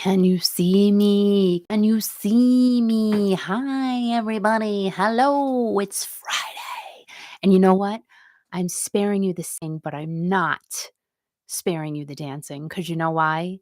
Can you see me? Can you see me? Hi, everybody. Hello, it's Friday. And you know what? I'm sparing you the singing, but I'm not sparing you the dancing because you know why?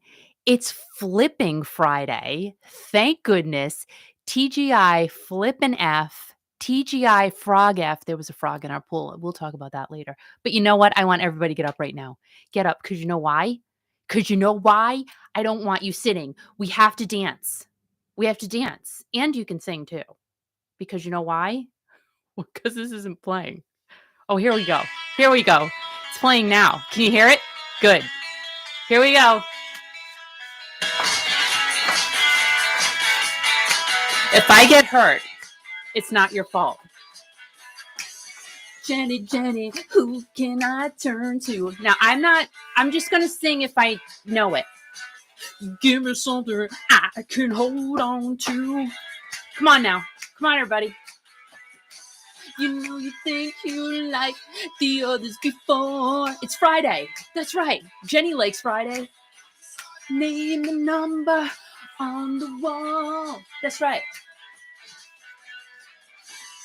It's flipping Friday. Thank goodness. TGI flippin' F. TGI frog F. There was a frog in our pool. We'll talk about that later. But you know what? I want everybody to get up right now. Get up because you know why? Because you know why? I don't want you sitting. We have to dance. We have to dance. And you can sing too. Because you know why? Because this isn't playing. Oh, here we go. Here we go. It's playing now. Can you hear it? Good. Here we go. If I get hurt, it's not your fault. Jenny, Jenny, who can I turn to? Now, I'm just going to sing if I know it. Give me something I can hold on to. Come on now. Come on, everybody. You know you think you like the others before. It's Friday. That's right. Jenny likes Friday. Name the number on the wall. That's right.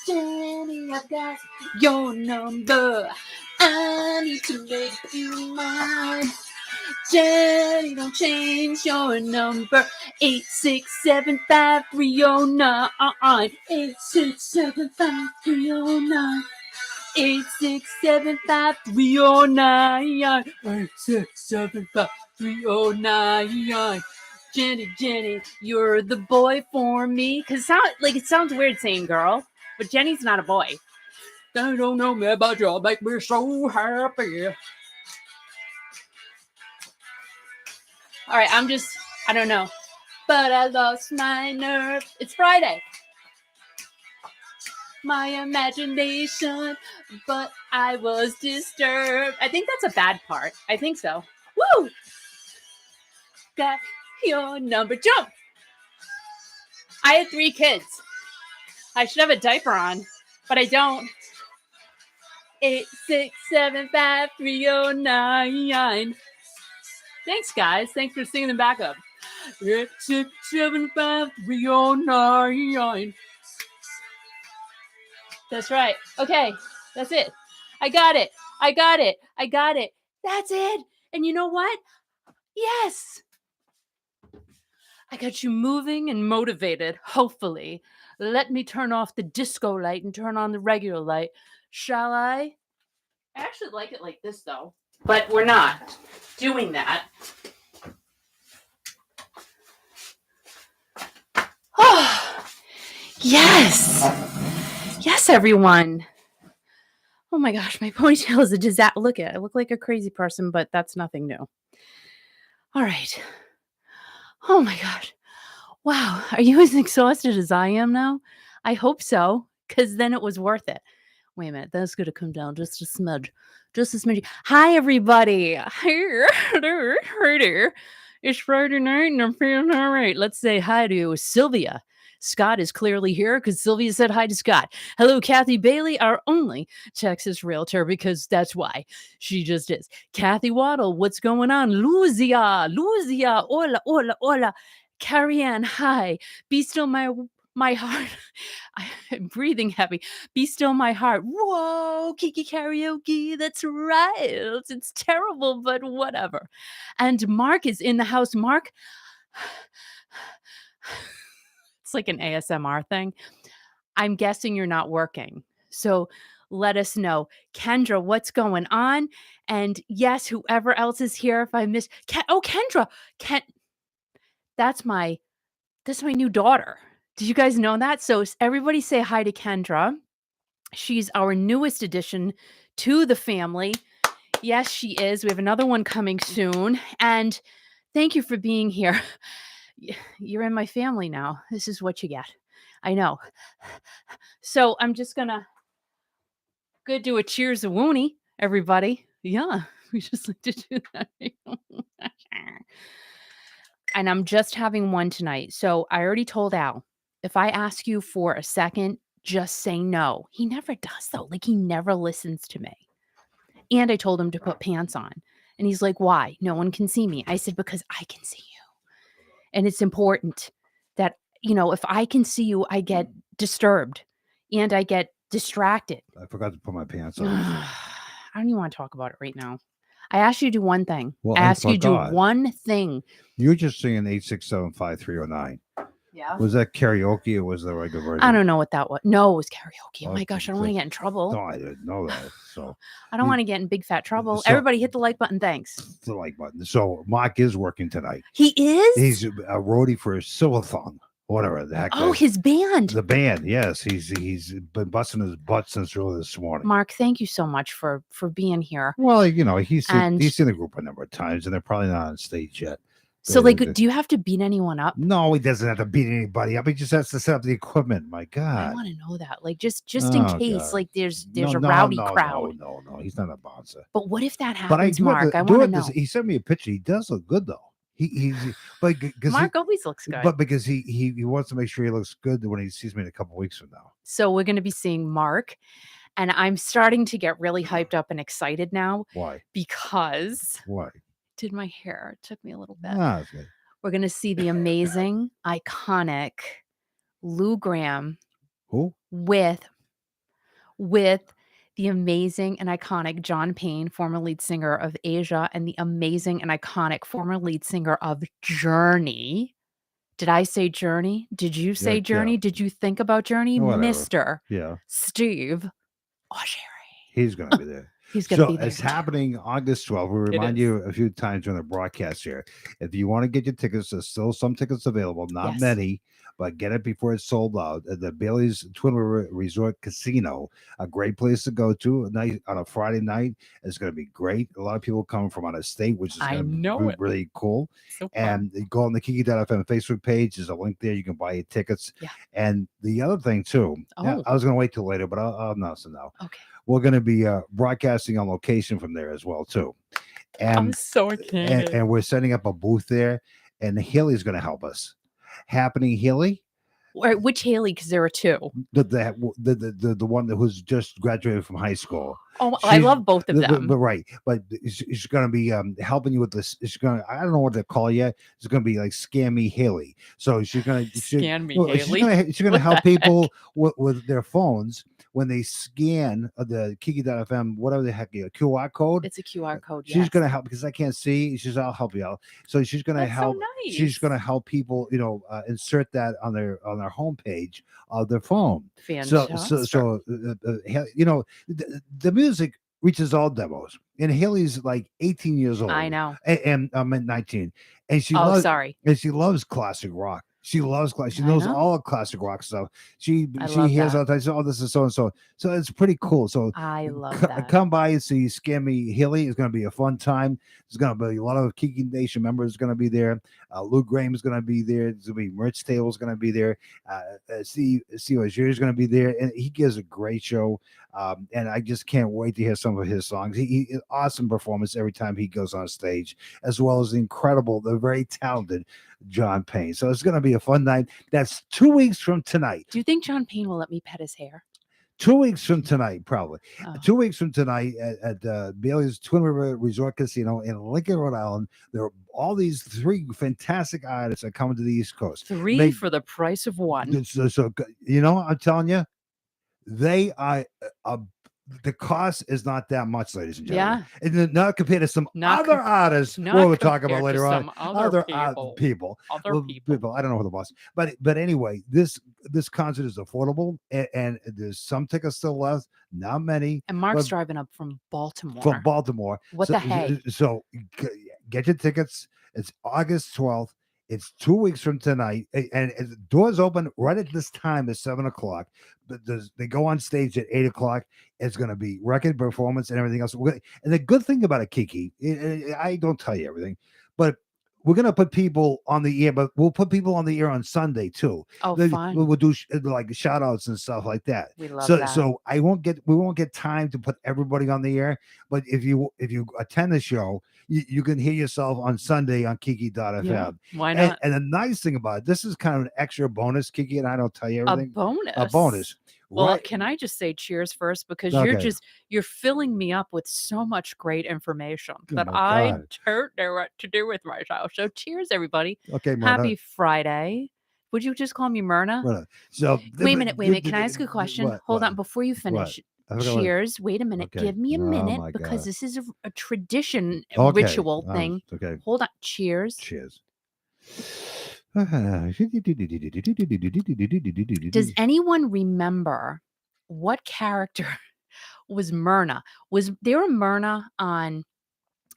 Jenny, I've got your number. I need to make you mine. Jenny, don't change your number. 8675309. 8675309. 8675309. 8675309. Jenny, Jenny, you're the boy for me. Cause it sounds weird saying girl, but Jenny's not a boy. They don't know me, but you'll make me so happy. All right, I don't know. But I lost my nerve. It's Friday. My imagination, but I was disturbed. I think that's a bad part. I think so. Woo! Got your number. Jump! I had 3 kids. I should have a diaper on, but I don't. 8675309. Thanks, guys. Thanks for singing them back up. 8675309. That's right. Okay, that's it. I got it. That's it. And you know what? Yes. I got you moving and motivated, hopefully. Let me turn off the disco light and turn on the regular light. Shall I? I actually like it like this, though. But we're not doing that. Oh, yes. Yes, everyone. Oh my gosh, my ponytail is a disaster. Look at it. I look like a crazy person, but that's nothing new. All right. Oh my gosh. Wow. Are you as exhausted as I am now? I hope so, because then it was worth it. Wait a minute. That's going to come down just a smudge. Just a smidge. Hi, everybody. Hi there. It's Friday night and I'm feeling all right. Let's say hi to Sylvia. Scott is clearly here because Sylvia said hi to Scott. Hello, Kathy Bailey, our only Texas realtor, because that's why she just is. Kathy Waddle, what's going on? Luzia, hola. Carrie Ann, hi. Be still my heart. I'm breathing heavy. Be still my heart. Whoa, Kiki karaoke. That's right. It's terrible, but whatever. And Mark is in the house. Mark, it's like an ASMR thing. I'm guessing you're not working. So let us know. Kendra, what's going on? And yes, whoever else is here, if I miss Kendra. That's my new daughter. Did you guys know that? So everybody say hi to Kendra. She's our newest addition to the family. Yes, she is. We have another one coming soon. And thank you for being here. You're in my family now. This is what you get. I know. So I'm just gonna do a cheers a woony, everybody. Yeah, we just like to do that. And I'm just having one tonight. So I already told Al, if I ask you for a second, just say no. He never does though. Like he never listens to me. And I told him to put pants on. And he's like, why? No one can see me. I said, because I can see you. And it's important that, if I can see you, I get disturbed and I get distracted. I forgot to put my pants on. I don't even want to talk about it right now. I asked you to do one thing. Well, I asked you to do forgot. one thing. You were just singing 8675309. Yeah. Was that karaoke or was that regular version? I don't know what that was. No, it was karaoke. Oh my Okay, gosh, I don't want to get in trouble. No, I didn't know that. So I don't want to get in big fat trouble. So- Everybody hit the like button. Thanks. the like button. So Mark is working tonight. He is? He's a roadie for Silverthong, whatever the heck. Oh, his band. The band, yes. He's been busting his butt since early this morning. Mark, thank you so much for being here. Well, he's And- seen the group a number of times, and they're probably not on stage yet. So, do you have to beat anyone up? No, he doesn't have to beat anybody up. He just has to set up the equipment. My I God. want to know that. Like, just in Oh, case, God. like, there's No, a rowdy no, crowd. No, he's not a bouncer. But what if that But I happens, do have Mark? to- I do want to have know. He sent me a picture. He does look good though. He's but because Mark always looks good. But because he wants to make sure he looks good when he sees me in a couple weeks from now. So we're going to be seeing Mark, and I'm starting to get really hyped up and excited now Why? because Why? did my hair. It took me a little bit. Ah, that's good. We're going to see the amazing, iconic Lou Gramm Who? with the amazing and iconic John Payne, former lead singer of Asia, and the amazing and iconic former lead singer of Journey. Did I say Journey? Did you say Yeah. Journey? Did you think about Journey? Whatever. Mr. Yeah, Steve O'Sherry. he's going to be there. He's going to be So there. it's happening August 12th. We It remind is. you a few times during the broadcast here. If you want to get your tickets, there's still some tickets available, not Yes. many, but get it before it's sold out. At the Bailey's Twin River Resort Casino, a great place to go to on a Friday night. It's going to be great. A lot of people coming from out of state, which is I going to know be it. really cool. So fun. And you go on the Kiki.fm Facebook page. There's a link there. You can buy your tickets. Yeah. And the other thing, too, Oh. I was going to wait till later, but I'll announce it now. Okay. We're going to be broadcasting on location from there as well, too. I'm And, so excited. and we're setting up a booth there, and Haley's going to help us. Happening Haley, Which Haley? Because there are two. the one who's just graduated from high school. Oh, I She's- love both of them. But right, but she's going to be helping you with this. She's going. I don't know what to call yet. It's going to be like Scammy Haley. So she's going to Scan me, She's Haley. going to What help the people with their phones when they scan the Kiki.fm, whatever the heck, QR code. It's a QR code. She's Yes. going to help because I can't see. She's, I'll help you out. So she's going to That's help. so nice. She's going to help people, insert that on their homepage of their phone. Fantastic. The music reaches all demos, and Haley's like 18 years old. I know. and I'm at 19, and she Oh, loves sorry. and she loves classic rock. She loves classic. She I knows know. all classic rock stuff. She I hears love all the time. Oh, this is so and so. So it's pretty cool. So I love that. come by and see Scammy Haley. It's going to be a fun time. There's going to be a lot of Kiki Nation members going to be there. Lou Gramm is going to be there. There's going to be merch tables going to be there. Steve O'Sherry is going to be there, and he gives a great show. And I just can't wait to hear some of his songs. He awesome performance every time he goes on stage, as well as the very talented John Payne. So it's going to be a fun night. That's 2 weeks from tonight. Do you think John Payne will let me pet his hair? 2 weeks from tonight, probably. Oh. 2 weeks from tonight at Bailey's Twin River Resort Casino in Lincoln, Rhode Island. There are all these three fantastic artists that come to the East Coast. Three for the price of one. So I'm telling you, they are. The cost is not that much, ladies and gentlemen. Yeah. And not compared to some Not other artists not we'll talk about compared to later on. some other people. Other Well, people. I don't know who the boss. But anyway, this concert is affordable, and there's some tickets still left. Not many. And Mark's but- driving up from Baltimore. From Baltimore. What so, the heck? So get your tickets. It's August 12th. It's 2 weeks from tonight, and the doors open right at this time at 7:00. But they go on stage at 8:00. It's going to be record performance and everything else. And the good thing about it, Kiki, I don't tell you everything, but we're going to put people on the air. But we'll put people on the air on Sunday too. Oh, fun. We'll do like shout outs and stuff like that. We love So that. so we won't get time to put everybody on the air. But if you attend the show, you can hear yourself on Sunday on Kiki.fm. Yeah, why not? And the nice thing about it, this is kind of an extra bonus, Kiki, and I don't tell you A everything. bonus. A bonus. Well, Right. can I just say cheers first? Because Okay. you're filling me up with so much great information Oh that my I God. don't know what to do with myself. So cheers, everybody. Okay, Myrna. Happy Friday. Would you just call me Myrna? Myrna. So Wait a minute, wait a minute. Can I ask you a question? what? Hold What? on, before you What? finish. I forgot what. Cheers. Wait a minute. Okay. Give me a Oh minute my because God. this is a tradition, a Okay. ritual thing. Okay. Hold on. Cheers. Cheers. Does anyone remember what character was Myrna? Was there a Myrna on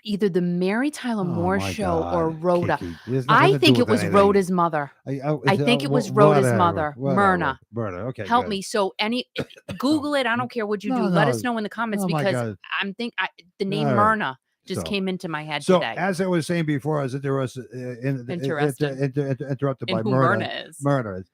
either the Mary Tyler Oh Moore my show or God, Rhoda? Kiki. There's nothing I to do think it with was anything. Rhoda's mother. I think it was Rhoda's mother, Myrna. Myrna. Okay, Help good. me. So Google it. I don't care what you do. No, Let no. us know in the comments Oh my because God. the name All right. Myrna just So- came into my head So today. as I was saying before, I was interrupted In by who Myrna. Myrna is. Myrna.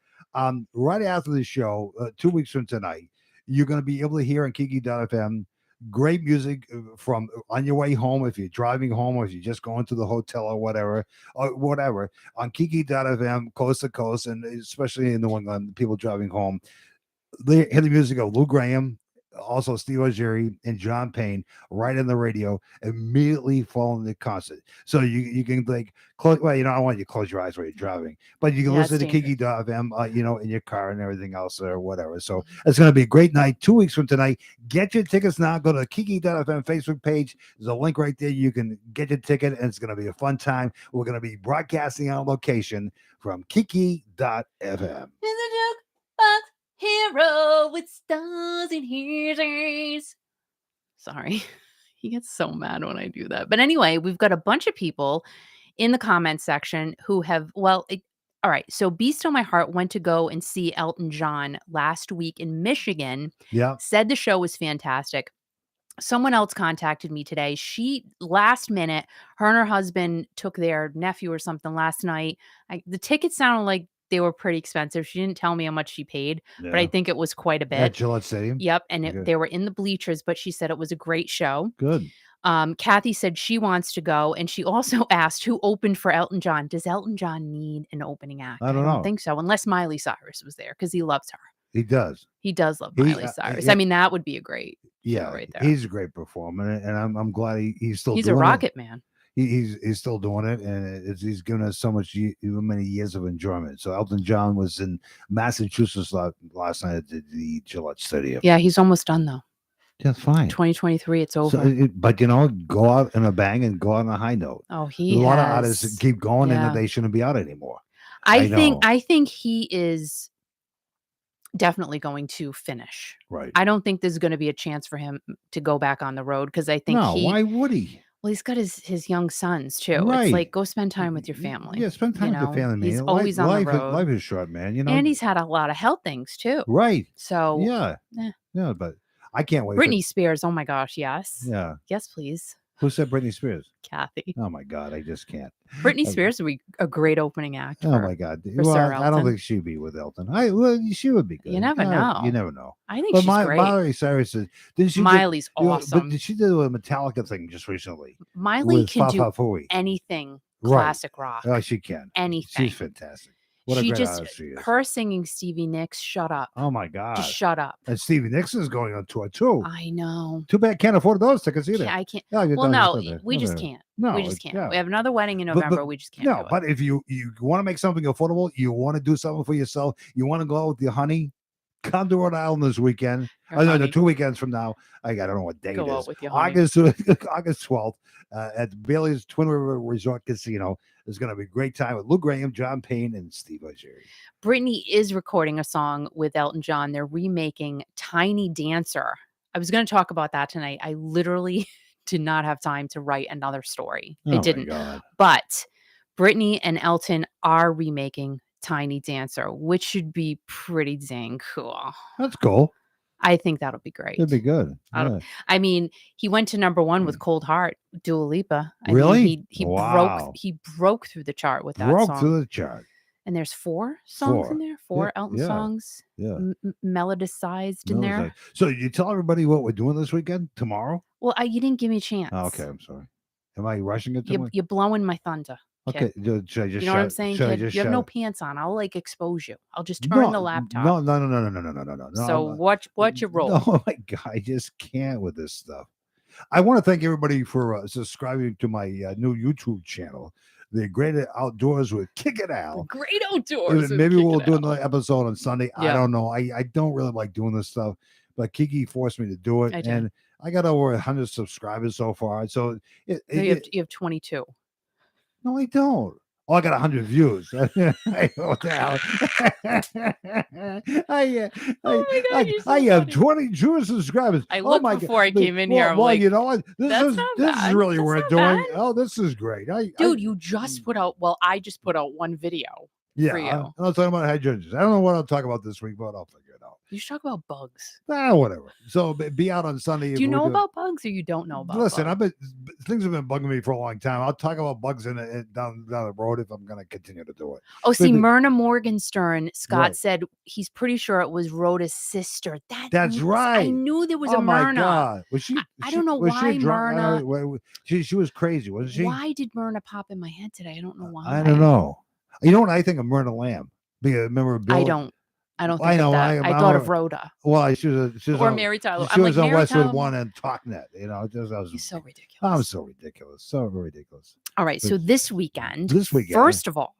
Right after the show, 2 weeks from tonight, you're going to be able to hear on Kiki.fm great music from on your way home, if you're driving home, or if you're just going to the hotel or whatever on Kiki.fm, coast to coast, and especially in New England, people driving home. They hear the music of Lou Graham, also Steve Ojeri and John Payne right in the radio immediately following the concert. So you can like close. Well, I don't want you to close your eyes while you're driving, but you can Yeah, listen to it's dangerous. Kiki.fm, in your car and everything else or whatever. So it's going to be a great night. 2 weeks from tonight. Get your tickets now. Go to the Kiki.fm Facebook page. There's a link right there. You can get your ticket, and it's going to be a fun time. We're going to be broadcasting on location from Kiki.fm. It's a jukebox hero with stars in his eyes. Sorry. He gets so mad when I do that. But anyway, we've got a bunch of people in the comments section who have, all right. So Beast on My Heart went to go and see Elton John last week in Michigan. Yeah. Said the show was fantastic. Someone else contacted me today. She, last minute, her and her husband took their nephew or something last night. The tickets sounded like they were pretty expensive. She didn't tell me how much she paid, but I think it was quite a bit. At Gillette Stadium. Yep. And Okay. they were in the bleachers, but she said it was a great show. Good. Kathy said she wants to go. And she also asked who opened for Elton John. Does Elton John need an opening act? I don't know. think so, unless Miley Cyrus was there because he loves her. He does. He does love Miley Cyrus. I mean, that would be a great show right there. He's a great performer, and I'm glad he's still. He's doing a rocket it. man. He's still doing it, and he's given us so many years of enjoyment. So Elton John was in Massachusetts last night at the Gillette Stadium. Yeah, he's almost done though. That's fine. 2023, it's over. So, but go out in a bang and go out on a high note. Oh, a lot of artists keep going, and they shouldn't be out anymore. I think he is definitely going to finish. Right. I don't think there's going to be a chance for him to go back on the road because I think why would he? Well, he's got his young sons too. Right. It's like go spend time with your family. Yeah, spend time with your family, man. He's always on the road. Life is short, man. And he's had a lot of health things too. Right. So yeah, but I can't wait. Britney Spears. Oh my gosh, yes. Yeah. Yes, please. Who said Britney Spears? Kathy. Oh my God, I just can't. Britney Spears would be a great opening act. Oh my God. Sir I don't think she'd be with Elton. She would be good. You never know. You never know. I think she's great. Miley Cyrus didn't she? Miley's awesome. But she did a Metallica thing just recently. Miley can do anything classic rock. Oh, she can. Anything. She's fantastic. What a great artist she is. Her singing Stevie Nicks, shut up. Oh my God. Just shut up. And Stevie Nicks is going on tour too. I know. Too bad can't afford those tickets either. I can't. No, well, no, we just can't. No, we just can't. Yeah. We have another wedding in November. We just can't. No, but if you want to make something affordable, you want to do something for yourself, you want to go out with your honey, come to Rhode Island this weekend. No, 2 weekends from now. I don't know what day it is. Out with your August 12th at Bailey's Twin River Resort Casino. It's going to be a great time with Lou Graham, John Payne, and Steve Ojeri. Britney is recording a song with Elton John. They're remaking Tiny Dancer. I was going to talk about that tonight. I literally did not have time to write another story. I didn't. But Britney and Elton are remaking Tiny Dancer, which should be pretty dang cool. That's cool. I think that'll be great. It'd be good. Yeah. I mean, he went to #1 with Cold Heart, Dua Lipa. Really? He wow. broke through the chart with that song. Broke through the chart. And there's 4 songs in there, 4 Elton songs, melodicized in there. So you tell everybody what we're doing this weekend, tomorrow? Well, you didn't give me a chance. Oh, okay, I'm sorry. Am I rushing it tomorrow? You're blowing my thunder. Okay, should I just You know what I'm saying, should I kid? just You have no shout? pants on. I'll like expose you. I'll just turn the laptop. No. So watch your roll. No, oh my God, I just can't with this stuff. I want to thank everybody for subscribing to my new YouTube channel, The Great Outdoors with Kick It The Out. great outdoors. Maybe we'll do another episode on Sunday. I Yeah. don't know. I don't really like doing this stuff, but Kiki forced me to do it, I did. and I got over 100 subscribers so far. So You have 22. no, I don't. Oh, I got 100 views. What the hell? I have 22 subscribers. I looked my before I came in here. I'm Well, like, you know what? This that's is not this bad. is really That's worth not doing. bad. Oh, this is great. Dude, you just put out. Well, I just put out one video. Yeah, for you. I'm talking about hydrangeas. I don't know what I'll talk about this week, but I'll figure it out. You should talk about bugs. Whatever. So be out on Sunday. Do you know about bugs or you don't know about Listen, bugs? things have been bugging me for a long time. I'll talk about bugs down the road if I'm going to continue to do it. Oh, see, Myrna Morgenstern, Scott Right. said he's pretty sure it was Rhoda's sister. That's right. I knew there was Oh a my Myrna. God. Was she? I don't know was why she drunk? Myrna. She was crazy, wasn't she? Why did Myrna pop in my head today? I don't know why. I don't know. You know what I think of Myrna Lamb? Remember Bill? I don't think I know. of that. I thought of Rhoda. Well, she was Or on, Mary Tyler. She I'm was like, on Mary Westwood Tyler. One and TalkNet. You know, He's so ridiculous. I'm so ridiculous. So ridiculous. All right. So this weekend, first of all,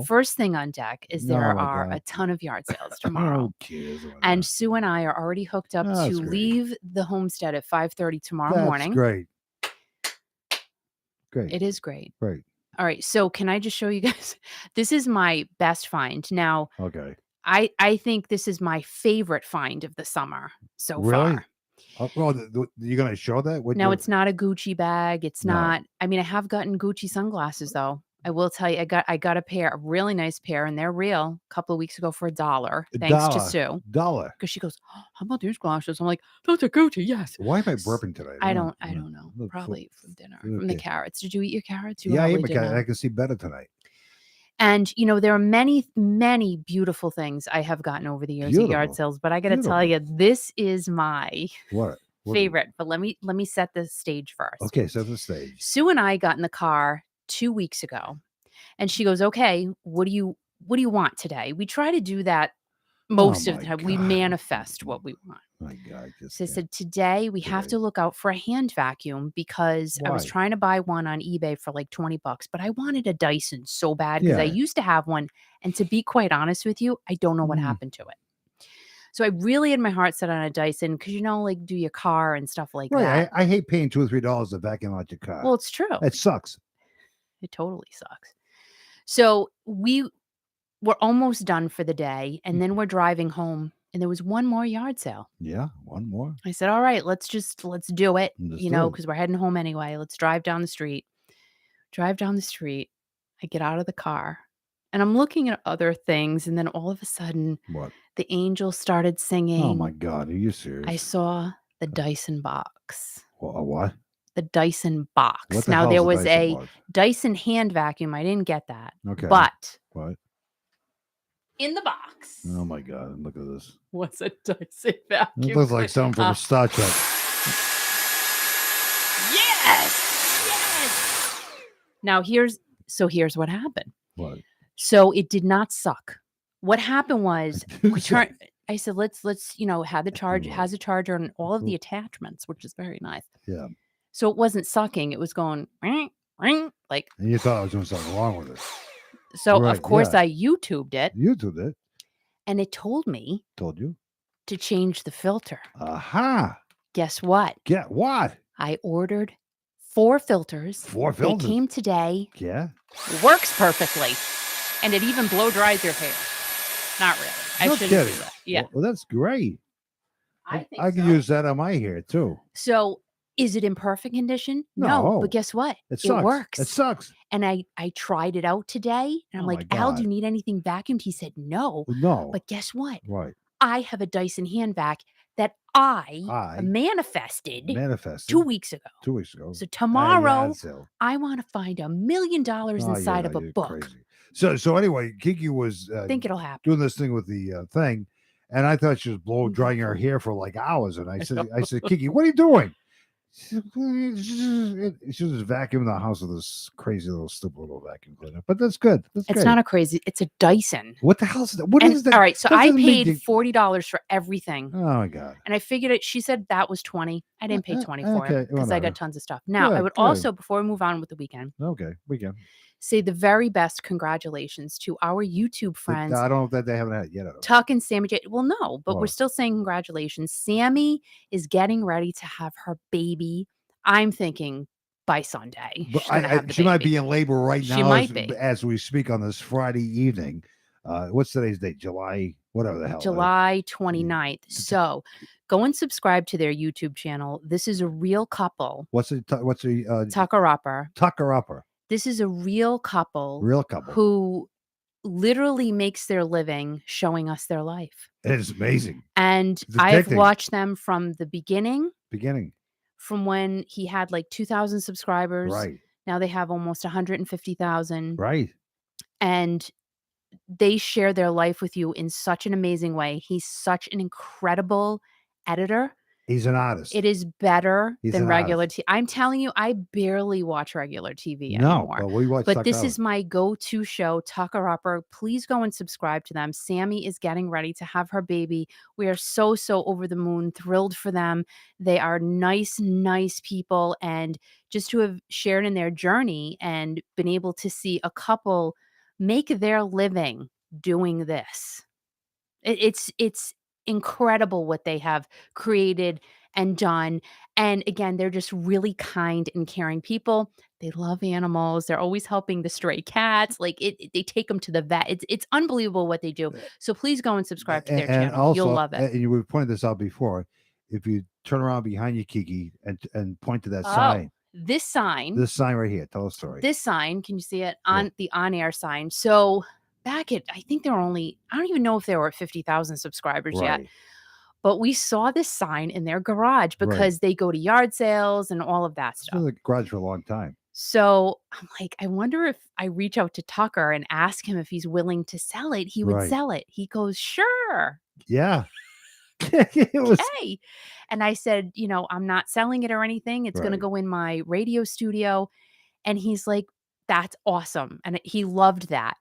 first thing on deck is there are a ton of yard sales tomorrow. And Sue and I are already hooked up to leave the homestead at 5:30 tomorrow morning. Great. It is great. Great. All right. So can I just show you guys? This is my best find. Now, okay. I think this is my favorite find of the summer so far. Well, you're going to show that? Now, it's not a Gucci bag. It's not. I mean, I have gotten Gucci sunglasses, though. I will tell you, I got a really nice pair, and they're real. A couple of weeks ago for $1. Thanks to Sue. Because she goes, oh, how about these glasses? I'm like, those are Gucci, yes. Why am I burping today? I don't know. Probably from dinner, from the carrots. Did you eat your carrots? I ate my carrots. I can see better tonight. And, you know, there are many, many beautiful things I have gotten over the years at yard sales, but I got to tell you, this is my favorite. But let me set the stage first. Okay, set the stage. Sue and I got in the car 2 weeks ago, and she goes, okay, what do you want today? We try to do that most of the time. We manifest what we want. My God. So I said, today we have to look out for a hand vacuum because I was trying to buy one on eBay for like $20, but I wanted a Dyson so bad because I used to have one. And to be quite honest with you, I don't know what happened to it. So I really had my heart set on a Dyson because, you know, like do your car and stuff like that. I hate paying $2 or $3 to vacuum out your car. Well, it's true. It sucks. It totally sucks. So we're almost done for the day. And then we're driving home. And there was one more yard sale. Yeah, one more. I said, all right, let's do it, because we're heading home anyway. Let's drive down the street. I get out of the car and I'm looking at other things. And then all of a sudden, the angels started singing. Oh my God, are you serious? I saw the Dyson box. What? The Dyson box. What the now, there was a box? Dyson hand vacuum. I didn't get that. Okay. But. What? In the box. Oh my God! Look at this. What's a Dyson vacuum? It looks like something from Star Trek. Yes. Now here's what happened. What? So it did not suck. What happened was I said, let's had the charge, has a charger and all of the attachments, which is very nice. Yeah. So it wasn't sucking; it was going ring, ring, like. And you thought I was doing something wrong with it. So of course I YouTubed it. And it told me. Told you. To change the filter. Aha. Guess what? Get what? I ordered 4 filters. 4 filters. They came today. Yeah. Works perfectly. And it even blow dries your hair. Not really. I shouldn't do that. Yeah. Well, that's great. I can use that on my hair too. So is it in perfect condition? No. But guess what? It works. It sucks. And I tried it out today. And I'm like, Al, do you need anything vacuumed? He said, no. No. But guess what? Right. I have a Dyson hand vac that I manifested 2 weeks ago. 2 weeks ago. So tomorrow, I want to find $1 million inside of a book. Crazy. So anyway, Kiki was think it'll happen. Doing this thing with the thing, and I thought she was blow drying her hair for like hours. And I said, Kiki, what are you doing? She was vacuuming the house with this crazy little stupid little vacuum cleaner. But that's good. That's It's great. not a crazy. It's a Dyson. What the hell is that? What And, is that? all right, so That I doesn't make paid you- $40 for everything. Oh my god. And I figured it. She said that was 20. I didn't pay 20 for okay, it because I whatever. got tons of stuff. Now, I Good, would good. also, before we move on with the weekend, Okay, we can. say the very best congratulations to our YouTube friends, I don't know that they haven't had it yet. I don't know. Tuck and Sammy J. Well, no, but Well. we're still saying congratulations. Sammy is getting ready to have her baby. I'm thinking by Sunday. But She's gonna have the she might baby. be in labor right She now might be. as we speak on this Friday evening. What's today's date? July, whatever the hell. July 29th. So go and subscribe to their YouTube channel. This is a real couple. What's the Tucker Upper. Tucker Upper? This is a real couple. Real couple. Who literally makes their living showing us their life. It is amazing. And It's I've addicting. watched them from the beginning, from when he had like 2,000 subscribers. Right. Now they have almost 150,000. Right. And they share their life with you in such an amazing way. He's such an incredible editor. He's an artist. It is better He's than an regular artist. TV. I'm telling you, I barely watch regular TV No, anymore. but we watch. But this is my go-to show, Tucker Upper. Please go and subscribe to them. Sammy is getting ready to have her baby. We are so over the moon, thrilled for them. They are nice people. And just to have shared in their journey and been able to see a couple make their living doing this. It's incredible what they have created and done. And again, they're just really kind and caring people. They love animals. They're always helping the stray cats. Like they take them to the vet. It's unbelievable what they do. So please go and subscribe to their channel. Also, you'll love it. And we've pointed this out before. If you turn around behind you, Kiki, and point to that sign. This sign. This sign right here. Tell a story. This sign, can you see it? On the on-air sign. So back at, I think there were only, I don't even know if there were 50,000 subscribers yet. But we saw this sign in their garage because they go to yard sales and all of that stuff. It's been in the garage for a long time. So I'm like, I wonder if I reach out to Tucker and ask him if he's willing to sell it. He would sell it. He goes, sure. Yeah. It was... Okay. And I said, I'm not selling it or anything. It's going to go in my radio studio. And he's like, that's awesome. And he loved that.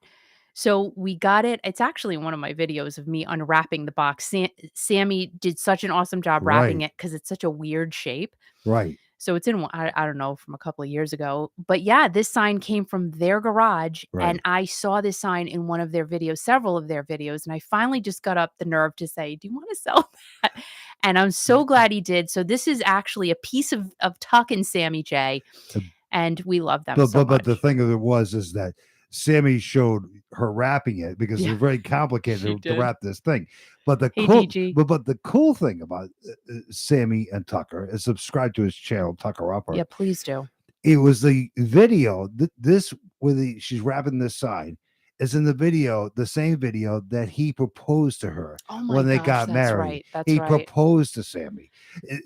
So we got it. It's actually one of my videos of me unwrapping the box. Sammy did such an awesome job wrapping it because it's such a weird shape. Right. So it's in, I don't know, from a couple of years ago. But yeah, this sign came from their garage. And I saw this sign in one of their videos, several of their videos. And I finally just got up the nerve to say, do you want to sell that? And I'm so glad he did. So this is actually a piece of Tuck and Sammy J. And we love them so much. But the thing of it is that Sammy showed her wrapping it because it's very complicated to wrap this thing. But the cool thing about Sammy and Tucker is subscribe to his channel, Tucker Upper. Yeah, please do. It was the video. This where she's wrapping this sign is in the video, the same video that he proposed to her when they got married. He proposed to Sammy.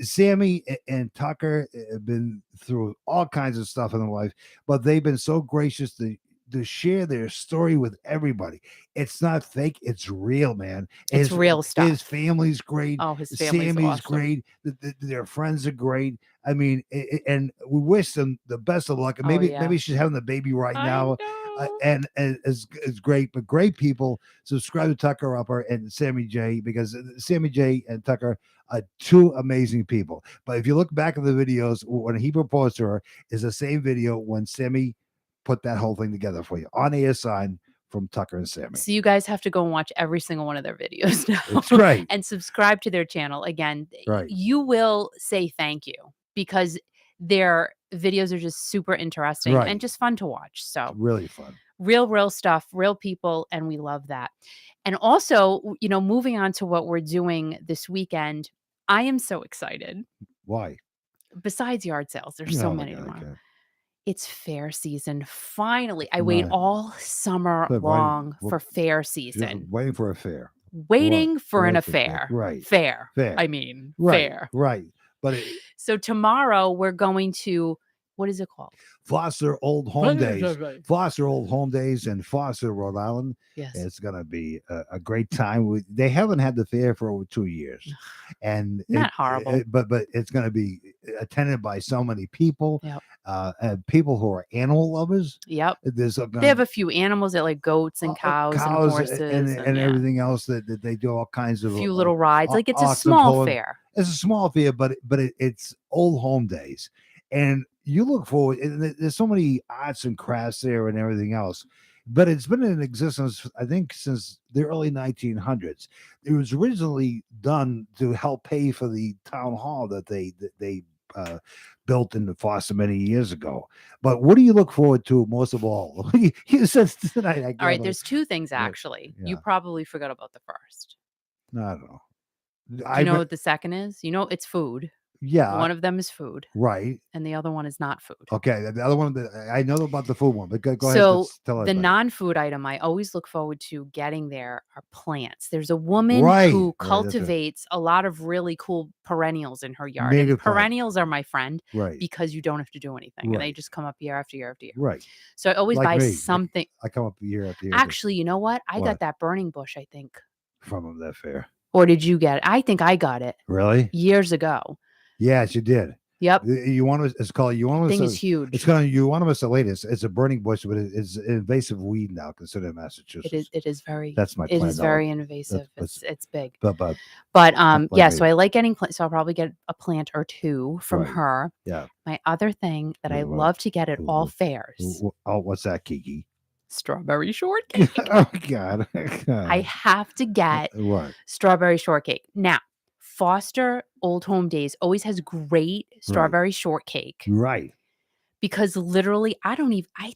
Sammy and Tucker have been through all kinds of stuff in their life, but they've been so gracious to share their story with everybody. It's not fake. It's real, man. It's real stuff. His family's great. Oh, his family's Sammy's awesome. great. Their friends are great. I mean, and we wish them the best of luck. Maybe she's having the baby right now. And it's great, but great people. Subscribe to Tucker Upper and Sammy J, because Sammy J and Tucker are two amazing people. But if you look back at the videos, when he proposed to her is the same video when Sammy put that whole thing together for you on air sign from Tucker and Sammy. So you guys have to go and watch every single one of their videos now. That's right. And subscribe to their channel. Again, you will say thank you because their videos are just super interesting and just fun to watch. So it's really fun. Real stuff, real people, and we love that. And also, moving on to what we're doing this weekend, I am so excited. Why? Besides yard sales, there's so many tomorrow. Okay. It's fair season. Finally, I wait all summer long for fair season. Waiting for a fair. Waiting for an affair. Right. Fair. I mean, right. fair. Right. But so tomorrow we're going to What is it called? Foster Old Home Days. Foster Old Home Days in Foster, Rhode Island. Yes. It's going to be a great time. They haven't had the fair for over 2 years, and Not horrible. but it's going to be attended by so many people. Yep. And people who are animal lovers. Yep. There's They have a few animals that like goats and cows and horses and yeah. everything else that they do all kinds of a few little rides. Like it's a oxen small pulling. fair. It's a small fair, but it's Old Home Days, and you look forward. And there's so many arts and crafts there and everything else. But it's been in existence, I think, since the early 1900s. It was originally done to help pay for the town hall that they built in Foster many years ago. But what do you look forward to most of all? You said tonight. All right, there's two things actually. Yeah. You probably forgot about the first. No, I don't know. Do you know what the second is? You know, it's food. Yeah. One of them is food. Right. And the other one is not food. Okay. The other one, I know about the food one, but go ahead. So tell the non-food item I always look forward to getting there are plants. There's a woman who cultivates a lot of really cool perennials in her yard. And perennials are my friend because you don't have to do anything. And they just come up year after year after year. Right. So I always buy something. I come up year after year. Actually, you know what? I got that burning bush, I think. From that fair. Or did you get it? I think I got it. Really? Years ago. Yes, you did. Yep. It's called Euonymus. Thing is huge. It's called Euonymus elatus. It's a burning bush, but it's an invasive weed now, considered in Massachusetts. It is very. That's my plan. It is very invasive. It's big. But yeah. So I like getting plants. So I'll probably get a plant or two from her. Yeah. My other thing that I love to get at all fairs. Oh, what's that, Kiki? Strawberry shortcake. Oh God. I have to get what? Strawberry shortcake. Now, Foster Old Home Days always has great strawberry shortcake. Right. Because literally, I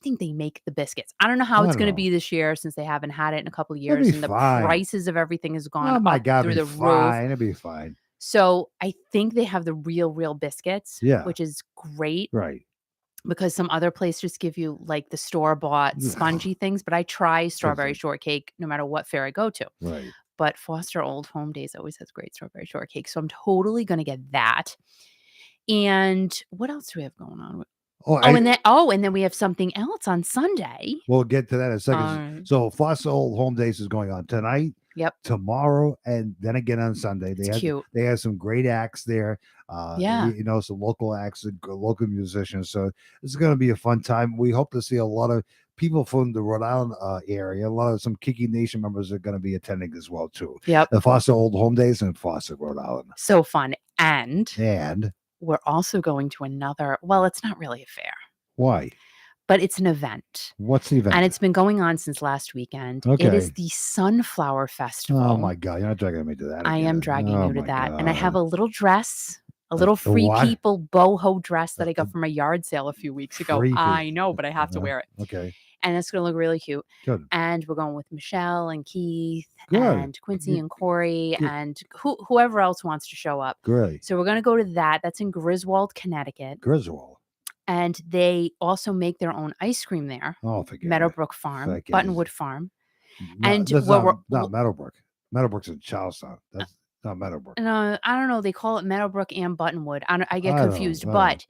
think they make the biscuits. I don't know how it's going to be this year since they haven't had it in a couple of years. And the prices of everything has gone up through the roof. It'll be fine. So I think they have the real biscuits, which is great. Right. Because some other places just give you like the store-bought spongy things. But I try strawberry shortcake no matter what fair I go to. Right. But Foster Old Home Days always has great strawberry shortcake. So I'm totally going to get that. And what else do we have going on? And then we have something else on Sunday. We'll get to that in a second. So Foster Old Home Days is going on tonight. Yep. Tomorrow and then again on Sunday. They have some great acts there. Some local acts and local musicians. So it's going to be a fun time. We hope to see a lot of people from the Rhode Island area. A lot of some Kiki Nation members are going to be attending as well too. Yep. The Foster Old Home Days in Foster, Rhode Island. So fun. And we're also going to another. Well, it's not really a fair. Why? But it's an event. What's the event? And it's been going on since last weekend. Okay. It is the Sunflower Festival. Oh my God. You're not dragging me to that. I am dragging you to that. God. And I have a little dress, a little Free People boho dress that I got from a yard sale a few weeks ago. I know, but I have to wear it. Okay. And it's going to look really cute. Good. And we're going with Michelle and Keith and Quincy and Corey and whoever else wants to show up. Great. So we're going to go to that. That's in Griswold, Connecticut. Griswold. And they also make their own ice cream there. Oh, forget Meadowbrook Farm, Buttonwood Farm. And that's not Meadowbrook. Meadowbrook's in Charlestown. That's not Meadowbrook. I don't know. They call it Meadowbrook and Buttonwood. I get confused. But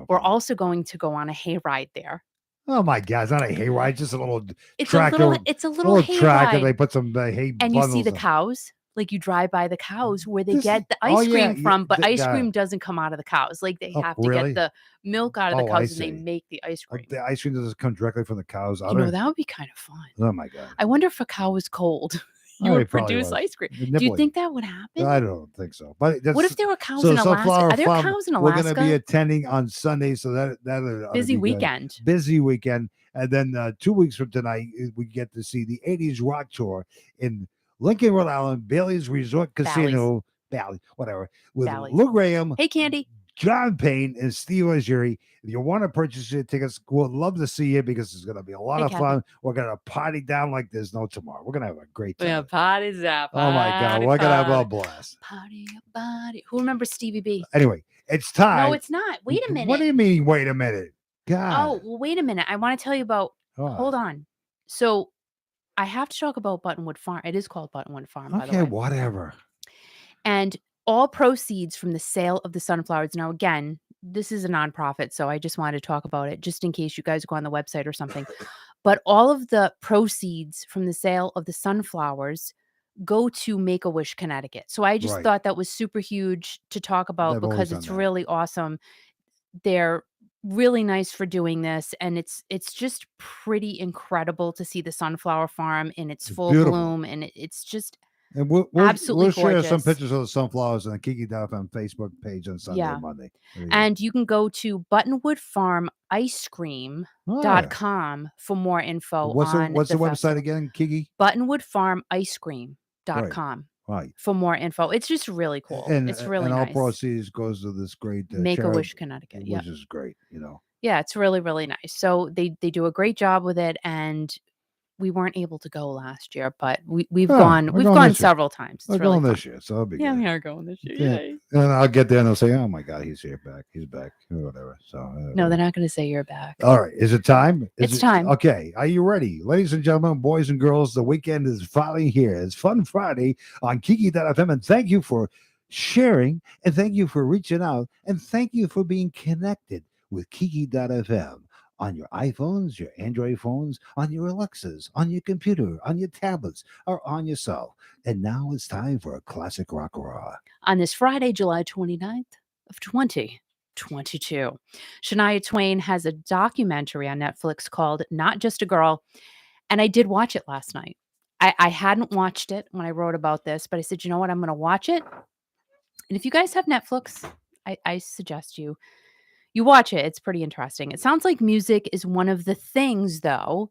we're also going to go on a hayride there. Oh my God! It's not a hayride, just a little tractor. It's a little tractor. hayride. They put some hay. And you see the cows. Like you drive by the cows where they get the ice cream from, but ice cream doesn't come out of the cows. Like they have to get the milk out of the cows and they make the ice cream. The ice cream doesn't come directly from the cows. You know, that would be kind of fun. Oh my God! I wonder if a cow is cold. You would produce ice cream. Do you think that would happen? I don't think so. But what if there were cows in Alaska? Are there cows in Alaska? We're going to be attending on Sunday, so that busy weekend. Busy weekend, and then 2 weeks from tonight, we get to see the '80s rock tour in Lincoln, Rhode Island, Bailey's Resort Casino, Valley, whatever, with Lou Graham. Hey, Candy. John Payne and Steve Ojiri. If you want to purchase your tickets, we'd love to see you because it's going to be a lot of fun. We're going to party down like there's no tomorrow. We're going to have a great time. Yeah, party's up. Oh my God, we're going to have a blast. Party. Who remembers Stevie B? Anyway, it's time. No, it's not. Wait a minute. What do you mean, wait a minute? God. Oh, well, wait a minute. I want to tell you about. Hold on. So I have to talk about Buttonwood Farm. It is called Buttonwood Farm, by the way. Okay, whatever. And all proceeds from the sale of the sunflowers. Now, again, this is a nonprofit, so I just wanted to talk about it just in case you guys go on the website or something. But all of the proceeds from the sale of the sunflowers go to Make-A-Wish Connecticut. So I just Right. thought that was super huge to talk about They've always because done it's that. really awesome. They're really nice for doing this, and it's just pretty incredible to see the sunflower farm in its It's full beautiful. bloom, and it's just And we'll absolutely we'll share some gorgeous. pictures of the sunflowers on the Kiki.fm Facebook page on Sunday and Yeah. Monday. There you go. And you can go to Oh yeah. buttonwoodfarmicecream.com for more info on What's the the website festival. again, Kiki? Right. buttonwoodfarmicecream.com Right. for more info. It's just really cool. It's really And all nice. proceeds goes to this great charity, Make-A-Wish Connecticut. Yep. which is great. You know. Yeah, it's really, really nice. So they do a great job with it, and we weren't able to go last year, but we've Oh, gone we're we've going gone this year. several times. We're It's really going fun. this year, so it'll be Yeah, good. we are going this year. Yeah. Yay. And I'll get there and they'll say, "Oh my God, he's here back. He's back." Or whatever. So No, they're not going to say you're back. all right. Is it time? It's time. Okay. Are you ready? Ladies and gentlemen, boys and girls, the weekend is finally here. It's Fun Friday on Kiki.fm. And thank you for sharing, and thank you for reaching out, and thank you for being connected with Kiki.fm on your iPhones, your Android phones, on your Alexas, on your computer, on your tablets, or on your cell. And now it's time for a classic rock raw. On this Friday, July 29th of 2022, Shania Twain has a documentary on Netflix called Not Just a Girl, and I did watch it last night. I hadn't watched it when I wrote about this, but I said, you know what, I'm going to watch it. And if you guys have Netflix, I suggest you watch it. It's pretty interesting. It sounds like music is one of the things, though,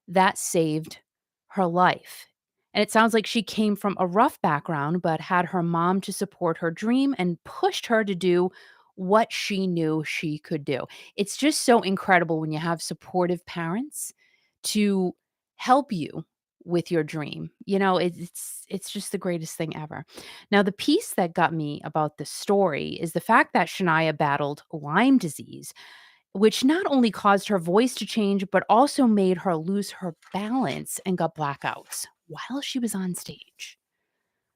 that saved her life. And it sounds like she came from a rough background, but had her mom to support her dream and pushed her to do what she knew she could do. It's just so incredible when you have supportive parents to help you with your dream. You know, it's just the greatest thing ever. Now, the piece that got me about the story is the fact that Shania battled Lyme disease, which not only caused her voice to change, but also made her lose her balance and got blackouts while she was on stage.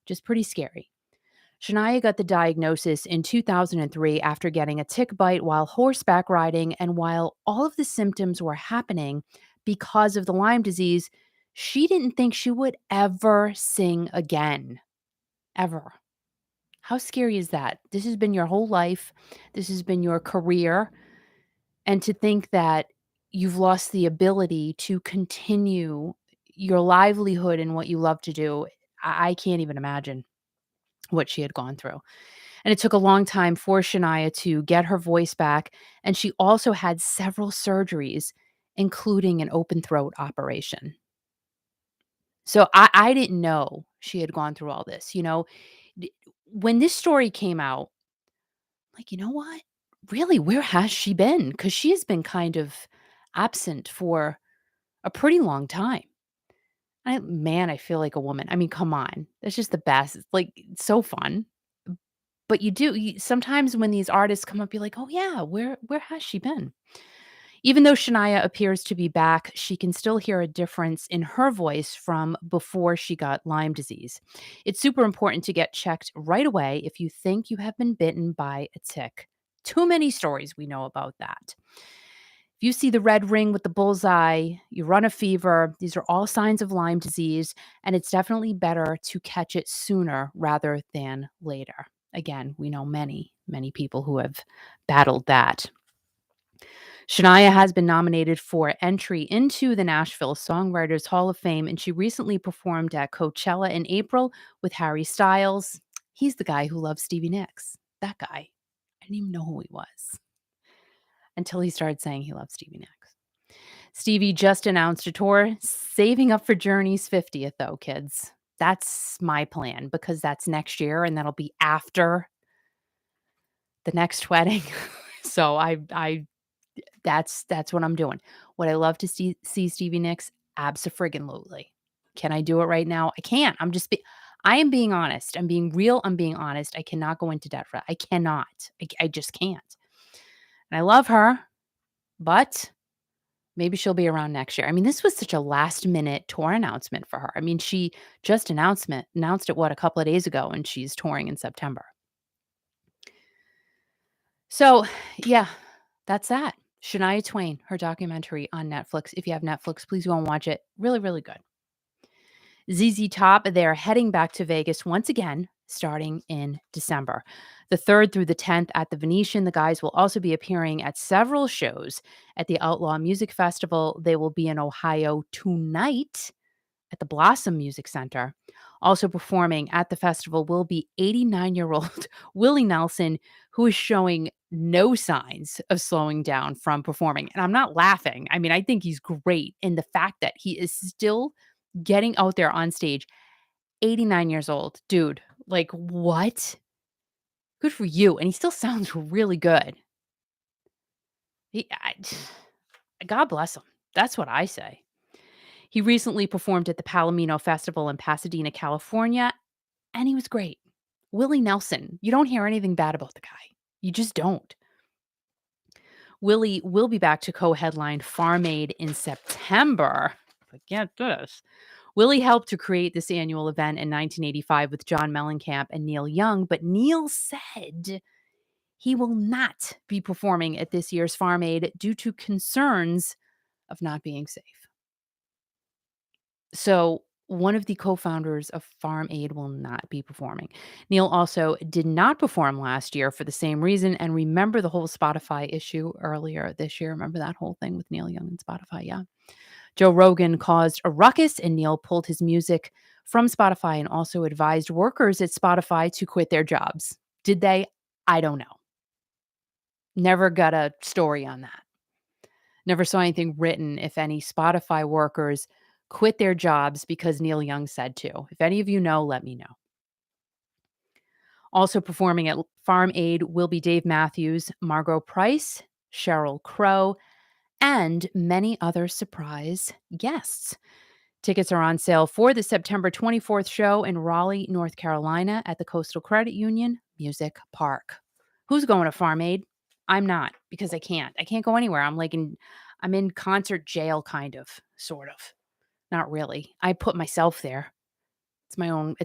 Just pretty scary. Shania got the diagnosis in 2003 after getting a tick bite while horseback riding, and while all of the symptoms were happening because of the Lyme disease, she didn't think she would ever sing again. Ever. How scary is that? This has been your whole life. This has been your career. And to think that you've lost the ability to continue your livelihood and what you love to do, I can't even imagine what she had gone through. And it took a long time for Shania to get her voice back. And she also had several surgeries, including an open throat operation. So I didn't know she had gone through all this. You know, D- when this story came out, like, you know what? Really, where has she been? Because she has been kind of absent for a pretty long time. Man, I feel like a woman. I mean, come on. That's just the best. It's like it's so fun. But sometimes when these artists come up, you're like, oh yeah, where has she been? Even though Shania appears to be back, she can still hear a difference in her voice from before she got Lyme disease. It's super important to get checked right away if you think you have been bitten by a tick. Too many stories we know about that. If you see the red ring with the bullseye, you run a fever, these are all signs of Lyme disease, and it's definitely better to catch it sooner rather than later. Again, we know many, many people who have battled that. Shania has been nominated for entry into the Nashville Songwriters Hall of Fame, and she recently performed at Coachella in April with Harry Styles. He's the guy who loves Stevie Nicks. That guy. I didn't even know who he was until he started saying he loves Stevie Nicks. Stevie just announced a tour, saving up for Journey's 50th, though, kids. That's my plan because that's next year and that'll be after the next wedding. So that's what I'm doing. Would I love to see Stevie Nicks? Abso-friggin-lutely. Can I do it right now? I can't. I am being honest. I'm being real. I'm being honest. I cannot go into debt for that. I cannot. I just can't. And I love her, but maybe she'll be around next year. I mean, this was such a last minute tour announcement for her. I mean, she just announced it, a couple of days ago, and she's touring in September. So, yeah, that's that. Shania Twain, her documentary on Netflix. If you have Netflix, please go and watch it. Really, really good. ZZ Top, they're heading back to Vegas once again, starting in December. The 3rd through the 10th at the Venetian. The guys will also be appearing at several shows at the Outlaw Music Festival. They will be in Ohio tonight at the Blossom Music Center. Also performing at the festival will be 89-year-old Willie Nelson, who is showing no signs of slowing down from performing. And I'm not laughing. I mean, I think he's great. And the fact that he is still getting out there on stage, 89 years old, dude, like what? Good for you. And he still sounds really good. He, I, God bless him. That's what I say. He recently performed at the Palomino Festival in Pasadena, California, and he was great. Willie Nelson, you don't hear anything bad about the guy. You just don't. Willie will be back to co-headline Farm Aid in September. But get this. Willie helped to create this annual event in 1985 with John Mellencamp and Neil Young, but Neil said he will not be performing at this year's Farm Aid due to concerns of not being safe. So one of the co-founders of Farm Aid will not be performing. Neil also did not perform last year for the same reason. And remember the whole Spotify issue earlier this year? Remember that whole thing with Neil Young and Spotify? Yeah. Joe Rogan caused a ruckus and Neil pulled his music from Spotify and also advised workers at Spotify to quit their jobs. Did they? I don't know. Never got a story on that. Never saw anything written if any Spotify workers quit their jobs because Neil Young said to. If any of you know, let me know. Also performing at Farm Aid will be Dave Matthews, Margot Price, Sheryl Crow, and many other surprise guests. Tickets are on sale for the September 24th show in Raleigh, North Carolina at the Coastal Credit Union Music Park. Who's going to Farm Aid? I'm not, because I can't. I can't go anywhere. I'm in concert jail, kind of, sort of. Not really. I put myself there. It's my own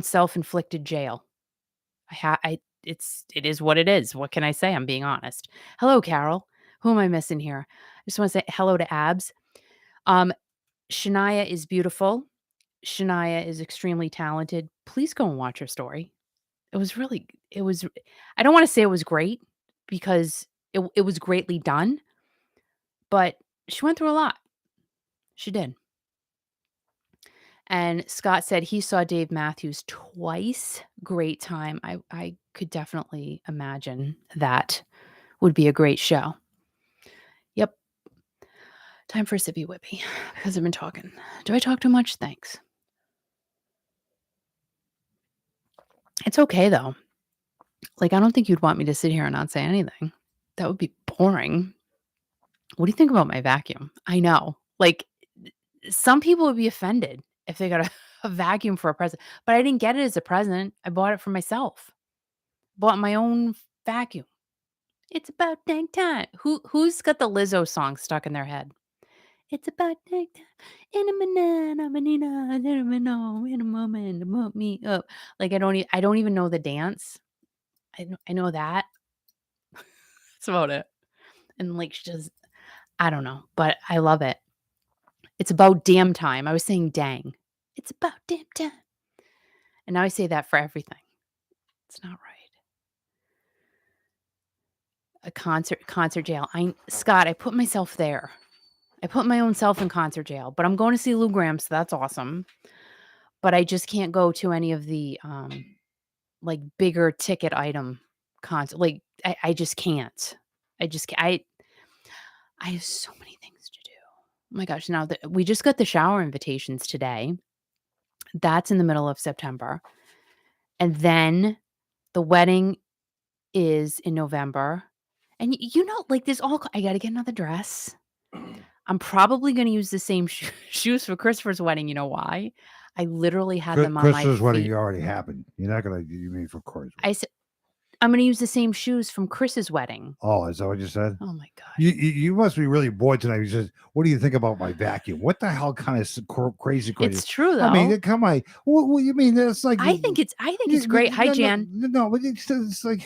self-inflicted jail. It is what it is. What can I say? I'm being honest. Hello, Carol. Who am I missing here? I just want to say hello to Abs. Shania is beautiful. Shania is extremely talented. Please go and watch her story. I don't want to say it was great because it was greatly done, but she went through a lot. She did. And Scott said he saw Dave Matthews twice. Great time. I could definitely imagine that would be a great show. Yep. Time for a sippy whippy because I've been talking. Do I talk too much? Thanks. It's okay though. Like, I don't think you'd want me to sit here and not say anything. That would be boring. What do you think about my vacuum? I know. Like, some people would be offended if they got a vacuum for a present, but I didn't get it as a present. I bought it for myself. Bought my own vacuum. It's about dang time. Who's got the Lizzo song stuck in their head? It's about dang time. In a minute, in a moment, move me up. Like I don't even know the dance. I know that. That's about it. And like just I don't know, but I love it. It's about damn time. I was saying dang. It's about damn time. And now I say that for everything. It's not right. A concert jail. Scott, I put myself there. I put my own self in concert jail, but I'm going to see Lou Gramm, so that's awesome. But I just can't go to any of the like bigger ticket item concert. Like I just can't. I have so many things to do. Oh my gosh! Now that we just got the shower invitations today. That's in the middle of September, and then the wedding is in November. And like this I got to get another dress. I'm probably going to use the same shoes for Christopher's wedding. You know why? I literally had them on my Christopher's wedding feet. already happened. You're not gonna. You mean for course? I'm gonna use the same shoes from Chris's wedding. Oh, is that what you said? Oh my gosh. You must be really bored tonight. You said, "What do you think about my vacuum?" What the hell kind of crazy? It's true though. I mean, come on. What you mean? It's like I think it's great. Hi, Jan. No, but it's like,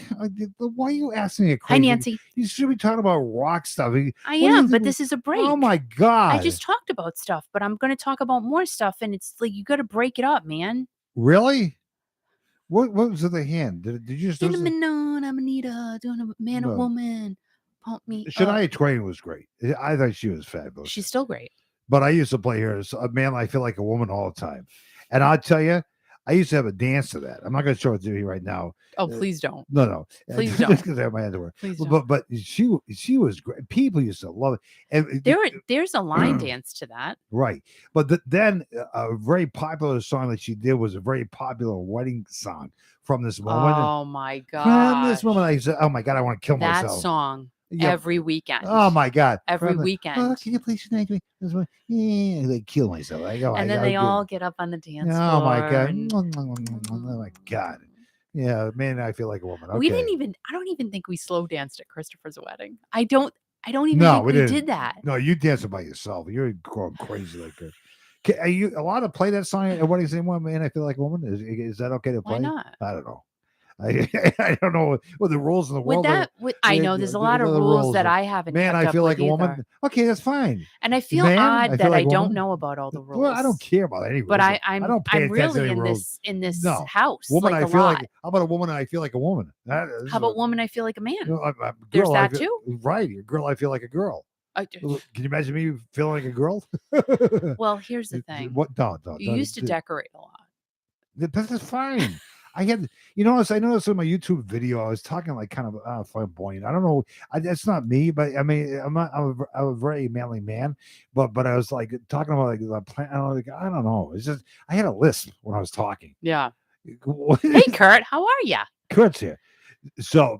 why are you asking me a Hi, crazy? Nancy. You should be talking about rock stuff. I am, but this is a break. Oh my god! I just talked about stuff, but I'm going to talk about more stuff, and it's like you got to break it up, man. Really? What was in the hand? Did you just? I'm Anita, doing a man or woman. Pump me. Shania Twain was great. I thought she was fabulous. She's still great. But I used to play her as a man. I feel like a woman all the time, and I'll tell you, I used to have a dance to that. I'm not going to show it to you right now. Oh, please don't. No. Please Just don't. because I have my underwear. Please don't. But she was great. People used to love it. And there's a line dance to that. Right. But then a very popular song that she did was a very popular wedding song from this woman. Oh my god. From this woman, I said, "Oh my god, I want to kill that myself." That song. Yeah. Every weekend. Oh my god! Every weekend. Oh, can you please tonight? Yeah, they kill myself. I go, and then they all get up on the dance floor. Oh my god! And... Oh my god! Yeah, man, I feel like a woman. Okay. I don't even think we slow danced at Christopher's wedding. I don't even think we did that. No, you dancing by yourself. You're going crazy like that. Are you allowed to play that song at weddings anymore? Man, I feel like a woman. Is that okay to play? Why not? I don't know. I don't know what the rules in the world. I know there's a lot of rules that I haven't. Man, I feel like a woman. Okay, that's fine. And I feel odd that I don't know about all the rules. Well, I don't care about any rules. But I'm really in this house. Woman, like I feel lot. like. How about a woman? I feel like a woman. How about woman? I feel like a man. There's that too. Right, a girl. I feel like a girl. Can you imagine me feeling like a girl? Well, here's the thing. What? No. You used to decorate a lot. That's fine. I noticed in my YouTube video, I was talking like kind of flamboyant. I don't know. That's not me, but I mean, I'm a very manly man, but I was like talking about like the plant. I don't know. It's just, I had a lisp when I was talking. Yeah. Hey, Kurt, how are you? Kurt's here. So,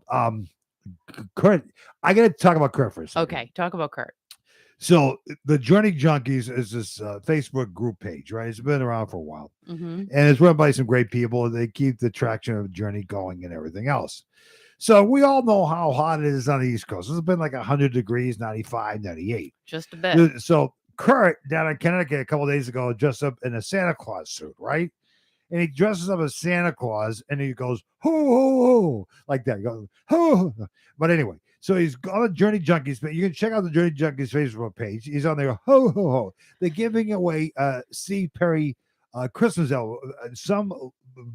Kurt, I got to talk about Kurt for a second. Okay. Talk about Kurt. So the Journey Junkies is this Facebook group page, right? It's been around for a while, and it's run by some great people. They keep the traction of Journey going and everything else. So we all know how hot it is on the East Coast. It's been like 100 degrees, 95, 98. Just a bit. So Kurt down in Connecticut a couple of days ago dressed up in a Santa Claus suit, right? And he dresses up as Santa Claus, and he goes, ho, ho, ho, like that. He goes, ho. But anyway, so he's on the Journey Junkies. But you can check out the Journey Junkies Facebook page. He's on there, ho, ho, ho. They're giving away Steve Perry Christmas album. Some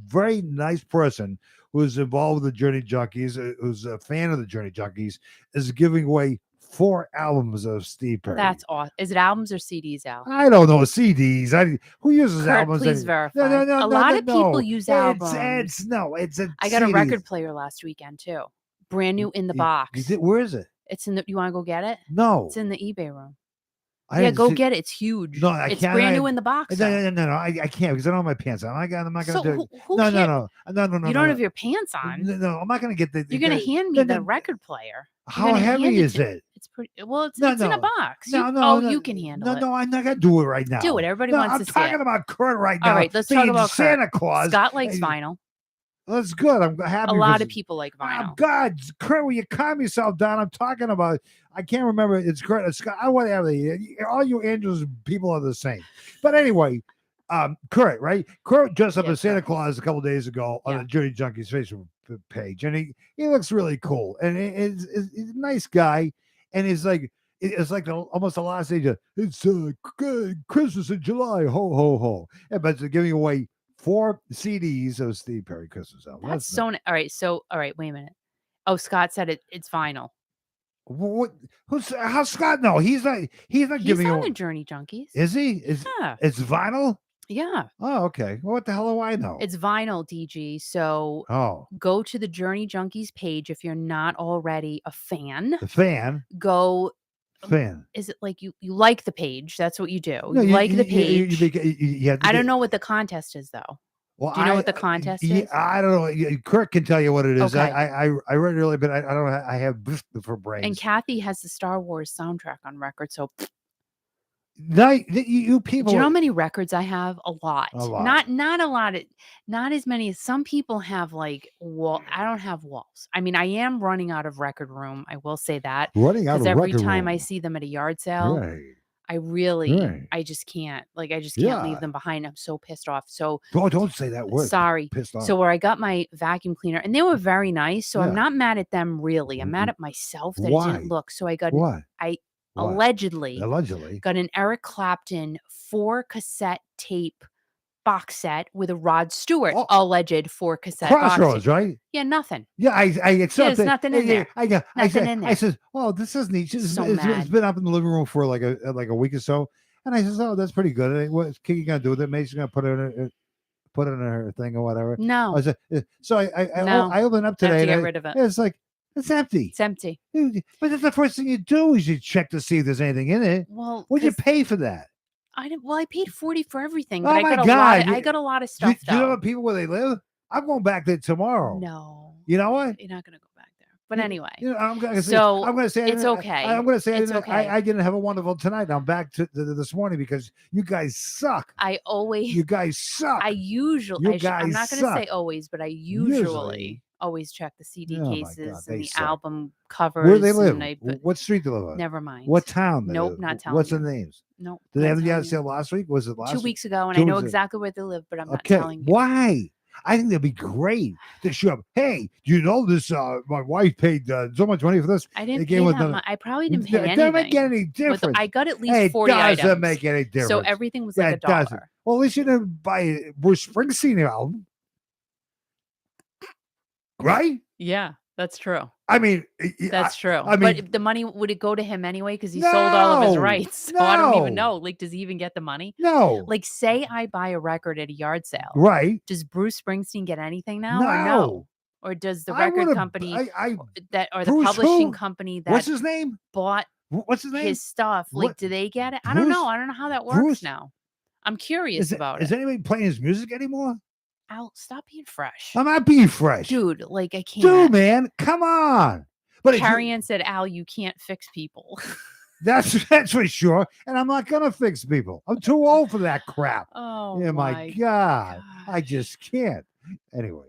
very nice person who's involved with the Journey Junkies, who's a fan of the Journey Junkies, is giving away 4 albums of Steve Perry. That's awesome. Is it albums or CDs, Al? I don't know. CDs. Who uses Kurt, albums? Please verify. No, a lot of people use albums. I got a record player last weekend too. Brand new in the box. Where is it? It's in the. You want to go get it? No. It's in the eBay room. Go get it. It's huge. No, I it's can't. Brand new in the box. No. I can't because I don't have my pants on. I'm not going to do it. No. You don't have your pants on. No, I'm not going to get the. You're going to hand me the record player. How heavy is it? It's pretty. Well, it's in a box. You can handle it. No, I'm not going to do it right now. Do it. Everybody wants to see it. I'm talking about Kurt right now. All right, let's talk about Santa Claus. Scott likes vinyl. That's good. I'm happy. A lot of people like vinyl. Oh, God, Kurt, will you calm yourself down? I'm talking about. I can't remember. It's Kurt. Scott. Whatever. All you Angels people are the same. But anyway, Kurt, right? Kurt dressed up as Santa Claus a couple days ago on the Journey Junkies Facebook page, and he looks really cool, and he's a nice guy, and it's like almost the last age of it's Christmas in July, ho ho ho, but they're giving away 4 CDs of Steve Perry Christmas album. That's so all right. Wait a minute. Oh, Scott said it's vinyl. What? How Scott? No, he's not giving. He's on the Journey Junkies. Is he? Yeah. It's vinyl. Yeah. Oh, okay. Well, what the hell do I know? It's vinyl, DG. So go to the Journey Junkies page if you're not already a fan. The fan. Go. Fan. Is it like you like the page? That's what you do. No, you like the page. I don't know what the contest is though. Well, do you know what the contest is? I don't know. Kurt can tell you what it is. Okay. I read it earlier, but I don't. I have for brains. And Kathy has the Star Wars soundtrack on record, so You people. Do you know how many records I have? A lot. A lot. Not a lot. Not as many as some people have. Like wall. I don't have walls. I mean, I am running out of record room. I will say that Running out because of every record time I room. see them at a yard sale, Right. I just can't. Like I just can't leave Yeah. them behind. I'm so pissed off. So Don't say that word. sorry. Pissed off. So where I got my vacuum cleaner, and they were very nice. So I'm Yeah. not mad at them really. I'm mad at myself that it Why? didn't look. So I got What? I What? allegedly Allegedly. got an Eric Clapton 4 cassette tape box set with a Rod Stewart Oh. alleged 4 cassette box Crossroads, set. right? Yeah, nothing. Yeah, I accept There's it. nothing in there. I Nothing in I there. said, oh, this is neat. It's So it's mad. been up in the living room for like a week or so. And I says, oh, that's pretty good. And what's Kiki gonna do with it? Maybe she's gonna put it in her thing or whatever. No. I said, so No. I opened up I have today. to and get rid of it. It's like it's empty. It's empty. But that's the first thing you do is you check to see if there's anything in it. Well, What'd you 'cause pay for that? I paid $40 for everything, Oh but my I got God. I got a lot of Do stuff you know though. what people where they live? I'm going back there tomorrow. No. You know what? You're not gonna go back there. But anyway. You know, I'm gonna say, So, I'm gonna say it's okay. I'm gonna say It's okay. I didn't have a wonderful tonight. I'm back to this morning because you guys suck. I always You guys suck. I usually You I'm guys not gonna say suck. always, but I Usually. usually always check the CD Oh my God, cases they and the suck. album covers. Where do they live? And I What street do they live on? never mind. What town? They Nope, live? not telling What's you. the names? Nope. Did they not have the yard telling you. sale last week? Was it last 2 week? weeks ago, and 2 I know weeks ago. exactly where they live, but I'm not Okay. telling you. Why? I think that'd be great to show up. Hey, you know this? My wife paid so much money for this. I didn't They pay gave us that another- much. I probably didn't pay It doesn't make anything. any But difference. I got at least It 40 doesn't items. make any difference. So everything was Yeah, like it doesn't. $1. Well, at least you didn't buy a Bruce Springsteen album, right? Yeah, that's true. I mean, That's true. I mean, but if the money would it go to him anyway because he sold all of his No, rights? So I don't even no. know. Like, does he even get the money? no, Like, say I buy a record at a yard sale. right? Does Bruce Springsteen get anything now or no? Or does the I record would've- company I that or the Bruce publishing who? company What's that his name? bought What's his name? his stuff, like, What- do they get it? I don't know. Bruce- I don't know how that works Bruce- now. I'm curious about Is it. anybody playing his music anymore? Al, stop being fresh. I'm not being fresh, Dude, like I can't. Dude, man, come on. But if you- Carrie Ann said, Al, you can't fix people. that's for sure. And I'm not gonna fix people. I'm too old for that crap. Oh Yeah, my God. I gosh. just can't. Anyway,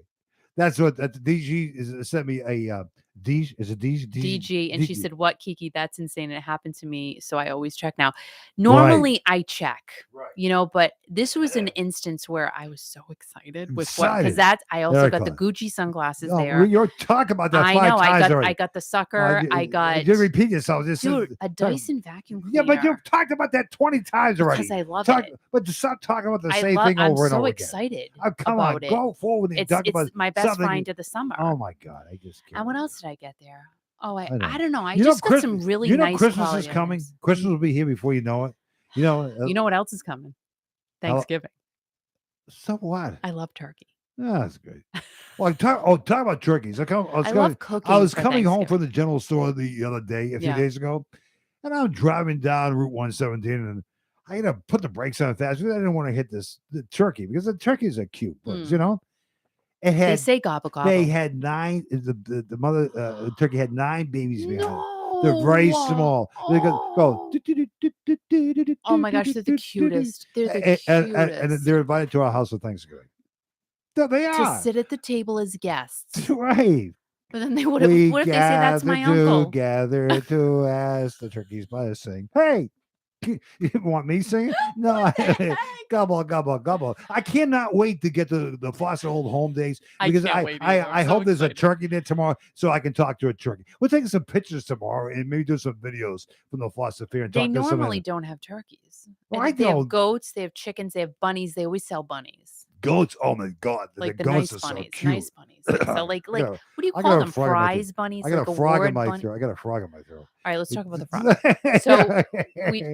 that's what DG is sent me a D. Is it DG, and she DG. said, "What, Kiki? That's insane. It happened to me, so I always check now. Normally, I check, Right. but this was an instance where I was so excited with what Excited. because that's I also Very got the cool. Gucci sunglasses Oh, there. you're talking about that I five know. times already. I got the sucker. I got You repeat yourself. This dude is, a Dyson vacuum cleaner. yeah, but you've talked about that 20 times already. because I love Talk, it. But to stop talking about the I same love. thing I'm over and so over again. excited Oh, come on, about it. go forward and talk about It's my best something. find of the summer. Oh my God, I just can't. And what else did I get there? Oh, I know. don't know. I You know, just got some really you know nice Christmas is quality coming. items. Christmas will be here before you know it. You know. You know what else is coming? Thanksgiving. So what? I love turkey. Oh, that's good. Well, talk about turkeys. I love cooking. I was for coming home Thanksgiving. from the general store the other day, a few Yeah. days ago, and I'm driving down Route 117, and I had to put the brakes on fast because I didn't want to hit the turkey because the turkeys are cute, birds, you know. It They had say gobble gobble. they had 9. The mother the turkey had 9 babies behind it. no. They're very small. They go. Oh my gosh, they're the cutest. They're the cutest. And they're invited to our house for Thanksgiving. There they to are. sit at the table as guests. Right. But then they would have. What if they say that's my uncle? Gather to ask the turkey's blessing. Hey, you want me singing? No. Gobble, gobble, gobble. I cannot wait to get to the Foster Old Home Days because can't wait either. I I'm so hope there's a excited. turkey there tomorrow so I can talk to a turkey. We'll take some pictures tomorrow and maybe do some videos from the Foster Fair and They talk to some normally don't have turkeys. Well, I They know. have goats. They have chickens. They have bunnies. They always sell bunnies. goats. Oh my God, Like the the goats nice are bunnies. so cute. Nice bunnies. So like I got a- what do you I call got a them? frog in my throat. Prize bunnies? I got like a frog in award my bunny? throat. I got a frog in my throat. All right, let's talk about the frog. So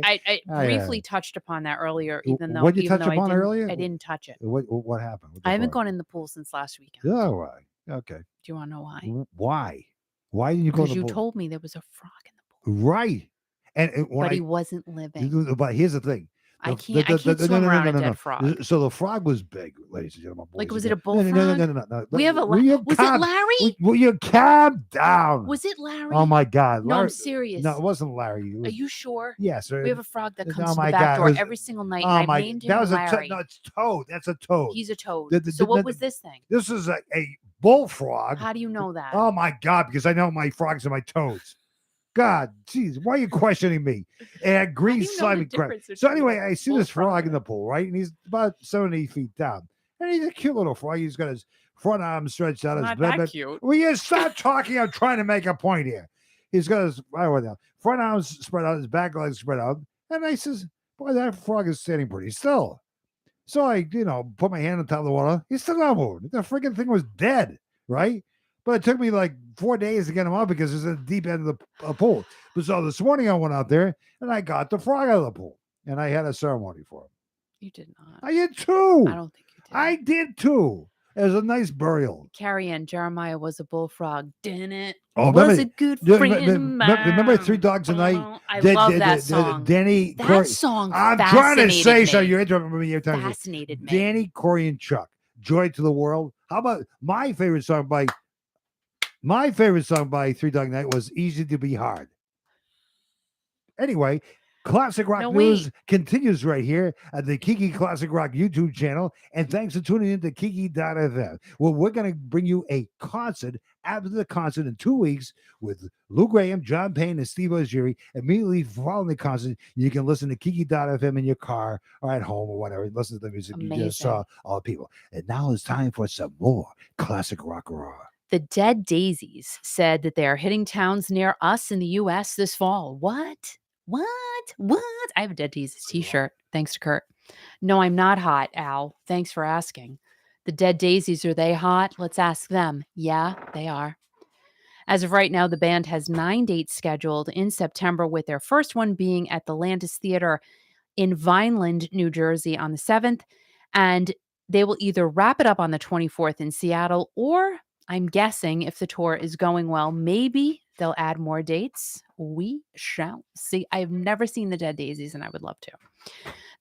I Oh, yeah. briefly touched upon that earlier, even though What'd you even touch though upon I didn't, earlier? I didn't touch it. What happened? with the I haven't frog? gone in the pool since last weekend. Oh, right. Okay. Do you want to know why? Why? Why didn't you go to Because the you pool? told me there was a frog in the pool, Right. And when but he wasn't living. but here's the thing. I can't swim around a dead frog. So the frog was big, ladies and gentlemen. Like, boys was and it a girls. No. bullfrog? We have a Will you was it Larry? Will you calm down? Was it Larry? Oh my God, No, I'm Larry. serious. No, it wasn't Larry. It Are was, you sure? yes, We have a frog that comes oh to my the back God, door it was- every single night, oh and I've my, named that him was a Larry. no, it's Toad. That's a toad. He's a toad. The- So what was this thing? This is a bullfrog. How do you know that? Oh my God, because I know my frogs and my toads. God, jeez, why are you questioning me? And green slimy crap. So anyway, I see this frog in the pool, right? And he's about 70 feet down. And he's a cute little frog. He's got his front arm stretched out. Not that cute. Will you stop talking? I'm trying to make a point here. He's got his front arms spread out, his back legs spread out. And I says, boy, that frog is standing pretty still. So I, put my hand on top of the water. He's still not moving. The freaking thing was dead, right? But it took me like 4 days to get him out because it's at the deep end of the pool. But so this morning I went out there and I got the frog out of the pool. And I had a ceremony for him. You did not. I did too. I don't think you did. I did too. It was a nice burial. Carrie Ann, Jeremiah was a bullfrog, didn't it? Oh, was a good friend. Remember 3 Dogs a Night? I love that song. Danny, that song I'm trying to say me. so. You're interrupting me. Fascinated me. Danny, Corey, and Chuck. Joy to the World. How about my favorite song by 3 Dog Night was Easy to Be Hard. Anyway, Classic Rock News continues right here at the Kiki Classic Rock YouTube channel. And thanks for tuning in to Kiki.fm. Well, we're going to bring you a concert after the concert in 2 weeks with Lou Graham, John Payne, and Steve Oziri. Immediately following the concert, you can listen to Kiki.fm in your car or at home or whatever. Listen to the music. Amazing. You just saw all the people. And now it's time for some more Classic Rock Raw. The Dead Daisies said that they are hitting towns near us in the U.S. this fall. What? I have a Dead Daisies t-shirt. Thanks to Kurt. No, I'm not hot, Al. Thanks for asking. The Dead Daisies, are they hot? Let's ask them. Yeah, they are. As of right now, the band has 9 dates scheduled in September, with their first one being at the Landis Theater in Vineland, New Jersey on the 7th. And they will either wrap it up on the 24th in Seattle, or I'm guessing if the tour is going well, maybe they'll add more dates. We shall see. I've never seen the Dead Daisies, and I would love to.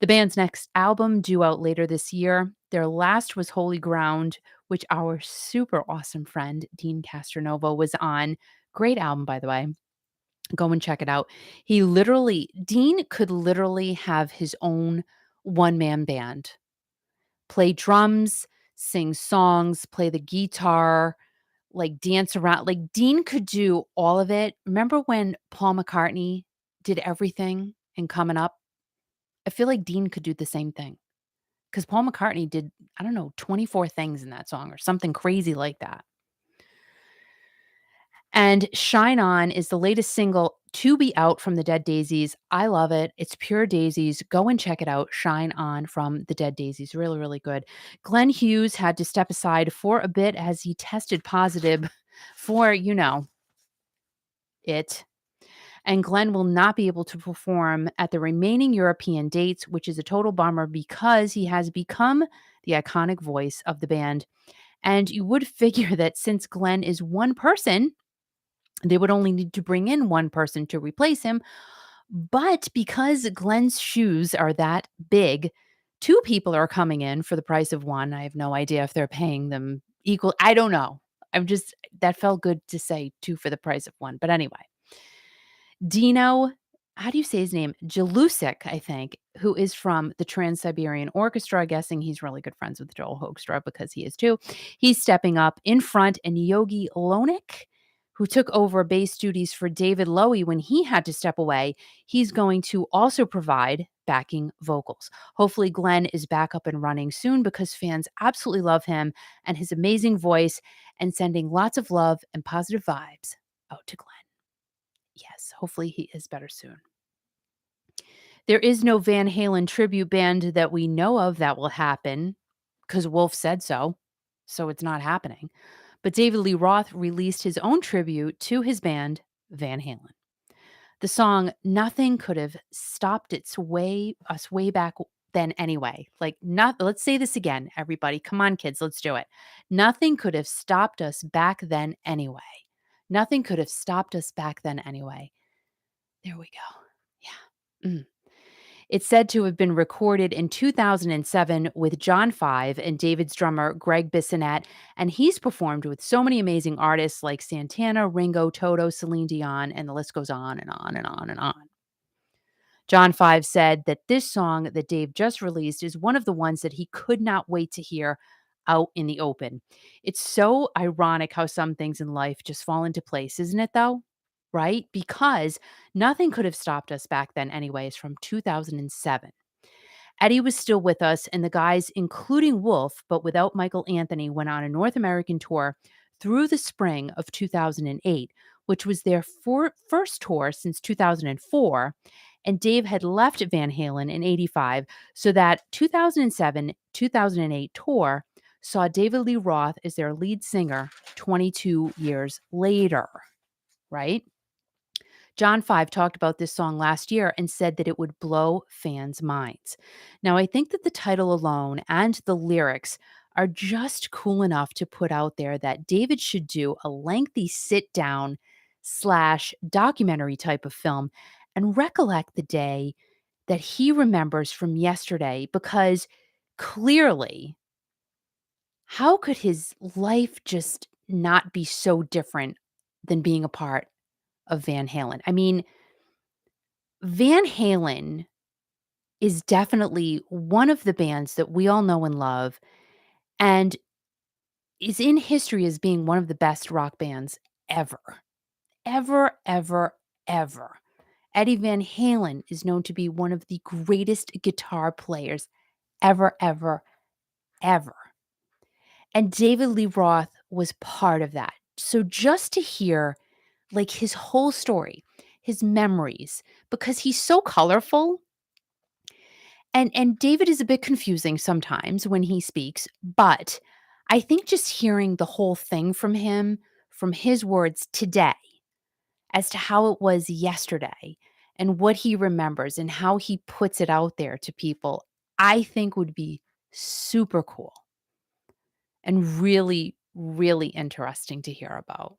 The band's next album due out later this year. Their last was Holy Ground, which our super awesome friend Dean Castronova was on. Great album, by the way. Go and check it out. Dean could literally have his own one-man band. Play drums, sing songs, play the guitar, like dance around. Like Dean could do all of it. Remember when Paul McCartney did everything in Coming Up? I feel like Dean could do the same thing, because Paul McCartney did, 24 things in that song or something crazy like that. And Shine On is the latest single to be out from the Dead Daisies. I love it. It's pure daisies. Go and check it out. Shine On from the Dead Daisies. Really, really good. Glenn Hughes had to step aside for a bit as he tested positive for, it. And Glenn will not be able to perform at the remaining European dates, which is a total bummer because he has become the iconic voice of the band. And you would figure that since Glenn is one person, they would only need to bring in one person to replace him. But because Glenn's shoes are that big, 2 people are coming in for the price of one. I have no idea if they're paying them equal. I don't know. That felt good to say 2 for the price of one. But anyway, Dino, how do you say his name? Jalusik, I think, who is from the Trans-Siberian Orchestra. Guessing he's really good friends with Joel Hoekstra, because he is too. He's stepping up in front, and Yogi Lonik, who took over bass duties for David Lowy when he had to step away, he's going to also provide backing vocals. Hopefully Glenn is back up and running soon, because fans absolutely love him and his amazing voice, and sending lots of love and positive vibes out to Glenn. Yes, hopefully he is better soon. There is no Van Halen tribute band that we know of that will happen, because Wolf said so, so it's not happening. But David Lee Roth released his own tribute to his band, Van Halen. The song "Nothing Could Have Stopped us way back then anyway." Let's say this again, everybody. Come on, kids, let's do it. Nothing could have stopped us back then anyway. Nothing could have stopped us back then anyway. There we go. Yeah. It's said to have been recorded in 2007 with John Five and David's drummer Greg Bissonette, and he's performed with so many amazing artists like Santana, Ringo, Toto, Celine Dion, and the list goes on and on and on and on. John Five said that this song that Dave just released is one of the ones that he could not wait to hear out in the open. It's so ironic how some things in life just fall into place, isn't it, though? Right? Because nothing could have stopped us back then, anyways, from 2007. Eddie was still with us, and the guys, including Wolf, but without Michael Anthony, went on a North American tour through the spring of 2008, which was their first tour since 2004. And Dave had left Van Halen in 85, so that 2007 2008 tour saw David Lee Roth as their lead singer 22 years later, right? John Five talked about this song last year and said that it would blow fans' minds. Now, I think that the title alone and the lyrics are just cool enough to put out there that David should do a lengthy sit down slash documentary type of film and recollect the day that he remembers from yesterday, because clearly, how could his life just not be so different than being a part of Van Halen? I mean, Van Halen is definitely one of the bands that we all know and love, and is in history as being one of the best rock bands ever. Ever, ever, ever. Eddie Van Halen is known to be one of the greatest guitar players ever, ever, ever. And David Lee Roth was part of that. So just to hear like his whole story, his memories, because he's so colorful. And David is a bit confusing sometimes when he speaks, but I think just hearing the whole thing from him, from his words today, as to how it was yesterday and what he remembers and how he puts it out there to people, I think would be super cool and really, really interesting to hear about.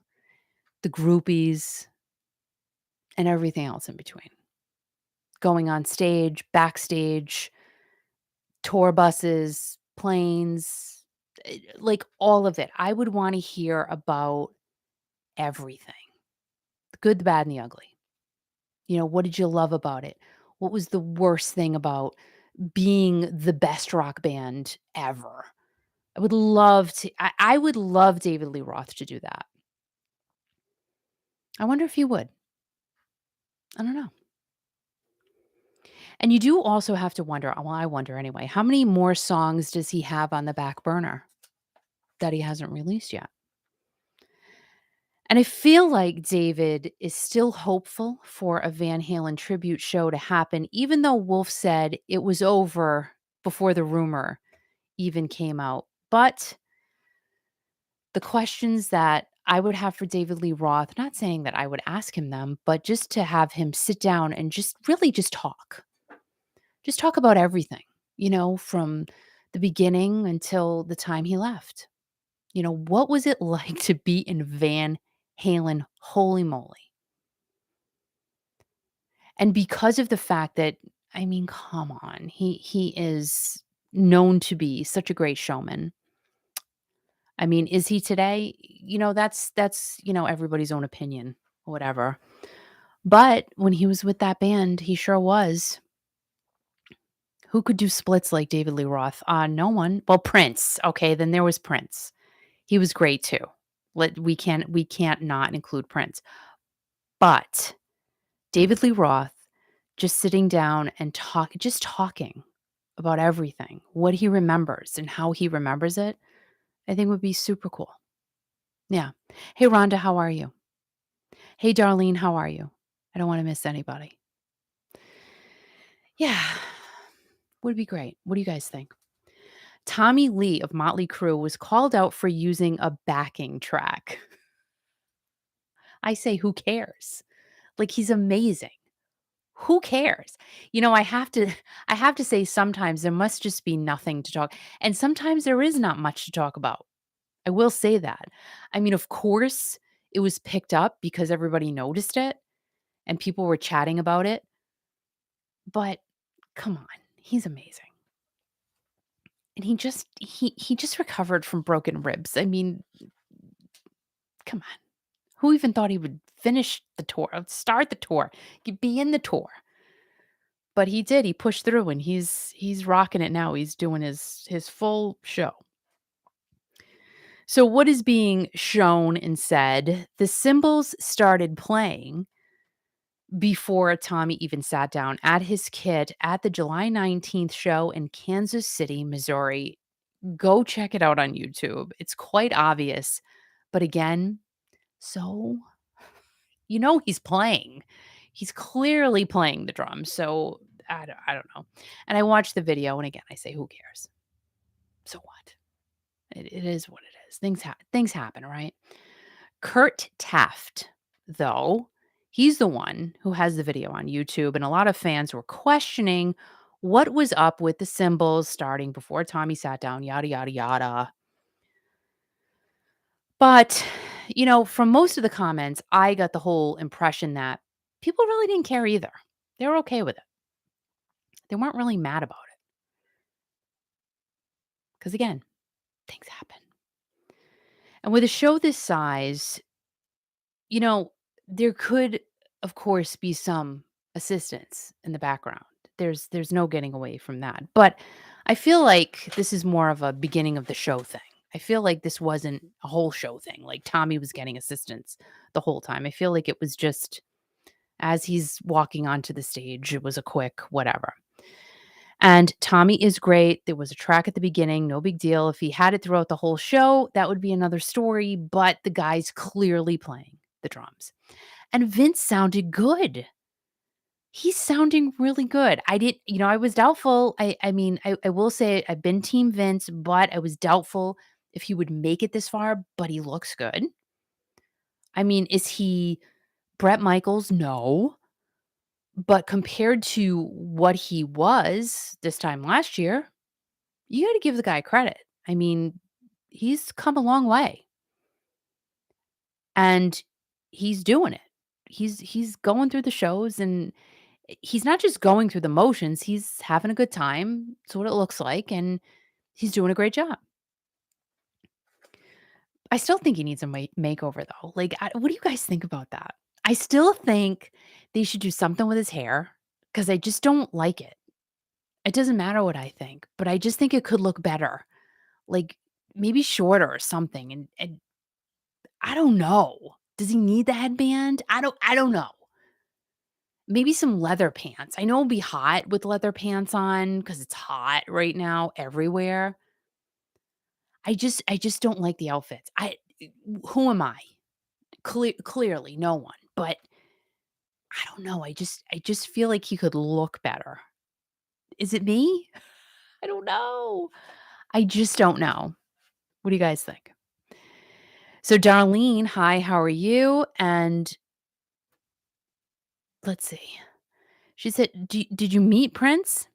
The groupies and everything else in between. Going on stage, backstage, tour buses, planes, like all of it. I would want to hear about everything. The good, the bad, and the ugly. You know, what did you love about it? What was the worst thing about being the best rock band ever? I would love to, I would love David Lee Roth to do that. I wonder if he would. I don't know. And you do also have to wonder, well, I wonder anyway, how many more songs does he have on the back burner that he hasn't released yet? And I feel like David is still hopeful for a Van Halen tribute show to happen, even though Wolf said it was over before the rumor even came out. But the questions that I would have for David Lee Roth, not saying that I would ask him them, but just to have him sit down and just really just talk. Just talk about everything, you know, from the beginning until the time he left. You know, what was it like to be in Van Halen? Holy moly. And because of the fact that, I mean, come on, he is known to be such a great showman. I mean, is he today? You know, that's, you know, everybody's own opinion, whatever. But when he was with that band, he sure was. Who could do splits like David Lee Roth? No one. Well, Prince. Okay, then there was Prince. He was great too. We can't not include Prince. But David Lee Roth just sitting down and talking about everything, what he remembers and how he remembers it, I think would be super cool. Yeah. Hey, Rhonda, how are you? Hey, Darlene, how are you? I don't want to miss anybody. Yeah. Would be great. What do you guys think? Tommy Lee of Motley Crue was called out for using a backing track. I say, who cares? Like, he's amazing. Who cares? You know, I have to say sometimes there must just be nothing to talk, and sometimes there is not much to talk about. I will say that. I mean, of course, it was picked up because everybody noticed it and people were chatting about it. But Come on, he's amazing. And he just recovered from broken ribs. I mean, come on. Who even thought he would finish the tour, start the tour, be in the tour? But he did. He pushed through, and he's rocking it now. He's doing his full show. So what is being shown and said? The cymbals started playing before Tommy even sat down at his kit at the July 19th show in Kansas City, Missouri. Go check it out on YouTube. It's quite obvious. But again, so he's playing. He's clearly playing the drums. So I don't know. And I watched the video, and again, I say, who cares? So what? It is what it is. Things happen, right? Kurt Taft, though, he's the one who has the video on YouTube, and a lot of fans were questioning what was up with the cymbals starting before Tommy sat down, yada, yada, yada. But, from most of the comments, I got the whole impression that people really didn't care either. They were okay with it. They weren't really mad about it. Because again, things happen. And with a show this size, there could, of course, be some assistance in the background. There's no getting away from that. But I feel like this is more of a beginning of the show thing. I feel like this wasn't a whole show thing. Like Tommy was getting assistance the whole time. I feel like it was just as he's walking onto the stage, it was a quick whatever. And Tommy is great. There was a track at the beginning, no big deal. If he had it throughout the whole show, that would be another story, but the guy's clearly playing the drums. And Vince sounded good. He's sounding really good. I was doubtful. I will say I've been team Vince, but I was doubtful if he would make it this far, but he looks good. I mean, is he Bret Michaels? No. But compared to what he was this time last year, you got to give the guy credit. I mean, he's come a long way. And he's doing it. He's going through the shows, and he's not just going through the motions, he's having a good time. That's what it looks like, and he's doing a great job. I still think he needs a makeover though. Like, what do you guys think about that? I still think they should do something with his hair because I just don't like it. It doesn't matter what I think, but I just think it could look better. Like maybe shorter or something. And I don't know. Does he need the headband? I don't know. Maybe some leather pants. I know it'll be hot with leather pants on because it's hot right now everywhere. I just don't like the outfits. Who am I? Clearly no one. But I don't know. I just feel like he could look better. Is it me? I don't know. I just don't know. What do you guys think? So Darlene, hi, how are you? And let's see. She said, did you meet Prince?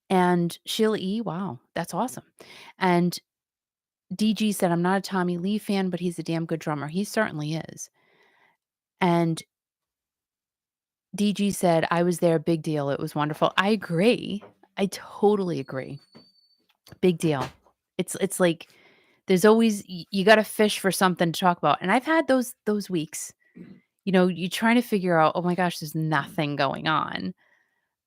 And Sheila E, wow, that's awesome. And DG said, I'm not a Tommy Lee fan, but he's a damn good drummer. He certainly is. And DG said, I was there, big deal. It was wonderful. I agree. I totally agree. Big deal. It's like there's always you got to fish for something to talk about. And I've had those weeks. You're trying to figure out, oh my gosh, there's nothing going on.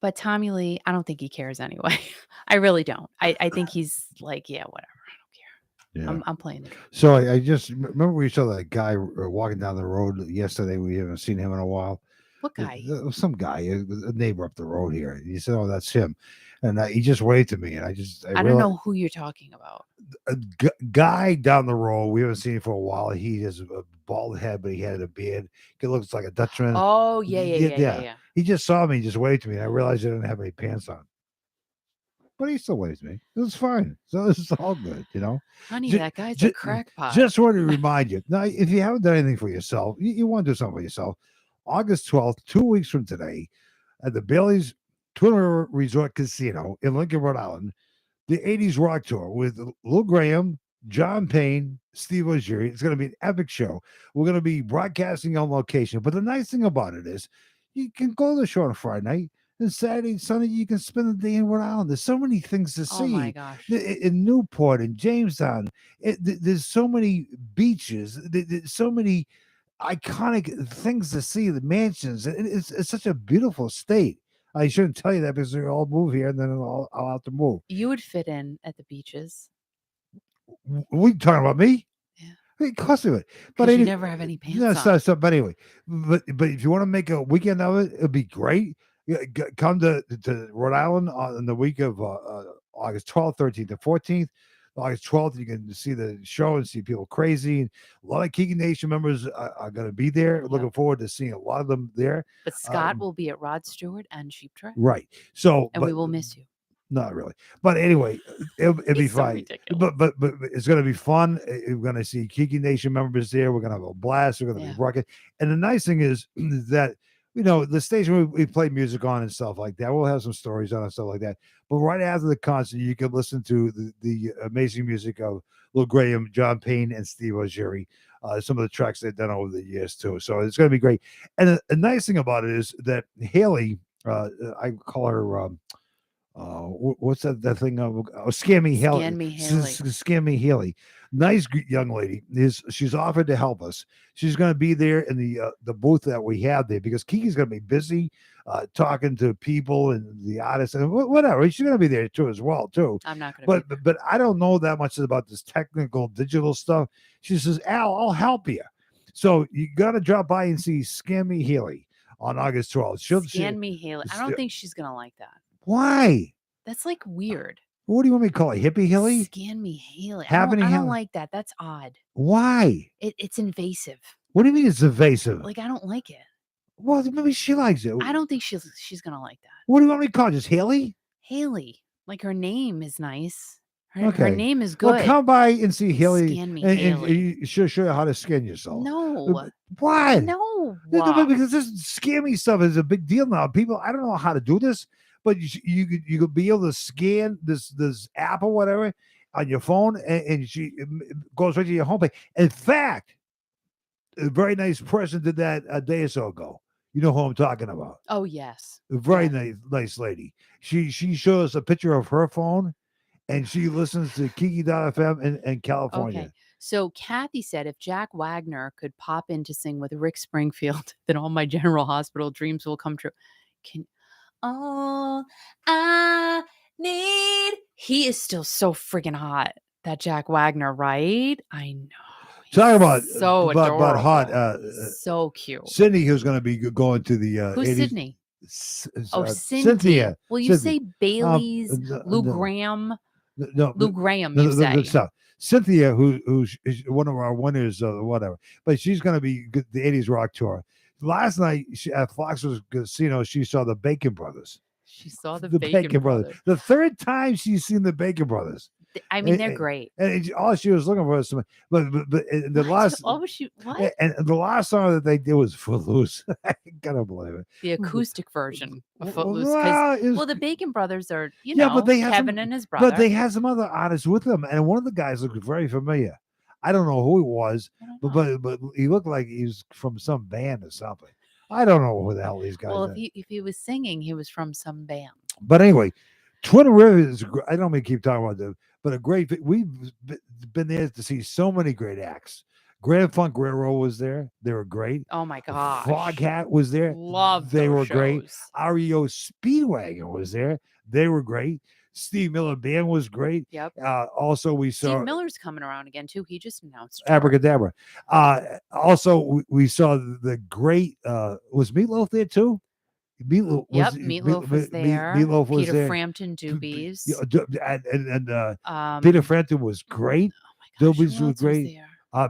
But Tommy Lee, I don't think he cares anyway. I really don't. I think he's like, yeah, whatever. I don't care. Yeah. I'm playing. So I just remember we saw that guy walking down the road yesterday. We haven't seen him in a while. What guy? Some guy, a neighbor up the road here. He said, "Oh, that's him," and he just waved to me, and I don't know who you're talking about. A guy down the road. We haven't seen him for a while. He has a bald head, but he had a beard. He looks like a Dutchman. Oh yeah. He just saw me, just waved to me. And I realized he didn't have any pants on. But he still waves me. It was fine. So this is all good, Honey, that guy's a crackpot. Just want to remind you. Now, if you haven't done anything for yourself, you want to do something for yourself. August 12th, 2 weeks from today, at the Bailey's Twin River Resort Casino in Lincoln, Rhode Island, the 80s Rock Tour with Lou Graham, John Payne, Steve Ojiri. It's going to be an epic show. We're going to be broadcasting on location. But the nice thing about it is you can go to the show on a Friday night, And Saturday, Sunday, you can spend the day in Rhode Island. There's so many things to Oh my see gosh. in Newport and Jamestown. There's so many beaches. There's so many iconic things to see. The mansions. It's such a beautiful state. I shouldn't tell you that because they all move here and then I'll have to move. You would fit in at the beaches. We talking about me? Yeah. Of course we would. But Because you never have any pants on. but anyway, but if you want to make a weekend of it, it'd be great. Yeah, come to Rhode Island on the week of August 12th, 13th, and 14th. August 12th, you can see the show and see people crazy. And a lot of Kiki Nation members are going to be there. Yep. Looking forward to seeing a lot of them there. But Scott will be at Rod Stewart and Cheap Trick. Right. So, and we will miss you. Not really, but anyway, it'll be so fun. Ridiculous. But it's going to be fun. We're going to see Kiki Nation members there. We're going to have a blast. We're going to be rocking. And the nice thing is that the station we play music on and stuff like that. We'll have some stories on and stuff like that. But right after the concert, you can listen to the amazing music of Lil Graham, John Payne, and Steve Ojiri. Some of the tracks they've done over the years too. So it's going to be great. And the nice thing about it is that Haley, I call her. What's that thing? Scammy Haley. Scammy Haley. Nice young lady. She's offered to help us. She's going to be there in the booth that we have there because Kiki's going to be busy talking to people and the artists and whatever. She's going to be there too as well too. I'm not going to. But I don't know that much about this technical digital stuff. She says, Al, I'll help you. So you got to drop by and see Scammy Haley on August 12th. Scammy Haley. I don't think she's going to like that. Why? That's like weird. What do you want me to call it? Hippie Haley? Scammy Haley. I don't like that. That's odd. Why? It's invasive. What do you mean it's invasive? Like, I don't like it. Well, maybe she likes it. I don't think she's going to like that. What do you want me to call it? Just Haley? Haley. Like, her name is nice. Her name is good. Well, come by and see Haley. Haley. And she'll show you how to skin yourself. No. Why? No. Because this scammy stuff is a big deal now. People, I don't know how to do this, but you could be able to scan this app or whatever on your phone, and she goes right to your homepage. In fact, a very nice person did that a day or so ago. You know who I'm talking about? Oh, yes. A very nice lady. She showed us a picture of her phone, and she listens to Kiki.fm in California. Okay. So Kathy said if Jack Wagner could pop in to sing with Rick Springfield, then all my General Hospital dreams will come true. All I need. He is still so freaking hot, that Jack Wagner, right? I know. Talk about so adorable. About hot. So cute. Sydney, who's going to be going to the who's 80s. Sydney? Cynthia. Well, you say Bailey's, Lou Graham. No, Lou Graham, you say. Cynthia, who's one of our winners or whatever, but she's going to be the 80s rock tour. Last night at Foxwoods Casino, she saw the Bacon Brothers. She saw the Bacon Brothers. The third time she's seen the Bacon Brothers. I mean, they're great. And all she was looking for was some, but the last. Oh, what? And the last song that they did was Footloose. I gotta believe it. The acoustic version of Footloose. Well, the Bacon Brothers are, but they have Kevin and his brother. But they had some other artists with them, and one of the guys looked very familiar. I don't know who he was, but he looked like he was from some band or something. I don't know who the hell these guys are. Well, if he was singing, he was from some band. But anyway, Twin Rivers, I don't mean keep talking about them, but a great, we've been there to see so many great acts. Grand Funk Railroad was there. They were great. Oh my gosh. Foghat was there. Love They were shows. Great. REO Speedwagon was there. They were great. Steve Miller Band was great. Yep. Also, we saw Steve Miller's coming around again too. He just announced Abracadabra. Also, we saw the great. Was Meatloaf there too? Meatloaf was there. Meatloaf was Peter there. Frampton, Doobies. And Peter Frampton was great. Oh my gosh, Doobies was great.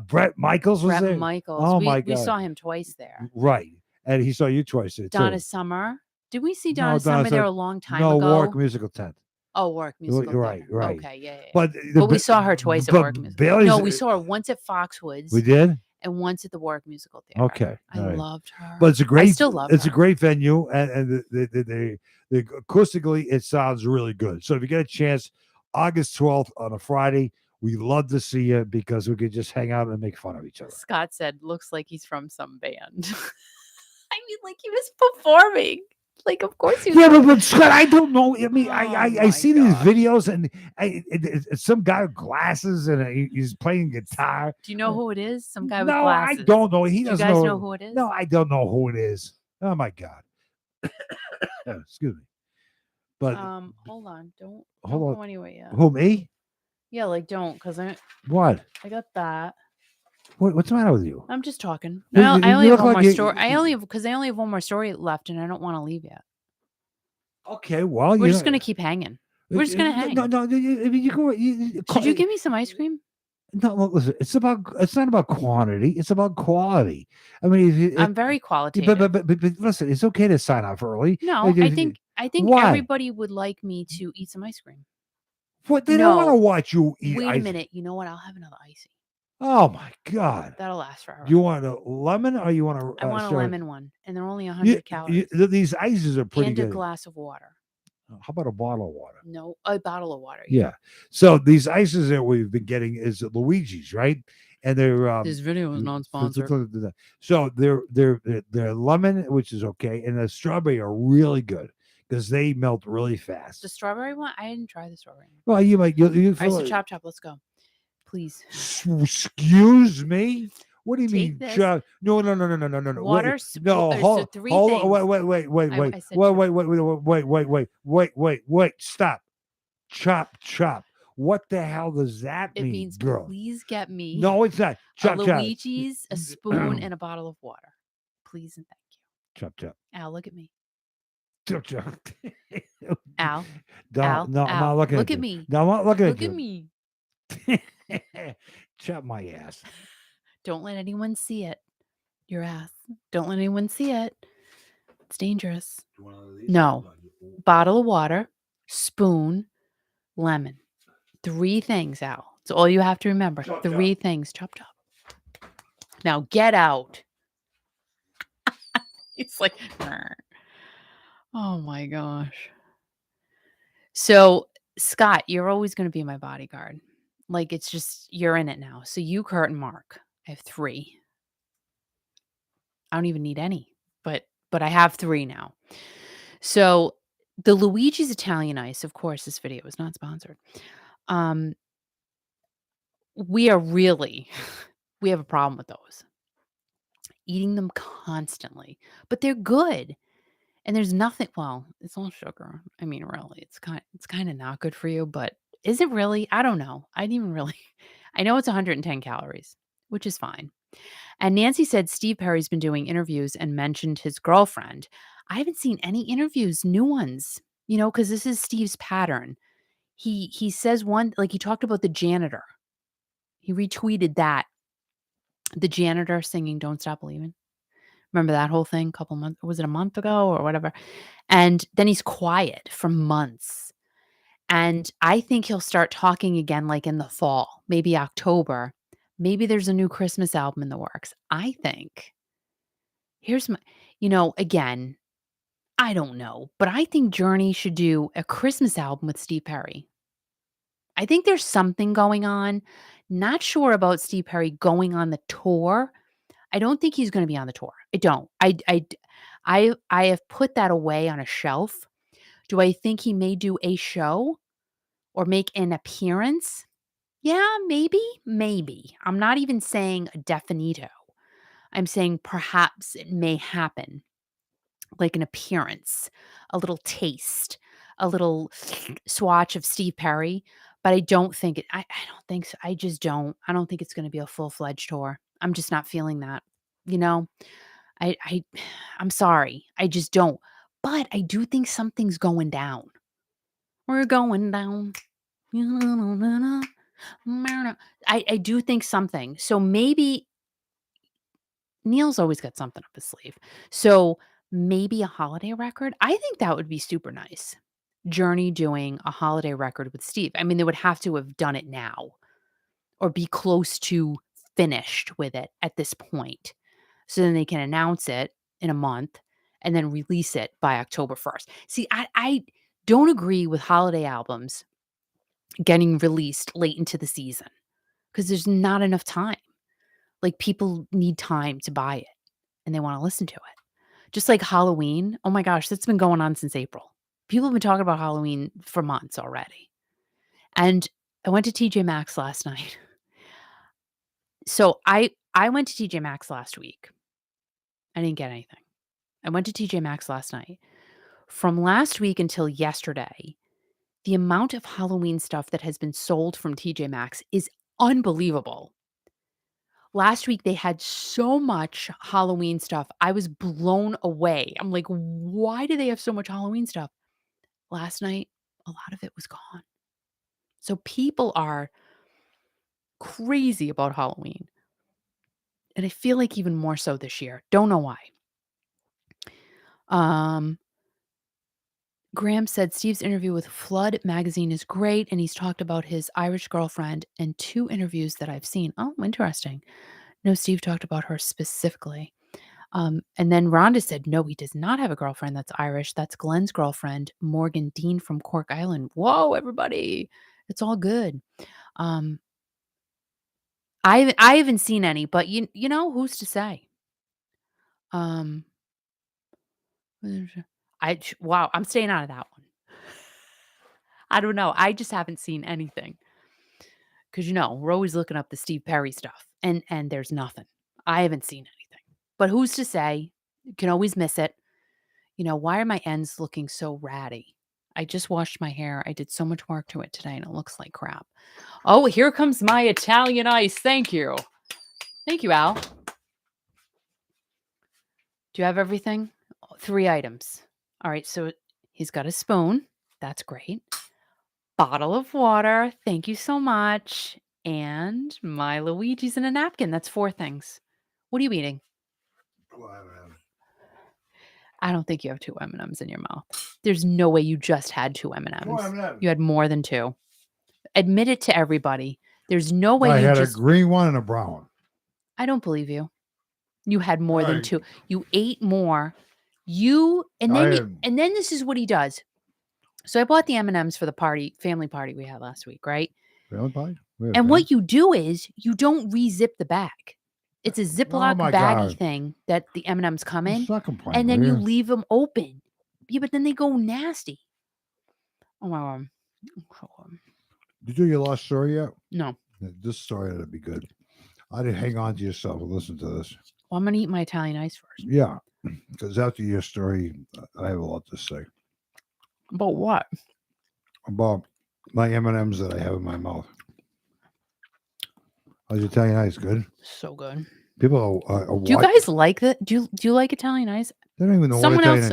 Bret Michaels was there. Bret Michaels. Oh my God. We saw him twice there. Right. And he saw you twice there too. Donna Summer. Did we see Donna Summer there a long time ago? No, Warwick Musical Tent. Oh, Warwick Musical Tent. Right. Okay, yeah. But we saw her twice at Warwick Musical. No, we saw her once at Foxwoods. We did? And once at the Warwick Musical Theater. Okay. I loved her. But it's a great. I still love her. It's a great venue, and the acoustically it sounds really good. So if you get a chance, August 12th on a Friday, we love to see you because we could just hang out and make fun of each other. Scott said, "Looks like he's from some band." I mean, like he was performing. Like, of course he was Yeah, gonna- but Scott, I don't know. I mean, Oh I my see these gosh. videos, and it's some guy with glasses, and he's playing guitar. Do you know who it is? Some guy with No, I glasses. don't know. He Do you doesn't guys know. know who it is? No, I don't know who it is. Oh my God. Excuse me. But Hold on. Don't hold go anywhere yet. on. Who, me? Yeah, like don't, because What? I got that. What's the matter with you? I'm just talking. Well, I you only have look one like more you- story. I only have one more story left, and I don't want to leave yet. Okay, well, We're just gonna keep hanging. We're just gonna hang. No, I mean, you go. Should you give me some ice cream? No, look, listen. It's not about quantity. It's about quality. I mean, I'm very qualitative. but listen, it's okay to sign off early. No, I think Why? everybody would like me to eat some ice cream. What they don't want to No. watch you eat. Wait a ice- minute. You know what? I'll have another icy. Oh my God! That'll last forever. You want a lemon or you want a? I want a sorry, lemon one, and they're only 100 calories. these ices are pretty And a good. glass of water. How about a bottle of water? No, a bottle of water. Yeah. So these ices that we've been getting is Luigi's, right? And they're This video is not sponsored. So they're lemon, which is okay, and the strawberry are really good because they melt really fast. The strawberry one? I didn't try the strawberry one. Well, you might. You All right, feel so it. chop, let's go. Please. Excuse me. What do you Take mean? this. No. Water, Wait, sp- no, there's hold, the three hold on. things. Wait. I said Wait. Stop. Chop. What the hell does that It mean, means girl? please get me No, it's not. a Chop. Luigi's, a spoon, and a bottle of water. Please and thank you. Chop. Al, look at me. Chop. Al, No, Al, I'm not Al, looking look at at you. me. No, I'm not looking Look at at you. me. Chop my ass. Don't let anyone see it. Your ass. Don't let anyone see it. It's dangerous. No. Bottle of water, spoon, lemon. 3 things, Al. It's all you have to remember. Chop, 3 things. Chop. Now get out. It's like, "Grr." Oh my gosh. So, Scott, you're always going to be my bodyguard. Like, it's just, you're in it now. So, you, Kurt, and Mark. I have 3. I don't even need any, but I have 3 now. So, the Luigi's Italian Ice, of course, this video is not sponsored. We have a problem with those. Eating them constantly, but they're good. And there's nothing, well, it's all sugar. I mean, really, it's kind of not good for you, but is it really? I don't know. I know it's 110 calories, which is fine. And Nancy said Steve Perry's been doing interviews and mentioned his girlfriend. I haven't seen any interviews, new ones, because this is Steve's pattern. He says one, like he talked about the janitor. He retweeted that. The janitor singing Don't Stop Believing. Remember that whole thing was it a month ago or whatever? And then he's quiet for months. And I think he'll start talking again like in the fall, maybe October. Maybe there's a new Christmas album in the works. I think. Here's my, again, I don't know, but I think Journey should do a Christmas album with Steve Perry. I think there's something going on. Not sure about Steve Perry going on the tour. I don't think he's going to be on the tour. I don't. I have put that away on a shelf. Do I think he may do a show or make an appearance? Yeah, maybe. I'm not even saying a definito. I'm saying perhaps it may happen, like an appearance, a little taste, a little swatch of Steve Perry. But I don't think it. I don't think so. I just don't. I don't think it's going to be a full-fledged tour. I'm just not feeling that. I'm sorry. I just don't. But I do think something's going down. We're going down. I do think something. So maybe Neil's always got something up his sleeve. So maybe a holiday record. I think that would be super nice. Journey doing a holiday record with Steve. I mean, they would have to have done it now or be close to finished with it at this point. So then they can announce it in a month and then release it by October 1st. See, I don't agree with holiday albums getting released late into the season because there's not enough time. Like people need time to buy it and they want to listen to it. Just like Halloween. Oh my gosh, that's been going on since April. People have been talking about Halloween for months already. And I went to TJ Maxx last night. So I went to TJ Maxx last week. I didn't get anything. I went to TJ Maxx last night. From last week until yesterday, the amount of Halloween stuff that has been sold from TJ Maxx is unbelievable. Last week, they had so much Halloween stuff. I was blown away. I'm like, why do they have so much Halloween stuff? Last night, a lot of it was gone. So people are crazy about Halloween. And I feel like even more so this year. Don't know why. Graham said Steve's interview with Flood magazine is great, and he's talked about his Irish girlfriend in 2 interviews that I've seen. Oh, interesting. No, Steve talked about her specifically. And then Rhonda said, no, he does not have a girlfriend that's Irish. That's Glenn's girlfriend, Morgan Dean from Cork Island. Whoa, everybody. It's all good. I haven't seen any, but you know, who's to say? Wow, I'm staying out of that one. I don't know. I just haven't seen anything. Because, we're always looking up the Steve Perry stuff, and there's nothing. I haven't seen anything. But who's to say? You can always miss it. Why are my ends looking so ratty? I just washed my hair. I did so much work to it today, and it looks like crap. Oh, here comes my Italian ice. Thank you. Thank you, Al. Do you have everything? 3 items. All right, so he's got a spoon. That's great. Bottle of water. Thank you so much. And my Luigi's in a napkin. That's 4 things. What are you eating? I don't think you have 2 M&Ms in your mouth. There's no way you just had 2 M&Ms. You had more than 2. Admit it to everybody. There's no way I you had just... a green one and a brown one. I don't believe you. You had more than 2. You ate more. And then this is what he does. So I bought the M&Ms for the family party we had last week, right? Family party? And what you do is you don't re-zip the bag. It's a Ziploc baggy thing that the M&Ms come in, and then you leave them open. Yeah, but then they go nasty. Oh my God. Did you do your last story yet? No. This story ought to be good. I didn't hang on to yourself and listen to this. Well, I'm going to eat my Italian ice first. Yeah, because after your story, I have a lot to say. About what? About my M&Ms that I have in my mouth. How's your Italian ice? Good? So good. People are do you guys like that? Do you like Italian ice? They don't even know someone what else.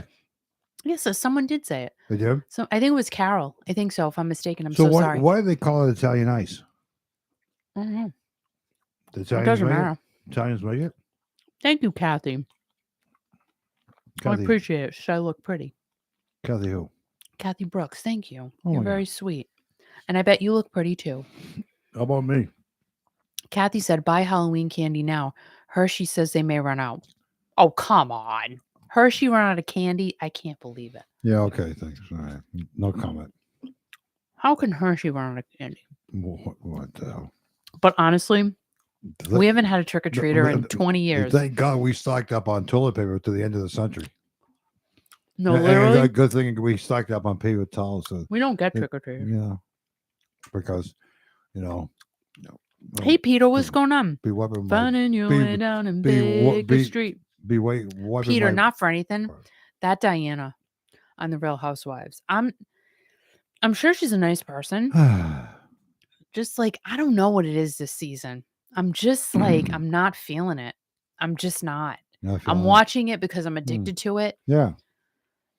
Yes, so someone did say it. They did? So I think it was Carol. I think so. If I'm mistaken, I'm so sorry. Why do they call it Italian ice? I don't know. The It doesn't matter. Italians make it? Thank you, Kathy. I appreciate it. Should I look pretty? Kathy who? Kathy Brooks. Thank you. You're very sweet. And I bet you look pretty too. How about me? Kathy said, buy Halloween candy now. Hershey says they may run out. Oh, come on. Hershey run out of candy? I can't believe it. Yeah, okay, thanks. All right. No comment. How can Hershey run out of candy? What the hell? But honestly, we haven't had a trick-or-treater in 20 years. Thank God we stocked up on toilet paper to the end of the century. No, literally. And a good thing we stocked up on paper towels. So we don't get trick-or-treater. Yeah. Because, hey, Peter, what's going on? Be wiping finding your way down in Baker Street. Peter, not for anything. That Diana on the Real Housewives. I'm sure she's a nice person. Just like, I don't know what it is this season. I'm just like, I'm not feeling it. I'm just not. I'm watching it because I'm addicted to it. Yeah.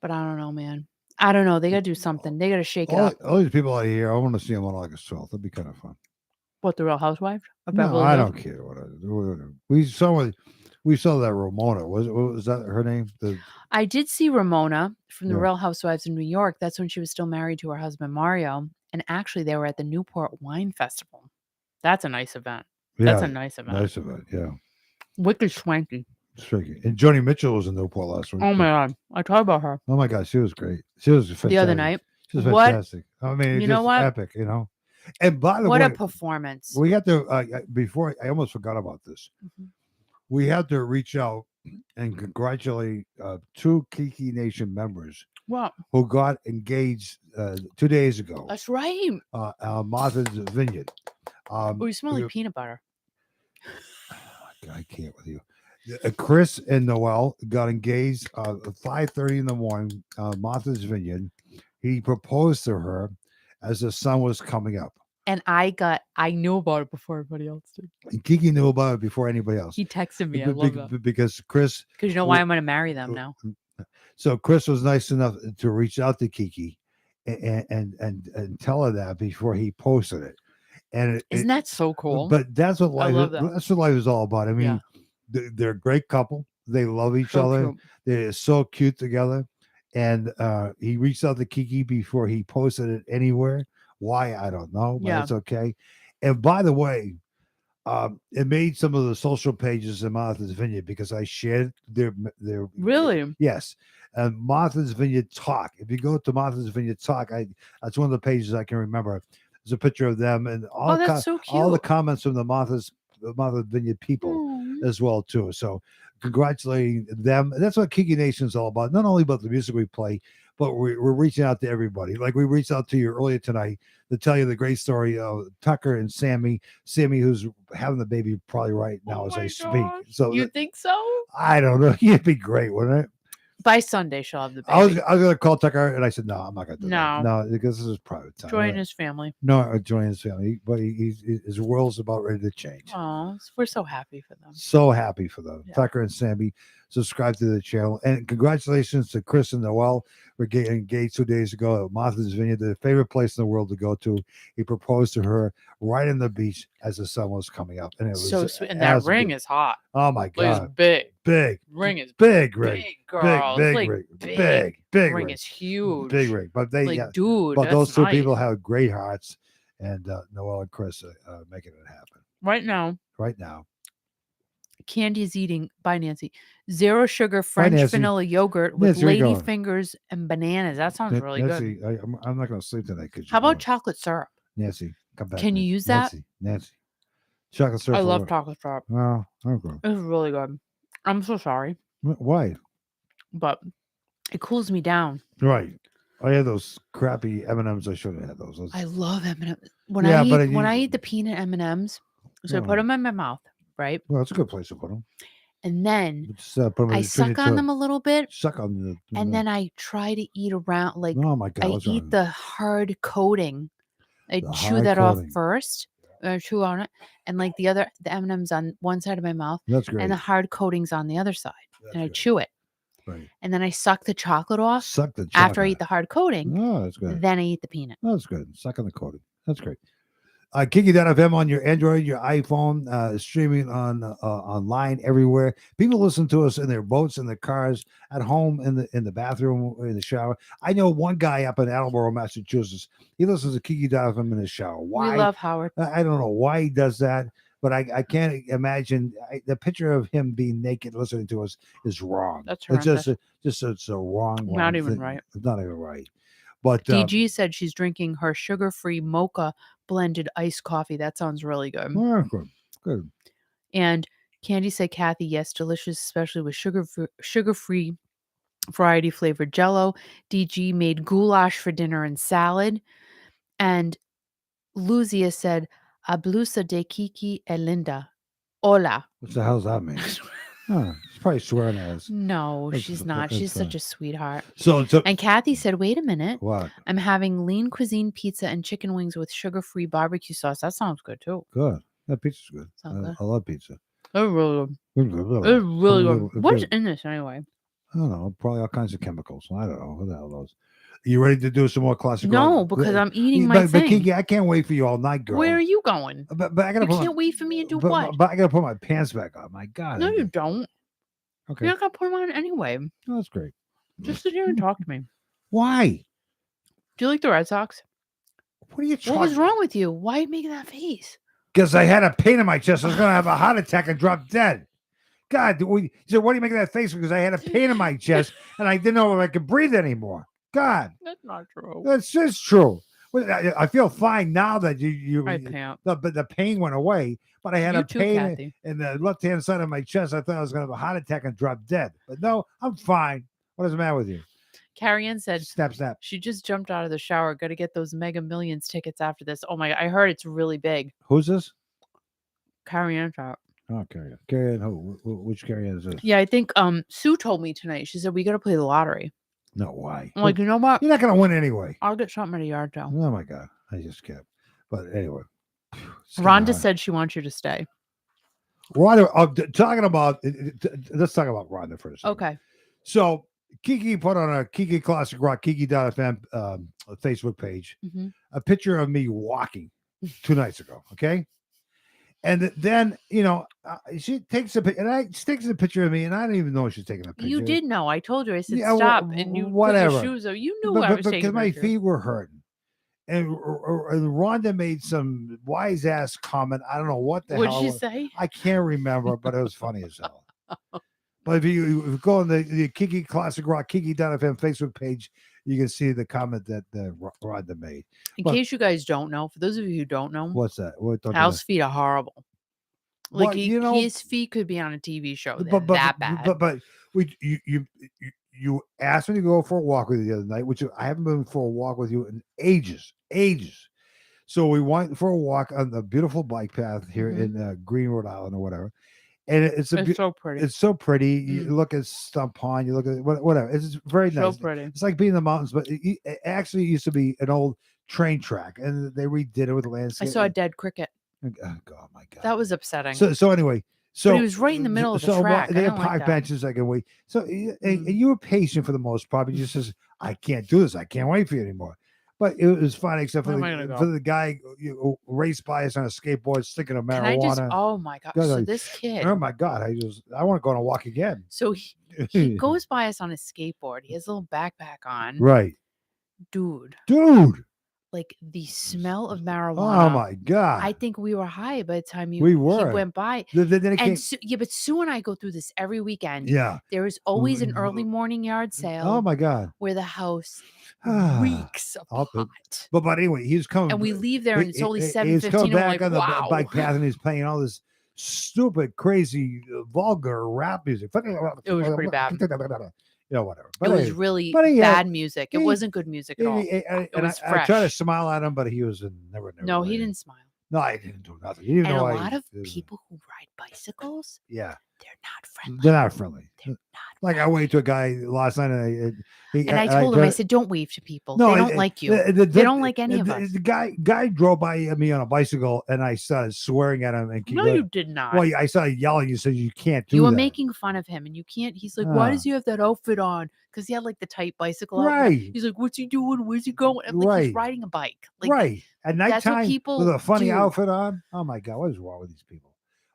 But I don't know, man. I don't know. They got to do something. They got to shake it up. All these people out here, I want to see them on August 12th. That'd be kind of fun. What, the Real Housewives? No, I don't care. Whatever. We saw that Ramona. Was that her name? I did see Ramona from the Real Housewives in New York. That's when she was still married to her husband, Mario. And actually, they were at the Newport Wine Festival. That's a nice event. Yeah, that's a nice event. Nice event, yeah. Wicked swanky. Swanky. And Joni Mitchell was in Newport last week. Oh, my God. I talked about her. Oh, my God. She was great. She was fantastic. The other night. She was fantastic. I mean, you know what? Epic, And by the way, what a performance. We had to, before, I almost forgot about this. Mm-hmm. We had to reach out and congratulate two Kiki Nation members What? who got engaged 2 days ago. That's right. Martha's Vineyard. Oh, you smell like peanut butter. I can't with you. Chris and Noel got engaged at 5:30 in the morning. Martha's Vineyard. He proposed to her as the sun was coming up. And I knew about it before everybody else did. And Kiki knew about it before anybody else. He texted me. I love that. Because Chris. Because you know why I'm going to marry them now. So Chris was nice enough to reach out to Kiki and tell her that before he posted it. And isn't that so cool? But that's what life. I love that. That's what life is all about. I mean, they're a great couple. They love each other. Cute. They're so cute together. And he reached out to Kiki before he posted it anywhere. Why, I don't know, but it's okay. And by the way, it made some of the social pages in Martha's Vineyard because I shared their really. Yes. And Martha's Vineyard Talk. If you go to Martha's Vineyard Talk, that's one of the pages I can remember. There's a picture of them and all, so cute. All the comments from the Martha's Vineyard people as well too. So congratulating them. That's what Kiki Nation is all about. Not only about the music we play, but we're reaching out to everybody. Like we reached out to you earlier tonight to tell you the great story of Tucker and Sammy. Sammy, who's having the baby probably right now as I speak. So you think so? I don't know. It'd be great, wouldn't it? By Sunday, she'll have the baby. I was going to call Tucker, and I said, no, I'm not going to do that. No, because this is private time. Join his family. No, join his family. But his world's about ready to change. Oh, we're so happy for them. So happy for them. Yeah. Tucker and Sammy, subscribe to the channel. And congratulations to Chris and Noel for getting engaged 2 days ago at Martha's Vineyard, their favorite place in the world to go to. He proposed to her right on the beach as the sun was coming up. And it was so sweet. And that ring is hot. Oh, my God. It's big. Big. Ring is big ring. Big, girl. Big like ring. Big ring. Ring is huge. Big ring. But they, dude. But those two nice. people have great hearts. And Noel and Chris are making it happen. Right now. Candy is eating by Nancy. 0 sugar French vanilla yogurt with lady fingers and bananas. That sounds really Nancy, good. I'm not going to sleep tonight. How about chocolate syrup? Nancy, come back. Can you use that? Nancy. Chocolate syrup. I love chocolate syrup. Oh, okay. It's really good. I'm so sorry. Why? But it cools me down. Right. I had those crappy M&Ms. I should have had those. I love M&Ms. When I eat the peanut M&Ms, so I put them in my mouth, right? Well, that's a good place to put them. And then I suck on them a little bit. Suck on them. And then I try to eat around, like, oh my God, I eat the hard coating. I chew that off first. Or chew on it. And like the M&Ms on one side of my mouth. That's great. And the hard coating's on the other side. I chew it. Right. And then I suck the chocolate off. After I eat the hard coating. Oh, that's good. Then I eat the peanut. That's good. Suck on the coating. That's great. Kiki.fm on your Android, your iPhone, streaming on online everywhere. People listen to us in their boats, in their cars, at home, in the bathroom, in the shower. I know one guy up in Attleboro, Massachusetts. He listens to Kiki.fm in his shower. Why? We love Howard. I don't know why he does that, but I can't imagine the picture of him being naked listening to us is wrong. That's horrendous. It's a wrong. Not even thing. right. It's not even right. But DG said she's drinking her sugar-free mocha blended iced coffee. That sounds really good. Oh, good. And Candy said, Kathy, yes, delicious, especially with sugar-free variety flavored Jell-O. DG made goulash for dinner and salad. And Luzia said, a blusa de Kiki e Linda. Hola. What the hell's that mean? She's probably swearing at us. No, she's not. She's such a sweetheart. So, and Kathy said, wait a minute. What? I'm having lean cuisine pizza and chicken wings with sugar-free barbecue sauce. That sounds good, too. Good. That pizza's good. I love pizza. It's really good. It's really good. What's in this, anyway? I don't know. Probably all kinds of chemicals. I don't know. What the hell those? Are you ready to do some more classic rock? No, because I'm eating my thing. But Kiki, I can't wait for you all night, girl. Where are you going? But I gotta can't wait for me to do what? But I got to put my pants back on. My God. No, you don't. Okay. You're not going to put them on anyway. Oh, that's great. Just sit here and talk to me. Why? Do you like the Red Sox? What are you talking? What was wrong with you? Why are you making that face? Because I had a pain in my chest. I was going to have a heart attack and drop dead. God, he said, why are you making that face? Because I had a pain in my chest and I didn't know if I could breathe anymore. God. That's not true. That's just true. Well, I feel fine now that I can't. but the pain went away. But I had You a too, pain Kathy. in the left hand side of my chest. I thought I was going to have a heart attack and drop dead. But no, I'm fine. What is the matter with you? Carrie Ann said Snap, snap. she just jumped out of the shower. Got to get those Mega Millions tickets after this. Oh my God. I heard it's really big. Who's this? Carrie Ann thought. Oh, Carrie Ann. Carrie Ann who? Which Carrie Ann is this? Yeah, I think Sue told me tonight. She said we got to play the lottery. No, why? I'm like, you know what? You're not going to win anyway. I'll get something at a yard sale. Oh, my God. I just kept. But anyway. Rhonda said she wants you to stay. Rhonda, talking about, let's talk about Rhonda for a second. Okay. So Kiki put on a Kiki Classic Rock, Kiki.fm Facebook page, a picture of me walking 2 nights ago. Okay. And then, she takes she takes a picture of me, and I didn't even know she's taking a picture. You did know. I told you. I said, Yeah, stop. And you whatever. put your shoes up. You knew I was taking because my pictures. feet were hurting. And Rhonda made some wise ass comment. I don't know what the hell. What'd she say? I can't remember, but it was funny as hell. But if you go on the Kiki Classic Rock, Kiki.fm Facebook page, you can see the comment that Rhonda made. In case you guys don't know, for those of you who don't know, what's that? Hal's feet are horrible. Like well, his feet could be on a TV show. They're but that bad. But you asked me to go for a walk with you the other night, which I haven't been for a walk with you in ages. So we went for a walk on the beautiful bike path here in Green, Rhode Island, or whatever. And it's so pretty. It's so pretty. You look at Stump Pond, you look at whatever. It's very nice. So pretty. It's like being in the mountains, but it actually used to be an old train track, and they redid it with landscape. I saw a dead cricket. Oh my God, that was upsetting. So anyway, but he was right in the middle of the track. They had park benches I can wait. So and you were patient for the most part. But you just says, I can't do this. I can't wait for you anymore. But it was fun, except for the guy who raced by us on a skateboard, sticking a marijuana. Oh my God! So this kid. Oh my God! I want to go on a walk again. So he goes by us on a skateboard. He has a little backpack on. Right, dude. Like the smell of marijuana. Oh my God! I think we were high by the time he went by. But Sue and I go through this every weekend. Yeah, there is always an early morning yard sale. Oh my God! Where the house reeks of pot. But anyway, he's coming, and we leave there, and it's only 7:15. He's coming back on the wow. bike path, and he's playing all this stupid, crazy, vulgar rap music. It was pretty bad. Whatever. But it was really bad music. It wasn't good music at all. It was fresh. I tried to smile at him, but he was never. No, he didn't smile. No, I didn't do nothing. You didn't know a lot of people who ride bicycles, yeah, they're not friendly. They're not friendly. They're not. Like I went to a guy last night, and I told him, I said, "Don't wave to people. No, they don't like you. They don't like any of us." The guy drove by me on a bicycle, and I started swearing at him. And no, you did not. Well, I started yelling. You said you can't do. You were making fun of him, and you can't. He's like, "Why does he have that outfit on?" Because he had like the tight bicycle outfit. Right. He's like, "What's he doing? Where's he going?" And, like, he's riding a bike. Like, right. At nighttime with a funny outfit on. Oh my God, what is wrong with these people?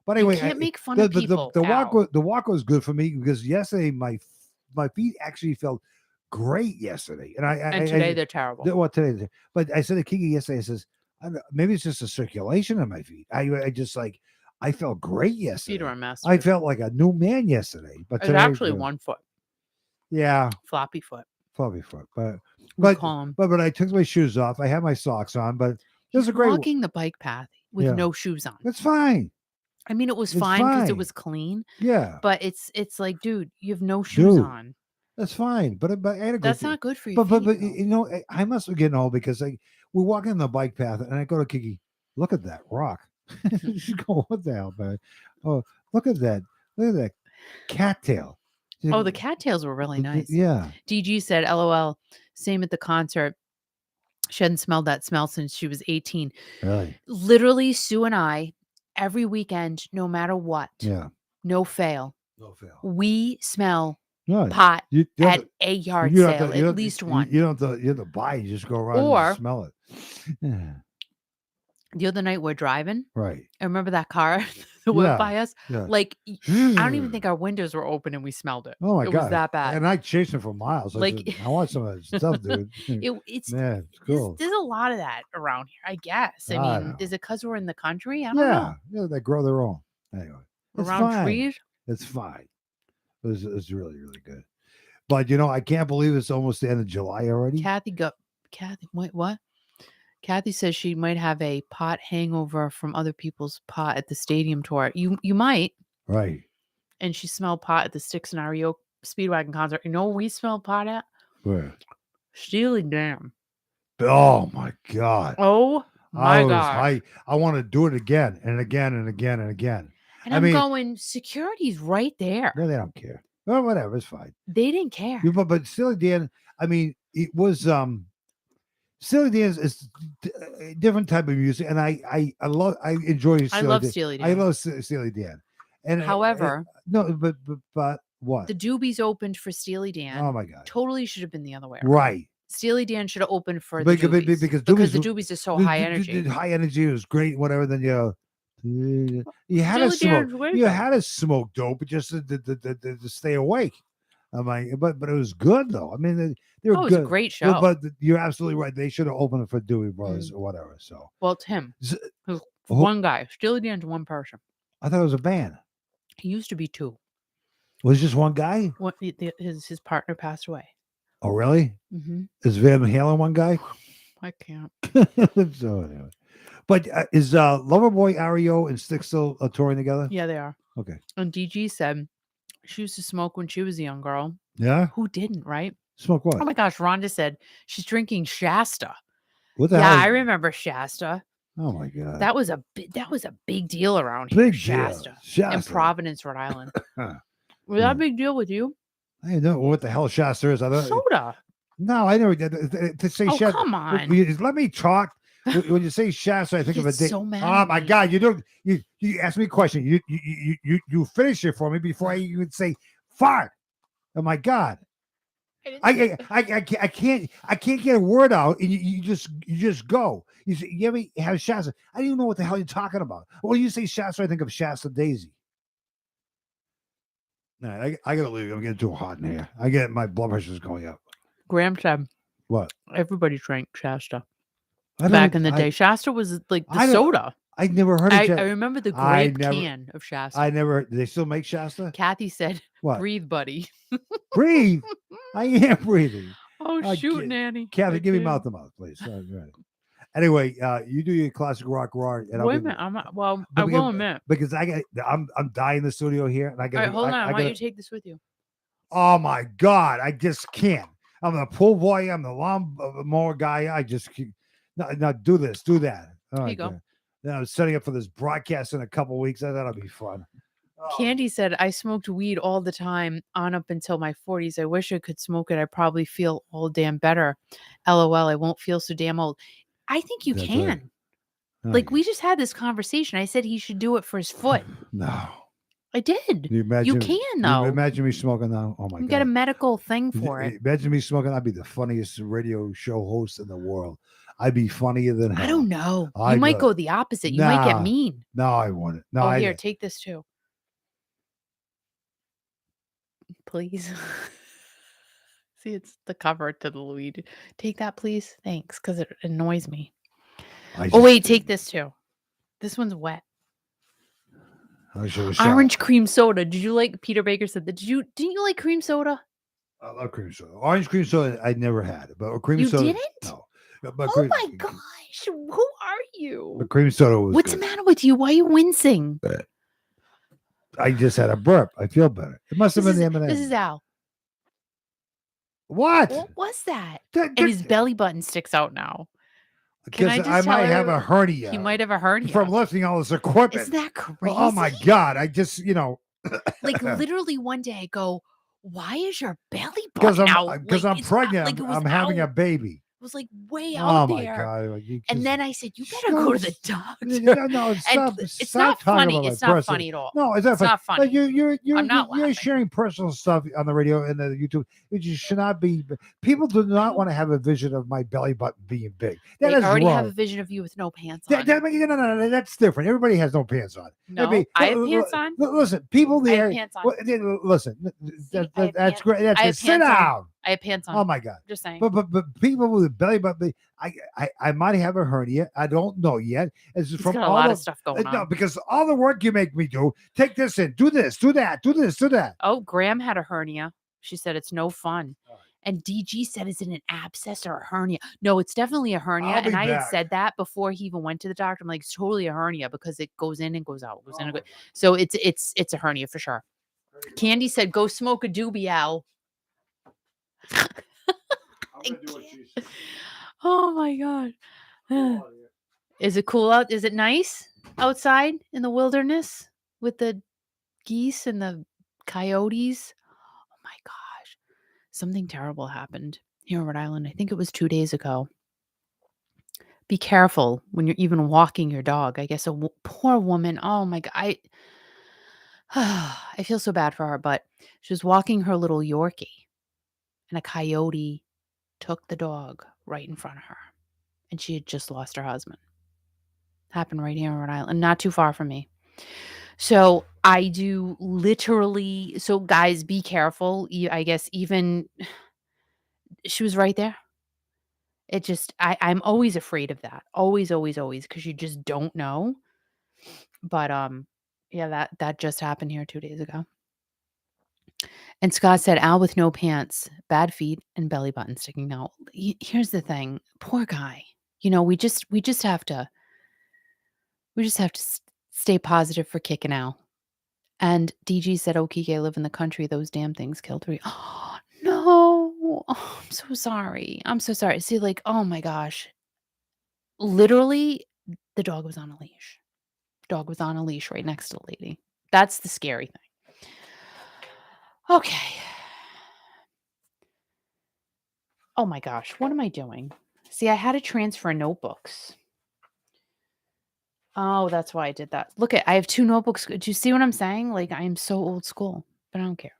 But anyway, you can't make fun of people. The walk was good for me because yesterday my feet actually felt great yesterday, and today they're terrible. Well, today, but I said to Kiki yesterday, I says maybe it's just a circulation in my feet. I just I felt great yesterday. Feet are a mess. I felt like a new man yesterday. But it's actually 1 foot. Yeah, floppy foot. But I took my shoes off. I had my socks on, but it was a great walking the bike path with no shoes on. That's fine. I mean, it was fine because it was clean. Yeah. But it's like, dude, you have no shoes on. That's fine. But that's not good for you. But I must be getting old because we're walking on the bike path and I go to Kiki, look at that rock. She's going, what the hell, man? Oh, look at that. Look at that cattail. Oh, the cattails were really nice. Yeah. DG said, LOL, same at the concert. She hadn't smelled that smell since she was 18. Really? Literally, Sue and I, every weekend, no matter what, no fail. We smell pot at a yard sale at least one. You don't have to buy. You just go around and smell it. Yeah. The other night we're driving. Right. I remember that car that went by us. Yeah. Like, I don't even think our windows were open and we smelled it. Oh my God. It was that bad. And I chased it for miles. I want some of that stuff, dude. It's cool. There's a lot of that around here, I guess. I mean, is it because we're in the country? I don't know. Yeah, they grow their own. Anyway. Around trees? It's fine. It's really, really good. But I can't believe it's almost the end of July already. Kathy, wait, what? Kathy says she might have a pot hangover from other people's pot at the stadium tour. You might. Right. And she smelled pot at the Styx and REO Speedwagon concert. You know where we smelled pot at? Where? Steely Dan. Oh my God. Oh my God. I want to do it again and again and again and again. And I'm going, security's right there. No, they don't care. Well, whatever, it's fine. They didn't care. But Steely Dan, I mean, it was Steely Dan is a different type of music, and I enjoy Steely Dan. I love Steely Dan. I love Steely Dan. And however, no, but what? The Doobies opened for Steely Dan. Oh my God! Totally should have been the other way around. Right. Steely Dan should have opened for the Doobies because the Doobies is so high energy. High energy was great. Whatever. Then you had to smoke. You had to smoke dope just to stay awake. I'm like, but it was good though. I mean, they were good. It was a great show. But you're absolutely right. They should have opened it for Dewey Brothers or whatever. So, well, it's him. One guy. Steely Dan's one person. I thought it was a band. He used to be two. Was just one guy? His partner passed away. Oh, really? Mm-hmm. Is Van Halen one guy? I can't. So anyway. But is Loverboy, REO, and Styx still touring together? Yeah, they are. Okay. And DG said she used to smoke when she was a young girl. Yeah? Who didn't, right? Smoke what? Oh my gosh, Rhonda said she's drinking Shasta. What the hell? Yeah, I remember Shasta. Oh my God. That was a big deal around here. Big Shasta. Shasta. In Providence, Rhode Island. Was that a big deal with you? I didn't know what the hell Shasta is. Soda. No, I never did. To say Shasta. Come on. Let me talk. When you say Shasta, I think of a day. So mad oh my God! You asked me a question. You finish it for me before I even say fart. Oh my God! I can't get a word out, and you just go. You say, you ever have Shasta? I don't even know what the hell you're talking about. When you say Shasta, I think of Shasta Daisy. No, I gotta leave. I'm getting too hot in here. My blood pressure's going up. Graham said, "What? Everybody drank Shasta back in the day. Shasta was like the soda. I never heard of Shasta. I remember the grape can of Shasta. Do they still make Shasta? Kathy said, "What? Breathe, buddy. Breathe. I am breathing. Oh, shoot, Nanny. Kathy, give me mouth to mouth, please." Anyway, you do your classic rock roar. And wait a minute. I will admit because I'm dying in the studio here, and I got. All right, hold on. Why don't you take this with you? Oh my God, I just can't. I'm the pool boy. I'm the lawnmower guy. I just can't. No, do this, do that. Here you go. Then I was setting up for this broadcast in a couple weeks. I thought it'd be fun. Oh. Candy said, I smoked weed all the time on up until my 40s. I wish I could smoke it. I probably feel all damn better. LOL. I won't feel so damn old. I think you can. Right. Like, we just had this conversation. I said he should do it for his foot. No. I did. You can, though. Imagine me smoking now. Oh, my God. You got a medical thing for it. Imagine me smoking. I'd be the funniest radio show host in the world. I'd be funnier than hell. I don't know. You might go the opposite. You might get mean. No, I wouldn't. No, here, take this, too. Please. See, it's the cover to the Louis. Take that, please. Thanks, because it annoys me. Wait, take this too. This one's wet. Orange cream soda. Did you like? Peter Baker said that. Didn't you like cream soda? I love cream soda. Orange cream soda, I never had it, but cream soda. You didn't? No. Oh my gosh! Who are you? The cream soda was. What's the matter with you? Why are you wincing? I just had a burp. I feel better. It must have been the M&M. This is Al. What? What was that? And his belly button sticks out now. Because I might have a hernia. He might have a hernia. From lifting all this equipment. Isn't that crazy? Oh my God. I just, like literally one day I go, why is your belly button out? Because I'm pregnant. I'm having a baby. It was like way out there. Oh my God. And then I said, you better go to the doctor. No, it's not funny. It's not funny at all. No, it's not funny. Like you're laughing. sharing personal stuff on the radio and the YouTube. It just should not be. People do not want to have a vision of my belly button being big. They already have a vision of you with no pants on. No, that's different. Everybody has no pants on. No, I have pants on. Listen, people there. I have pants on. Listen, that's great. That's sit down. I have pants on. Oh my God! Just saying. But people with a belly button, I might have a hernia. I don't know yet. It's from got a lot of stuff going on. No, because all the work you make me do. Take this in. Do this. Do that. Do this. Do that. Oh, Graham had a hernia. She said it's no fun. And DG said, "Is it an abscess or a hernia?" No, it's definitely a hernia. I'll be And I had back. said that before he even went to the doctor. I'm like, "It's totally a hernia because it goes in and goes out, goes Oh in and my goes." God. So it's a hernia for sure. Candy said, "Go smoke a doobie, Al." I'm I gonna do what can't. she said. Oh my God. Oh, yeah. Is it cool out? Is it nice outside in the wilderness with the geese and the coyotes? Oh my gosh. Something terrible happened here in Rhode Island. I think it was 2 days ago. Be careful when you're even walking your dog. I guess poor woman. Oh my God. I feel so bad for her, but she was walking her little Yorkie and a coyote took the dog right in front of her. And she had just lost her husband. Happened right here in Rhode Island, not too far from me. So I do literally, so guys, be careful. I guess even she was right there. It just, I'm always afraid of that. Always, always, always, because you just don't know. But yeah, that just happened here 2 days ago. And Scott said, "Al with no pants, bad feet, and belly button sticking out." Here's the thing, poor guy. We just have to stay positive for kicking Al. And DG said, "Oh, Kiki, I live in the country. Those damn things killed 3." Oh, no. Oh, I'm so sorry. I'm so sorry. See, like, oh my gosh. Literally, the dog was on a leash. Dog was on a leash right next to the lady. That's the scary thing. Okay. Oh my gosh. What am I doing? See, I had to transfer notebooks. Oh, that's why I did that. Look I have 2 notebooks. Do you see what I'm saying? Like, I am so old school, but I don't care.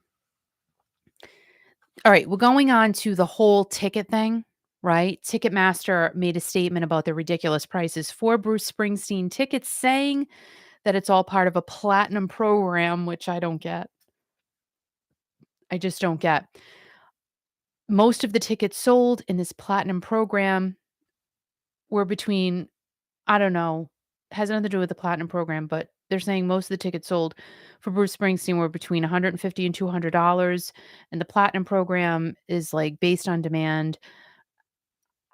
All right, we're going on to the whole ticket thing, right? Ticketmaster made a statement about the ridiculous prices for Bruce Springsteen tickets, saying that it's all part of a platinum program, which I don't get. I just don't get. Most of the tickets sold in this platinum program were between, I don't know, has nothing to do with the platinum program, but they're saying most of the tickets sold for Bruce Springsteen were between $150 and $200, and the platinum program is like based on demand.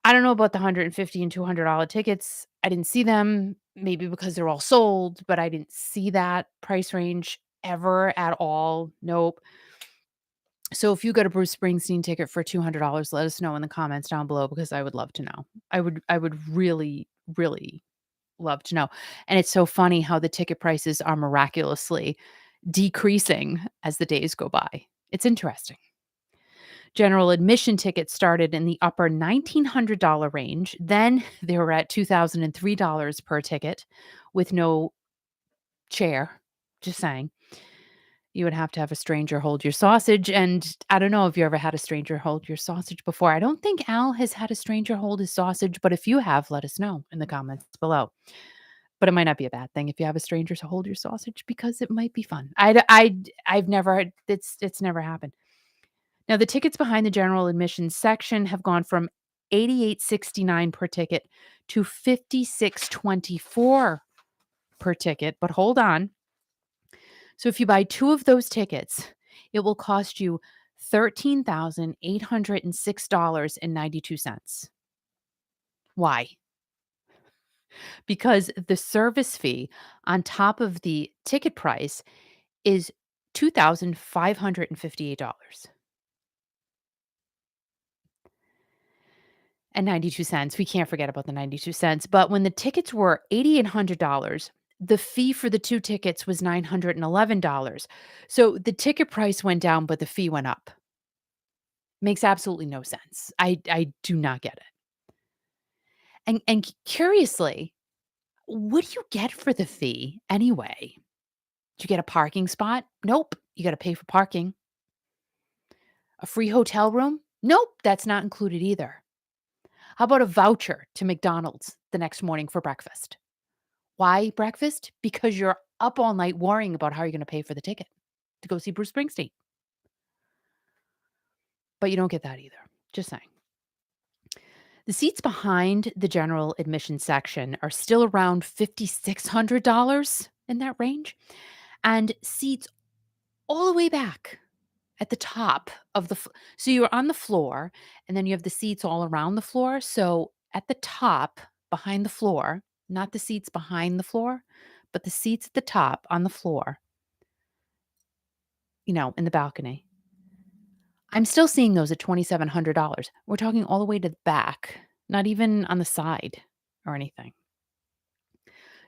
I don't know about the $150 and $200 tickets. I didn't see them, maybe because they're all sold, but I didn't see that price range ever at all. Nope. So if you got a Bruce Springsteen ticket for $200, let us know in the comments down below because I would love to know. I would really, really love to know. And it's so funny how the ticket prices are miraculously decreasing as the days go by. It's interesting. General admission tickets started in the upper $1,900 range. Then they were at $2,003 per ticket with no chair. Just saying. You would have to have a stranger hold your sausage. And I don't know if you ever had a stranger hold your sausage before. I don't think Al has had a stranger hold his sausage, but if you have, let us know in the comments below. But it might not be a bad thing if you have a stranger to hold your sausage because it might be fun. I've never, it's never happened. Now, the tickets behind the general admissions section have gone from $88.69 per ticket to $56.24 per ticket. But hold on. So if you buy 2 of those tickets, it will cost you $13,806.92. Why? Because the service fee on top of the ticket price is $2,558. And 92 cents. We can't forget about the 92 cents. But when the tickets were $8,800, the fee for the 2 tickets was $911. So the ticket price went down, but the fee went up. Makes absolutely no sense. I do not get it. And curiously, what do you get for the fee anyway? Do you get a parking spot? Nope. You got to pay for parking. A free hotel room? Nope, that's not included either. How about a voucher to McDonald's the next morning for breakfast? Why breakfast? Because you're up all night worrying about how you're going to pay for the ticket to go see Bruce Springsteen. But you don't get that either. Just saying. The seats behind the general admission section are still around $5,600 in that range. And seats all the way back at the top of so you're on the floor, and then you have the seats all around the floor. So at the top, behind the floor, not the seats behind the floor, but the seats at the top on the floor, in the balcony. I'm still seeing those at $2,700. We're talking all the way to the back, not even on the side or anything.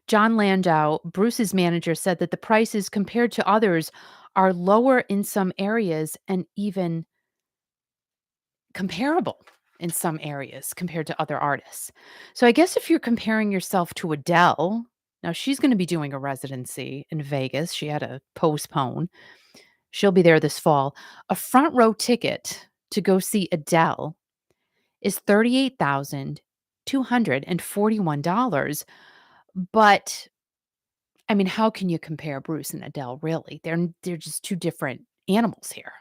John Landau, Bruce's manager, said that the prices compared to others are lower in some areas and even comparable in some areas compared to other artists. So I guess if you're comparing yourself to Adele, now she's going to be doing a residency in Vegas. She had to postpone. She'll be there this fall. A front row ticket to go see Adele is $38,241. But I mean, how can you compare Bruce and Adele, really? They're just two different animals here.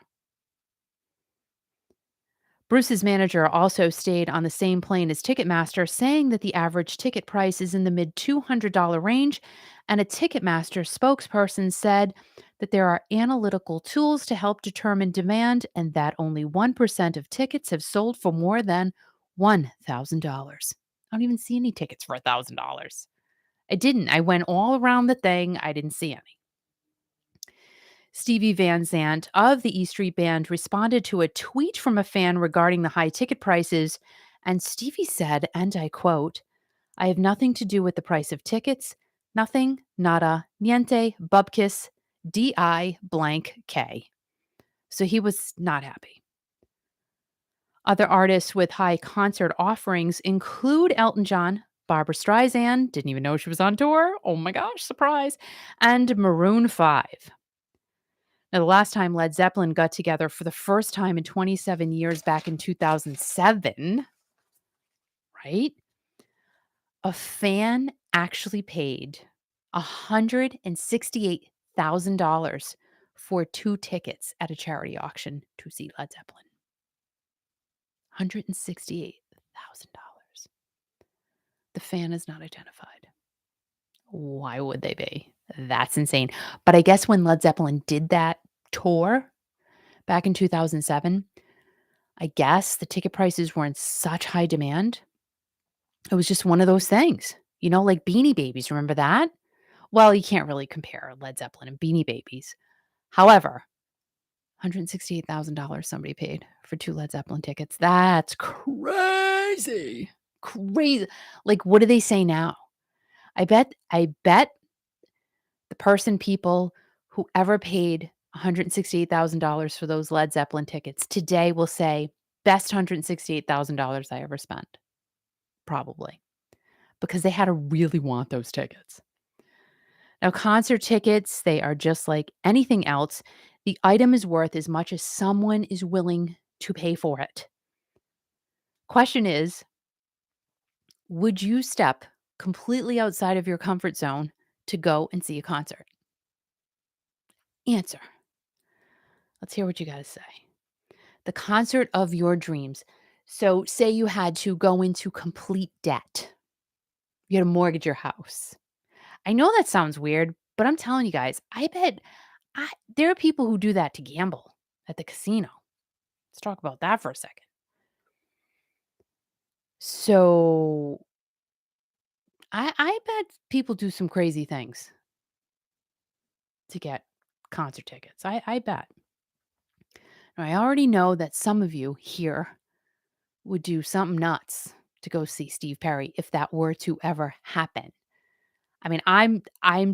Bruce's manager also stayed on the same plane as Ticketmaster, saying that the average ticket price is in the mid $200 range, and a Ticketmaster spokesperson said that there are analytical tools to help determine demand and that only 1% of tickets have sold for more than $1,000. I don't even see any tickets for $1,000. I didn't. I went all around the thing. I didn't see any. Stevie Van Zandt of the E Street Band responded to a tweet from a fan regarding the high ticket prices, and Stevie said, and I quote, "I have nothing to do with the price of tickets. Nothing, nada, niente, bupkis, D-I blank K." So he was not happy. Other artists with high concert offerings include Elton John, Barbra Streisand, didn't even know she was on tour. Oh my gosh, surprise. And Maroon 5. Now, the last time Led Zeppelin got together for the first time in 27 years back in 2007, right? A fan actually paid $168,000 for 2 tickets at a charity auction to see Led Zeppelin. $168,000. The fan is not identified. Why would they be? That's insane. But I guess when Led Zeppelin did that tour back in 2007, I guess the ticket prices were in such high demand. It was just one of those things, like Beanie Babies. Remember that? Well, you can't really compare Led Zeppelin and Beanie Babies. However, $168,000 somebody paid for 2 Led Zeppelin tickets. That's crazy. Crazy. Like, what do they say now? I bet whoever paid $168,000 for those Led Zeppelin tickets today will say, best $168,000 I ever spent. Probably. Because they had to really want those tickets. Now, concert tickets, they are just like anything else. The item is worth as much as someone is willing to pay for it. Question is, would you step completely outside of your comfort zone to go and see a concert? Answer. Let's hear what you got to say. The concert of your dreams. So say you had to go into complete debt. You had to mortgage your house. I know that sounds weird, but I'm telling you guys, I bet there are people who do that to gamble at the casino. Let's talk about that for a second. So I bet people do some crazy things to get concert tickets. I bet. Now, I already know that some of you here would do something nuts to go see Steve Perry if that were to ever happen. I mean, I'm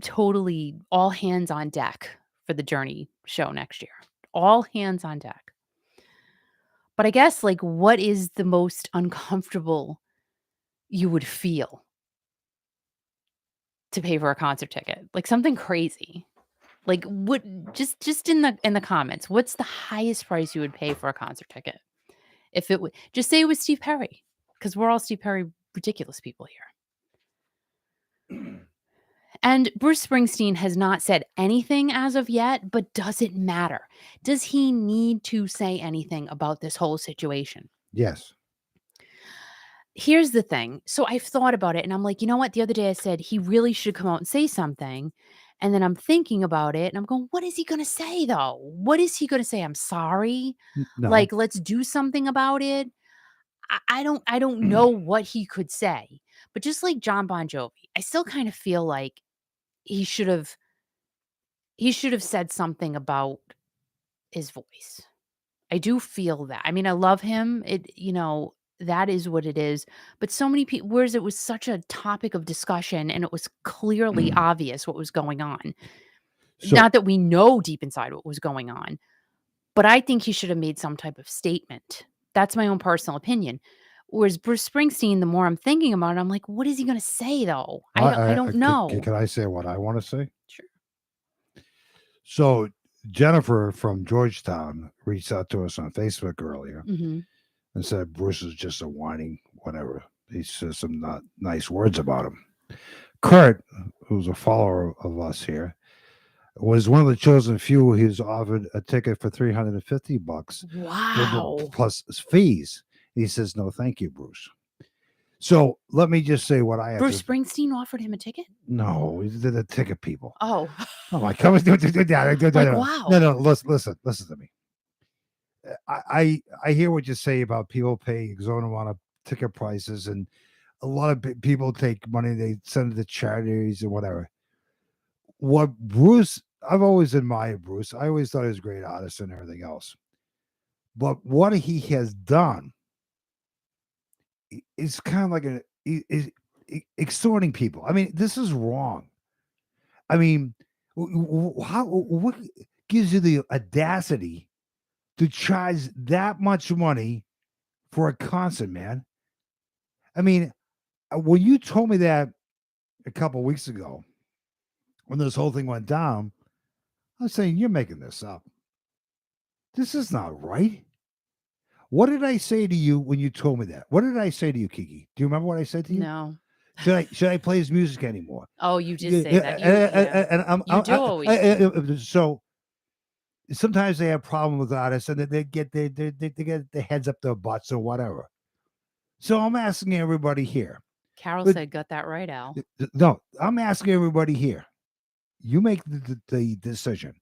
totally all hands on deck for the Journey show next year. All hands on deck. But I guess, like, what is the most uncomfortable you would feel to pay for a concert ticket? Like something crazy. Like, what, just in the comments, what's the highest price you would pay for a concert ticket? If it would, just say it was Steve Perry, because we're all Steve Perry ridiculous people here. And Bruce Springsteen has not said anything as of yet, but does it matter? Does he need to say anything about this whole situation? Yes. Here's the thing. So I've thought about it and I'm like, you know what? The other day I said he really should come out and say something. And then I'm thinking about it and I'm going, what is he going to say though? What is he going to say? I'm sorry. No. Like, let's do something about it. I don't know what he could say. But just like John Bon Jovi, I still kind of feel like he should have said something about his voice. I do feel that. I mean, I love him. That is what it is. But so many people, whereas it was such a topic of discussion and it was clearly obvious what was going on. So Not that we know deep inside what was going on, but I think he should have made some type of statement. That's my own personal opinion. Whereas Bruce Springsteen, the more I'm thinking about it, I'm like, what is he going to say though? I don't know. Can I say what I want to say? Sure. So Jennifer from Georgetown reached out to us on Facebook earlier Hmm. and said Bruce is just a whining whatever. He says some not nice words about him. Kurt, who's a follower of us here, was one of the chosen few who's offered a ticket for $350 Wow. plus fees. He says, "No, thank you, Bruce." So let me just say what I have. Bruce Springsteen offered him a ticket? No, they're the ticket people. Oh. Oh my God! Wow. No. Listen to me. I hear what you say about people paying exorbitant amount of ticket prices, and a lot of people take money, they send it to charities and whatever. What Bruce, I've always admired Bruce. I always thought he was a great artist and everything else. But what he has done is kind of like extorting people. I mean, this is wrong. I mean, what gives you the audacity to charge that much money for a concert, man? I mean, when you told me that a couple of weeks ago, when this whole thing went down, I was saying, you're making this up. This is not right. What did I say to you when you told me that? What did I say to you, Kiki? Do you remember what I said to you? No. Should I play his music anymore? Oh, you did say that. You do always. So sometimes they have problems with artists, and they get their heads up their butts or whatever. So I'm asking everybody here. Carol said, "Got that right, Al." No, I'm asking everybody here. You make the decision.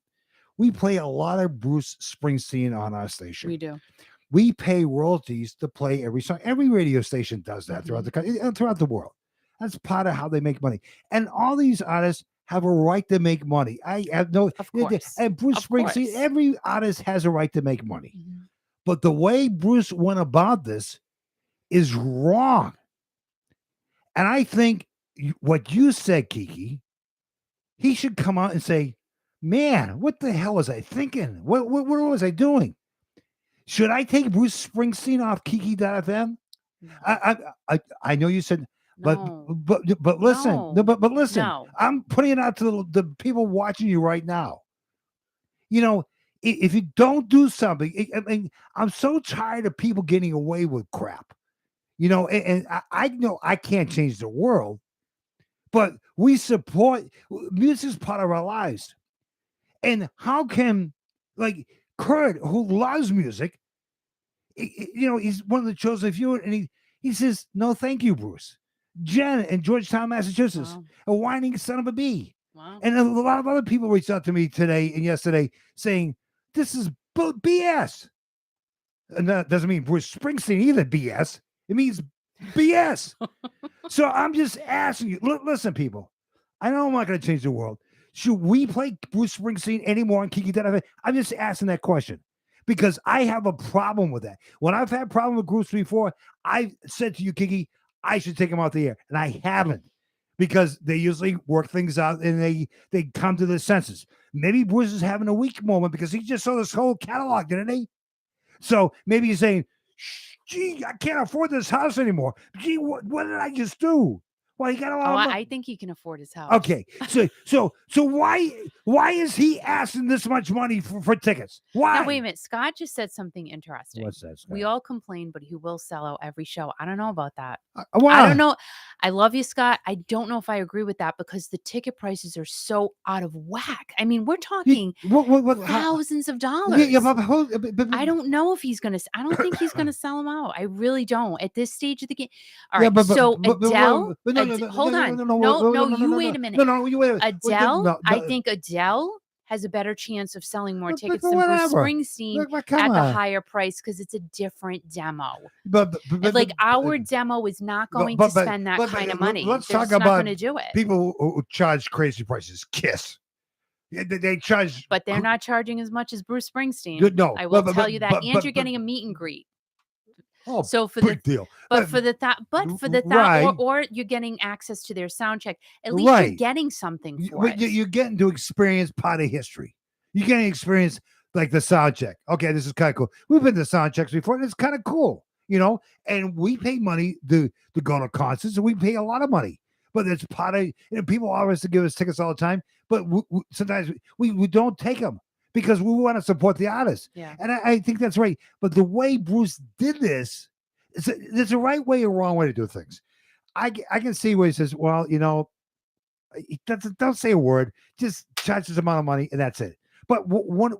We play a lot of Bruce Springsteen on our station. We do. We pay royalties to play every song. Every radio station does that throughout the country, throughout the world. That's part of how they make money. And all these artists have a right to make money. I have no. Of course. And Bruce Springsteen, course. every artist has a right to make money. Mm-hmm. But the way Bruce went about this is wrong. And I think what you said, Kiki, he should come out and say, man, what the hell was I thinking? What was I doing? Should I take Bruce Springsteen off Kiki.fm? No. I know you said, but listen, No. but listen, No. I'm putting it out to the people watching you right now. You know, if you don't do something, I mean, I'm so tired of people getting away with crap. You know, and I know I can't change the world, but we support music is part of our lives. And how can, like, Kurt, who loves music, you know, he's one of the chosen few, and he says, no, thank you, Bruce. Jen in Georgetown, Massachusetts, Wow. a whining son of a bee. Wow. And a lot of other people reached out to me today and yesterday saying, this is BS. And that doesn't mean Bruce Springsteen either, BS. It means BS. So I'm just asking you, listen, people, I know I'm not going to change the world. Should we play Bruce Springsteen anymore on Kiki? I'm just asking that question because I have a problem with that. When I've had a problem with Bruce before, I said to you, Kiki, I should take him out the air. And I haven't because they usually work things out and they come to their senses. Maybe Bruce is having a weak moment because he just saw this whole catalog, didn't he? So maybe he's saying, gee, I can't afford this house anymore. Gee, what did I just do? Well, he got a lot of money. I think he can afford his house. Okay, so why is he asking this much money for tickets? Why? Now, wait a minute. Scott just said something interesting. What's that, Scott? We all complain, but he will sell out every show. I don't know about that. Why? I don't know. I love you, Scott. I don't know if I agree with that because the ticket prices are so out of whack. I mean, we're talking thousands of dollars. I don't know if he's going to. I don't think he's going to sell them out. I really don't at this stage of the game. All right. So Adele Hold on. No, you wait a minute. No, you wait. Adele, I think Adele has a better chance of selling more tickets than Bruce whatever. Springsteen Come at the on. higher price because it's a different demo. But Like our demo is not going to spend that kind of money. Let's They're talk just not about going to do it. people who charge crazy prices. Kiss. Yeah, they charge, but they're not charging as much as Bruce Springsteen. No, I will tell you that, and you're getting a meet and greet. Oh, so for big the deal. but for the Right. or you're getting access to their sound check. At least you're getting something for it. You're getting to experience part of history. You're getting to experience like the sound check. Okay, this is kind of cool. We've been to sound checks before, and it's kind of cool, and we pay money to go to concerts, and we pay a lot of money. But it's part of, people always give us tickets all the time, but sometimes we don't take them because we want to support the artist. Yeah. And I think that's right. But the way Bruce did this, there's a right way or wrong way to do things. I can see where he says, well, he don't say a word, just charge this amount of money, and that's it. But when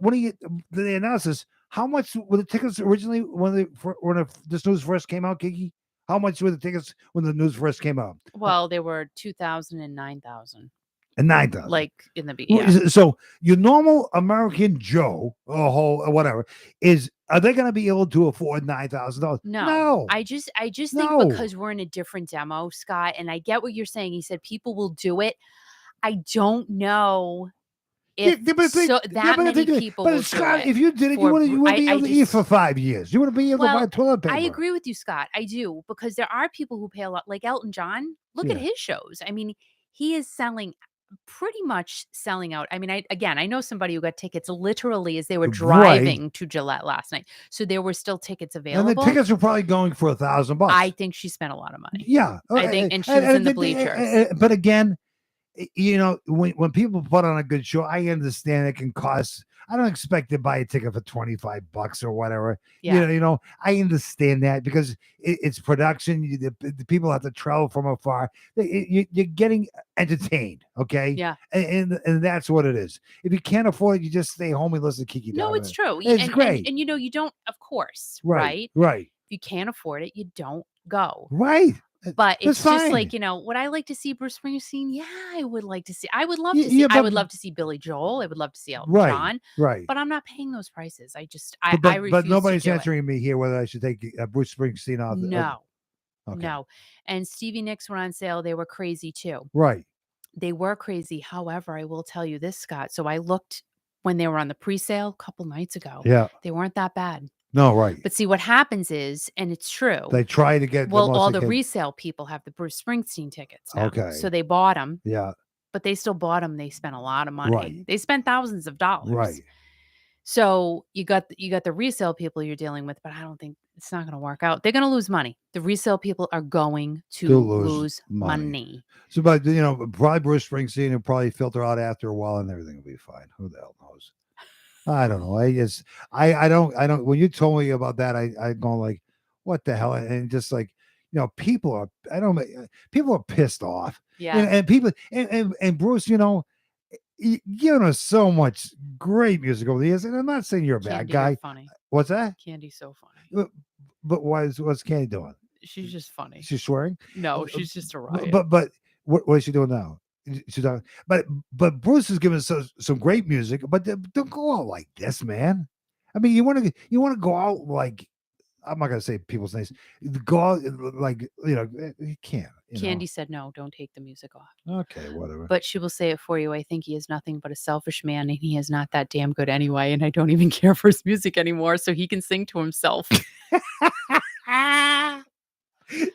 they announced this, how much were the tickets originally when this news first came out, Kiki? How much were the tickets when the news first came out? Well, they were 2,000 and 9,000. And 9,000. Like in the beginning. So your normal American Joe, or whatever, are they going to be able to afford $9,000? No. I just think because we're in a different demo, Scott, and I get what you're saying. He said people will do it. I don't know. Many people but will Scott, do it. If you did it, you wouldn't be able to eat for 5 years. You wouldn't be able to buy toilet paper. I agree with you, Scott. I do, because there are people who pay a lot, like Elton John. Look at his shows. I mean, he is pretty much selling out. I mean, I know somebody who got tickets literally as they were driving to Gillette last night. So there were still tickets available. And the tickets were probably going for $1,000. I think she spent a lot of money. Yeah. I think, and she was in the bleachers. But again, when people put on a good show, I understand it can cost. I don't expect to buy a ticket for $25 or whatever. Yeah. I understand that because it's production. The people have to travel from afar. You're getting entertained, okay? Yeah. And that's what it is. If you can't afford it, you just stay home and listen to Kiki. No, it's true. It's great. And you don't, of course, right? If you can't afford it, you don't go. Right. But it's just like, would I like to see Bruce Springsteen? Yeah, I would like to see. I would love to see. I would love to see Billy Joel. I would love to see Elton John. Right. But I'm not paying those prices. I refuse. But nobody's to do answering me here whether I should take Bruce Springsteen off. No. Okay. No. And Stevie Nicks were on sale. They were crazy too. Right. They were crazy. However, I will tell you this, Scott. So I looked when they were on the pre-sale a couple nights ago. Yeah. They weren't that bad. No, right. But see, what happens is, and it's true. They try to get all the resale people have the Bruce Springsteen tickets now. Okay. So they bought them. Yeah. But they still bought them. They spent a lot of money. Right. They spent thousands of dollars. Right. So you got the resale people you're dealing with, but I don't think it's not going to work out. They're going to lose money. The resale people are going to lose money. So, but probably Bruce Springsteen will probably filter out after a while, and everything will be fine. Who the hell knows? I don't know. I don't. When you told me about that, I go like, what the hell? And just like, people are pissed off. Yeah. And people and Bruce, giving us so much great music over the years. And I'm not saying you're a bad guy. Funny. What's that? Candy's so funny. But what's Candy doing? She's just funny. She's swearing? No, she's just a riot. But what is she doing now? She's talking, but Bruce is giving us some great music, but don't go out like this, man. I mean, you want to go out like, I'm not gonna say people's names. Go out like you can't. Candy said no, don't take the music off. Okay, whatever. But she will say it for you. I think he is nothing but a selfish man, and he is not that damn good anyway. And I don't even care for his music anymore, so he can sing to himself.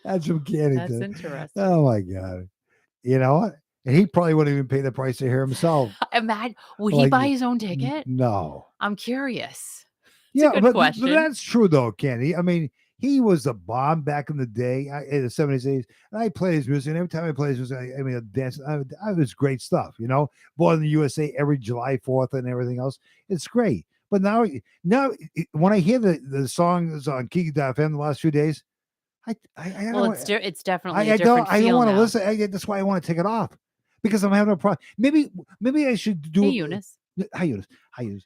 That's from Candy. That's interesting. Oh my god! You know what? And he probably wouldn't even pay the price to hear himself. Imagine, would he buy his own ticket? No. I'm curious. It's a good question. But that's true though, Kenny. I mean, he was a bomb back in the day, in the 70s, 80s. And I played his music. And every time I played his music, I dance. I was great stuff, Born in the USA every July 4th and everything else. It's great. But now when I hear the songs on Kiki.fm the last few days, it's definitely I don't want to listen. That's why I want to take it off. Because I'm having a problem. Maybe I should do. Hey, Eunice. Hi, Eunice.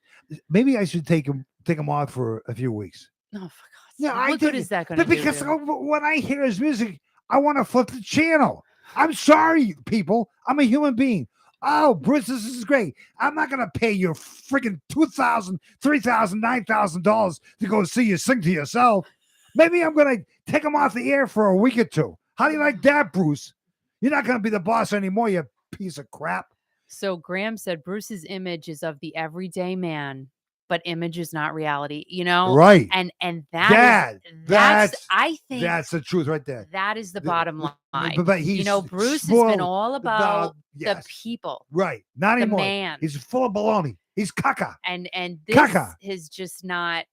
Maybe I should take him off for a few weeks. No, for God's sake. What good is that going to do? Because when I hear his music, I want to flip the channel. I'm sorry, people. I'm a human being. Oh, Bruce, this is great. I'm not gonna pay you freaking $2,000, $3,000, $9,000 to go see you sing to yourself. Maybe I'm gonna take him off the air for a week or two. How do you like that, Bruce? You're not gonna be the boss anymore, you piece of crap. So Graham said Bruce's image is of the everyday man, but image is not reality. Right. And that's I think that's the truth right there. that is the bottom line. But he's Bruce has been all about yes. the people, right? Not the anymore. man. He's full of baloney. He's caca. And this Caca. is just not.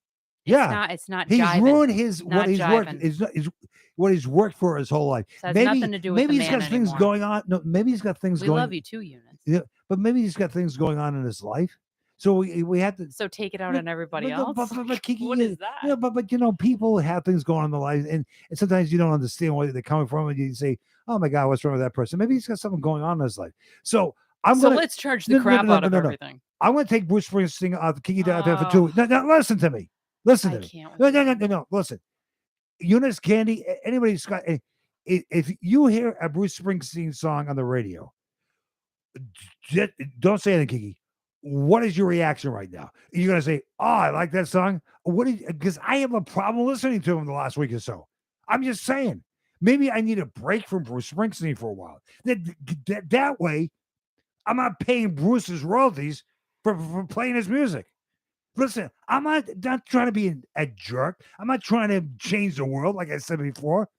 It's not. He's jiving. ruined what he's worked. jiving. What he's worked for his whole life. So it has nothing to do with maybe the he's man got things anymore. going on. No, maybe he's got things We going. love you too, Eunice. Yeah, but maybe he's got things going on in his life. So we had to. So take it out on everybody else. But Kiki, What is that? Yeah, but people have things going on in their life, and sometimes you don't understand where they're coming from, and you say, "Oh my God, what's wrong with that person?" Maybe he's got something going on in his life. So let's charge the crap out of everything. I'm going to take Bruce Springsteen off Kiki out there for 2 weeks. No, listen to me. Listen to me. No. Listen, Eunice, Candy, anybody, Scott. If you hear a Bruce Springsteen song on the radio, don't say anything, Kiki. What is your reaction right now? Are you going to say, "Oh, I like that song"? Because I have a problem listening to him the last week or so. I'm just saying. Maybe I need a break from Bruce Springsteen for a while. That way, I'm not paying Bruce's royalties for playing his music. Listen, I'm not trying to be a jerk. I'm not trying to change the world, like I said before.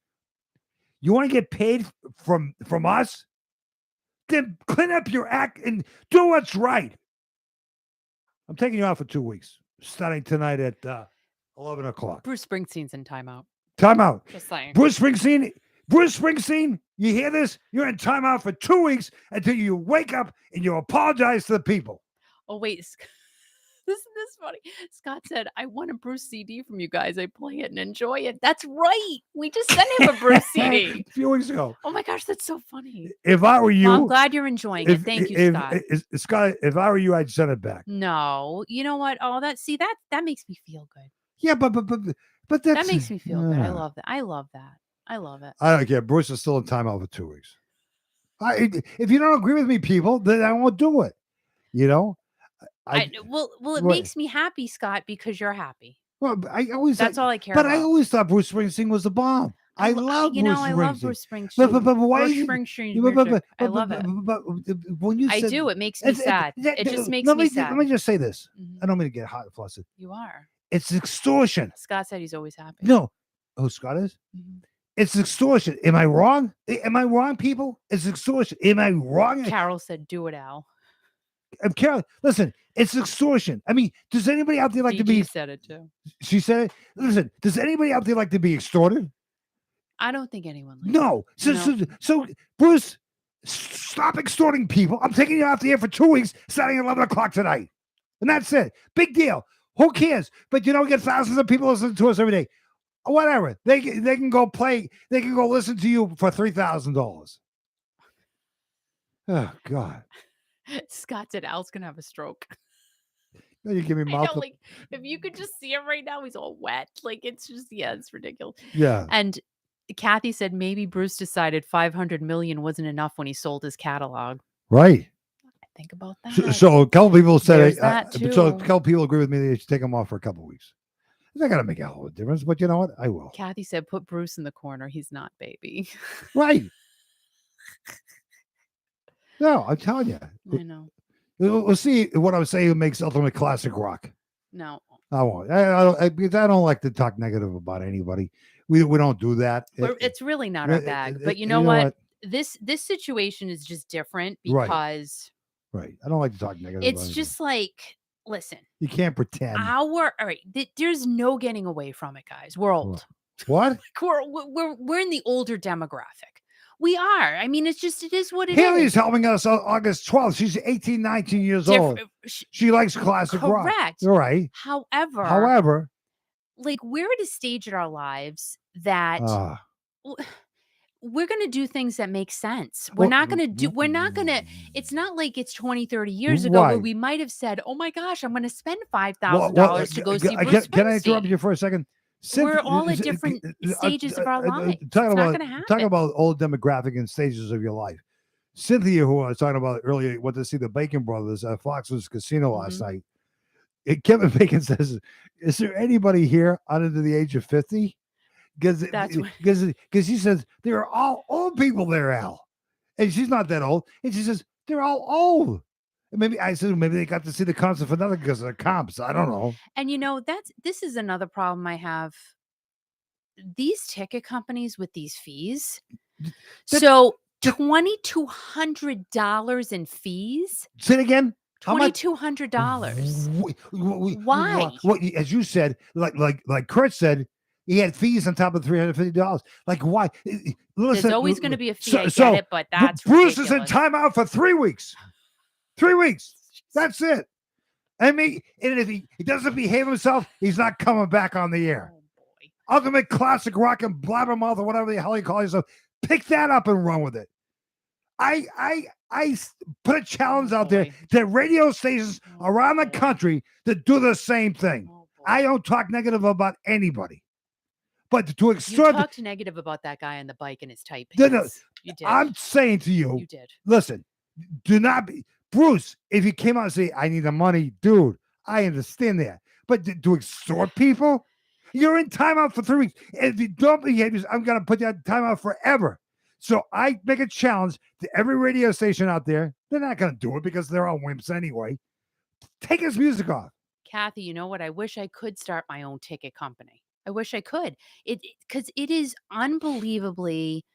You want to get paid from us? Then clean up your act and do what's right. I'm taking you out for 2 weeks, starting tonight at 11 o'clock. Bruce Springsteen's in timeout. Timeout. Just saying. Bruce Springsteen, you hear this? You're in timeout for 2 weeks until you wake up and you apologize to the people. Oh, wait. This is funny. Scott said, "I want a Bruce CD from you guys. I play it and enjoy it." That's right. We just sent him a Bruce CD a few weeks ago. Oh my gosh, that's so funny. If I were you, well, I'm glad you're enjoying it. Thank you, Scott. Scott, if I were you, I'd send it back. No, you know what? Oh, that makes me feel good. Yeah, but that makes me feel good. I love that. I love it. I don't care. Bruce is still in timeout for 2 weeks. If you don't agree with me, people, then I won't do it. It makes me happy, Scott, because you're happy. Well, that's all I care about. But I always thought Bruce Springsteen was the bomb. I love Bruce Springsteen. But why? I love it. But when you I do, it makes me sad. It just makes me sad. Let me just say this. I don't mean to get hot and flustered. You are. It's extortion. Scott said he's always happy. No. Oh, Scott is? It's extortion. Am I wrong? Am I wrong, people? It's extortion. Am I wrong? Carol said, "Do it, Al." Carol, listen, it's extortion. I mean, does anybody out there like to be? She said it too. She said it. Listen, does anybody out there like to be extorted? I don't think anyone. No. So, Bruce, stop extorting people. I'm taking you off the air for 2 weeks, starting at 11 o'clock tonight, and that's it. Big deal. Who cares? But we get thousands of people listening to us every day. Whatever. They can go play. They can go listen to you for $3,000. Oh God. Scott said Al's gonna have a stroke. No, you give me mouth. Like if you could just see him right now, he's all wet. Like it's just it's ridiculous. Yeah. And Kathy said maybe Bruce decided 500 million wasn't enough when he sold his catalog. Right. Think about that. So a couple people said so a couple people agree with me they should take him off for a couple of weeks. It's not gonna make a hell of a difference, but you know what? I will. Kathy said put Bruce in the corner. He's not baby. Right. No, I'm telling you. I know. We'll see what I'm saying makes ultimate classic rock. No. I won't. I don't like to talk negative about anybody. We don't do that. It's really not our bag. But you know what? This situation is just different because right. I don't like to talk negative. It's just like, listen. You can't pretend. All right. There's no getting away from it, guys. We're old. What? We're in the older demographic. We are. I mean, it is what it is. Haley's helping us on August 12th. She's 18, 19 years old. She likes classic rock. Correct. All right. However, like we're at a stage in our lives that we're going to do things that make sense. We're not going to, it's not like it's 20, 30 years ago where we might have said, oh my gosh, I'm going to spend $5,000 to go see Bruce Springsteen. Can I interrupt you for a second? We're all at different stages of our lives. It's not going to happen. Talking about old demographic and stages of your life. Cynthia, who I was talking about earlier, went to see the Bacon Brothers at Foxwoods Casino last night. Kevin Bacon says, "Is there anybody here under the age of 50?" Because he says they're all old people there, Al, and she's not that old, and she says they're all old. And maybe I said maybe they got to see the concert for nothing because of the comps. I don't know. And this is another problem I have. These ticket companies with these fees. So $2,200 in fees. Say it again. $2,200. Why? What, as you said, like Kurt said, he had fees on top of $350. Like why? Listen, there's always going to be a fee. I get it, but that's Bruce ridiculous. is in timeout for 3 weeks. 3 weeks. That's it. I mean, and if he doesn't behave himself, he's not coming back on the air. Oh boy. Ultimate classic rock and blabbermouth or whatever the hell he calls himself. Pick that up and run with it. I put a challenge out there to radio stations around the country to do the same thing. I don't talk negative about anybody. But to extort, you talked negative about that guy on the bike in his tight pants. No, you did. I'm saying to you, you did. Listen, do not be Bruce. If you came out and say, "I need the money," dude, I understand that. But to extort people, you're in timeout for 3 weeks. If you don't behave, I'm gonna put you on timeout forever. So I make a challenge to every radio station out there. They're not gonna do it because they're all wimps anyway. Take his music off. Kathy, you know what? I wish I could start my own ticket company. I wish I could. Because it is unbelievably,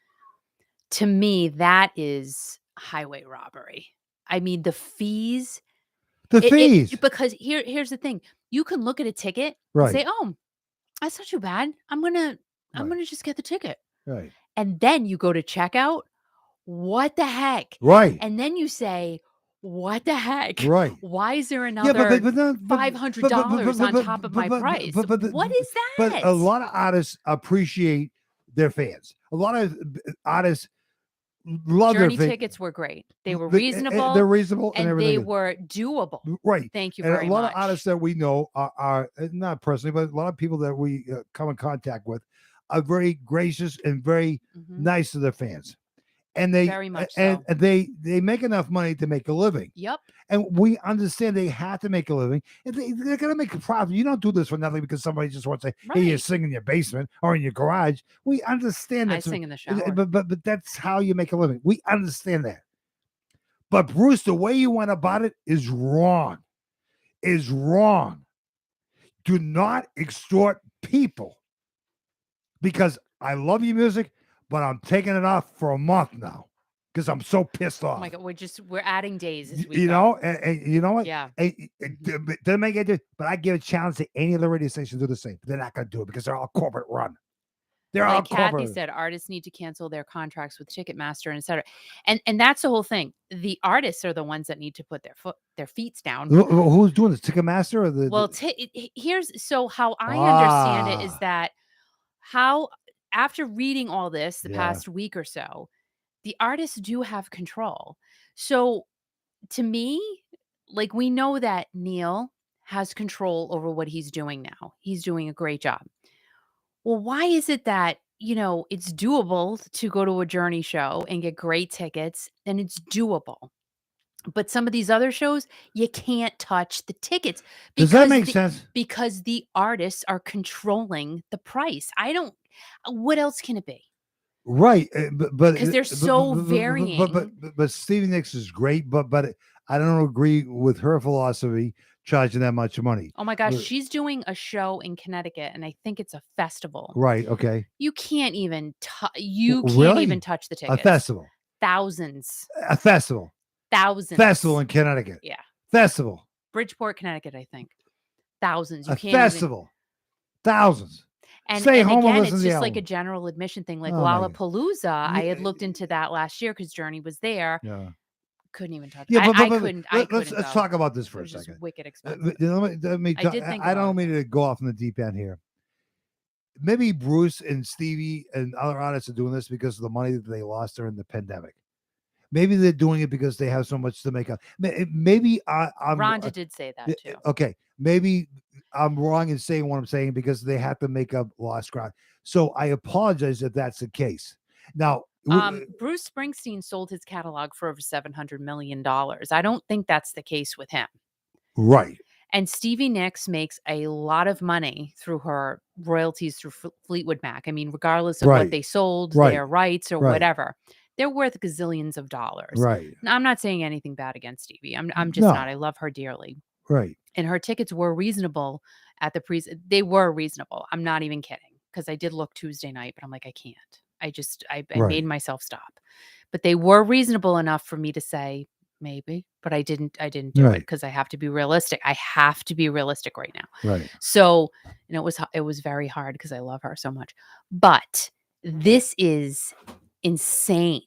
to me, that is highway robbery. I mean, the fees. Because here's the thing. You can look at a ticket and say, "Oh, that's not too bad. I'm gonna just get the ticket." Right. And then you go to checkout. What the heck? Right. And then you say, "What the heck? Right. Why is there another $500 on top of my price? What is that?" But a lot of artists appreciate their fans. A lot of artists love Journey their tickets were great. They were reasonable. They're reasonable and everything. They were doable. Right. Thank you and very much. A lot much. of artists that we know are not personally, but a lot of people that we come in contact with are very gracious and very nice to their fans. And they very much so. And they make enough money to make a living. Yep. And we understand they have to make a living. And they're going to make a profit. You don't do this for nothing because somebody just wants to say, "Hey, you sing in your basement or in your garage." We understand that. I sing in the shower. But that's how you make a living. We understand that. But Bruce, the way you went about it is wrong. Is wrong. Do not extort people. Because I love your music, but I'm taking it off for a month now because I'm so pissed off. Oh my God, we're adding days as we you go. know, and you know what? Yeah. It doesn't make it, but I give a challenge to any of the radio stations to do the same. They're not going to do it because they're all corporate run. They're all corporate. Kathy said, artists need to cancel their contracts with Ticketmaster and et cetera. And that's the whole thing. The artists are the ones that need to put their feet down. Who's doing this? Ticketmaster or the? Well, how I understand it is that after reading all this the past week or so, the artists do have control. So to me, like, we know that Neil has control over what he's doing now. He's doing a great job. Well, why is it that, it's doable to go to a Journey show and get great tickets, and it's doable? But some of these other shows, you can't touch the tickets. Does that make sense? Because the artists are controlling the price. What else can it be? Right, but because they're so varying. But Stevie Nicks is great, but I don't agree with her philosophy charging that much money. Oh my gosh, she's doing a show in Connecticut, and I think it's a festival. Right. Okay. You can't even even touch the tickets. A festival. Thousands. A festival. Thousands. Festival in Connecticut. Yeah. Festival. Bridgeport, Connecticut, I think. Thousands. You can't festival. Thousands. And Stay again, home it's just like a general admission thing. Like Lollapalooza, I had looked into that last year because Journey was there. Yeah. Couldn't even touch it. Yeah, I couldn't. Let's talk about this for a second. Wicked expensive. I don't mean to go off in the deep end here. Maybe Bruce and Stevie and other artists are doing this because of the money that they lost during the pandemic. Maybe they're doing it because they have so much to make up. Maybe I'm Rhonda did say that too. okay. Maybe I'm wrong in saying what I'm saying because they have to make up lost ground. So I apologize if that's the case. Now, Bruce Springsteen sold his catalog for over $700 million. I don't think that's the case with him. right. And Stevie Nicks makes a lot of money through her royalties through Fleetwood Mac. I mean, regardless of Right. what they sold, Right. their rights or Right. whatever, they're worth gazillions of dollars. Right. Now, I'm not saying anything bad against Stevie. I'm just No. not. I love her dearly. Right. And her tickets were reasonable at the they were reasonable. I'm not even kidding, because I did look Tuesday night, but I'm like, I can't. I Right. made myself stop. But they were reasonable enough for me to say maybe, but I didn't do it because I have to be realistic. I have to be realistic right now. Right. So, and it was very hard because I love her so much. But this is insane.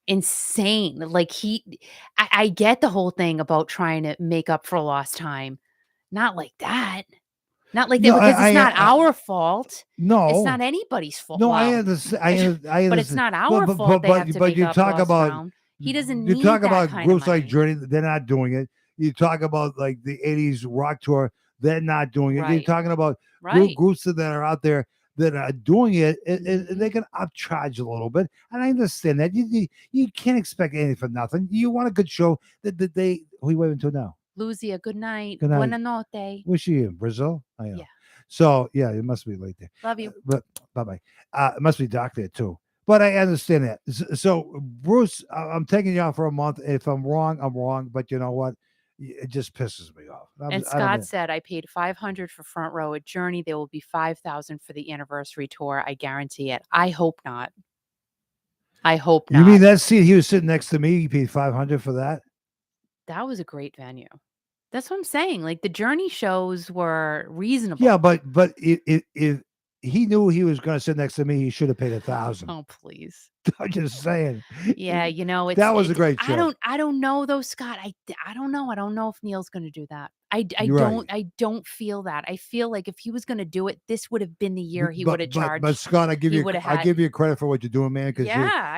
Insane. Like I get the whole thing about trying to make up for lost time. Not like that. Not like that, No, because it's not I- our fault. No. It's not anybody's fault. No, Well, I understand. I understand. but it's not our fault. They have to make you up talk lost about ground. He doesn't you need talk that about kind of groups like money. Journey, they're not doing it. You talk about like the '80s rock tour, they're not doing it. You're Right. talking about Right. groups that are out there that are doing it, and they can upcharge a little bit. And I understand that you can't expect anything for nothing. You want a good show that they. Who are you waving to now? Lucia, good night. Good night. Buona notte. Where's she in Brazil? I know. Yeah. So yeah, it must be late there. Love you. But bye bye. It must be dark there too. But I understand that. So Bruce, I'm taking you out for a month. If I'm wrong, I'm wrong. But you know what? It just pisses me off. And Scott said, I paid $500 for front row at Journey. There will be $5,000 for the anniversary tour. I guarantee it. I hope not. I hope not. You mean that seat he was sitting next to me? He paid $500 for that? That was a great venue. That's what I'm saying. Like, the Journey shows were reasonable. Yeah, but if he knew he was going to sit next to me, he should have paid $1,000. Oh, please. I'm just saying. Yeah, you know, that was a great show. I don't know though, Scott. I don't know. I don't know if Neil's going to do that. I don't feel that. I feel like if he was going to do it, this would have been the year he would have charged. But Scott, I give you credit for what you're doing, man. Because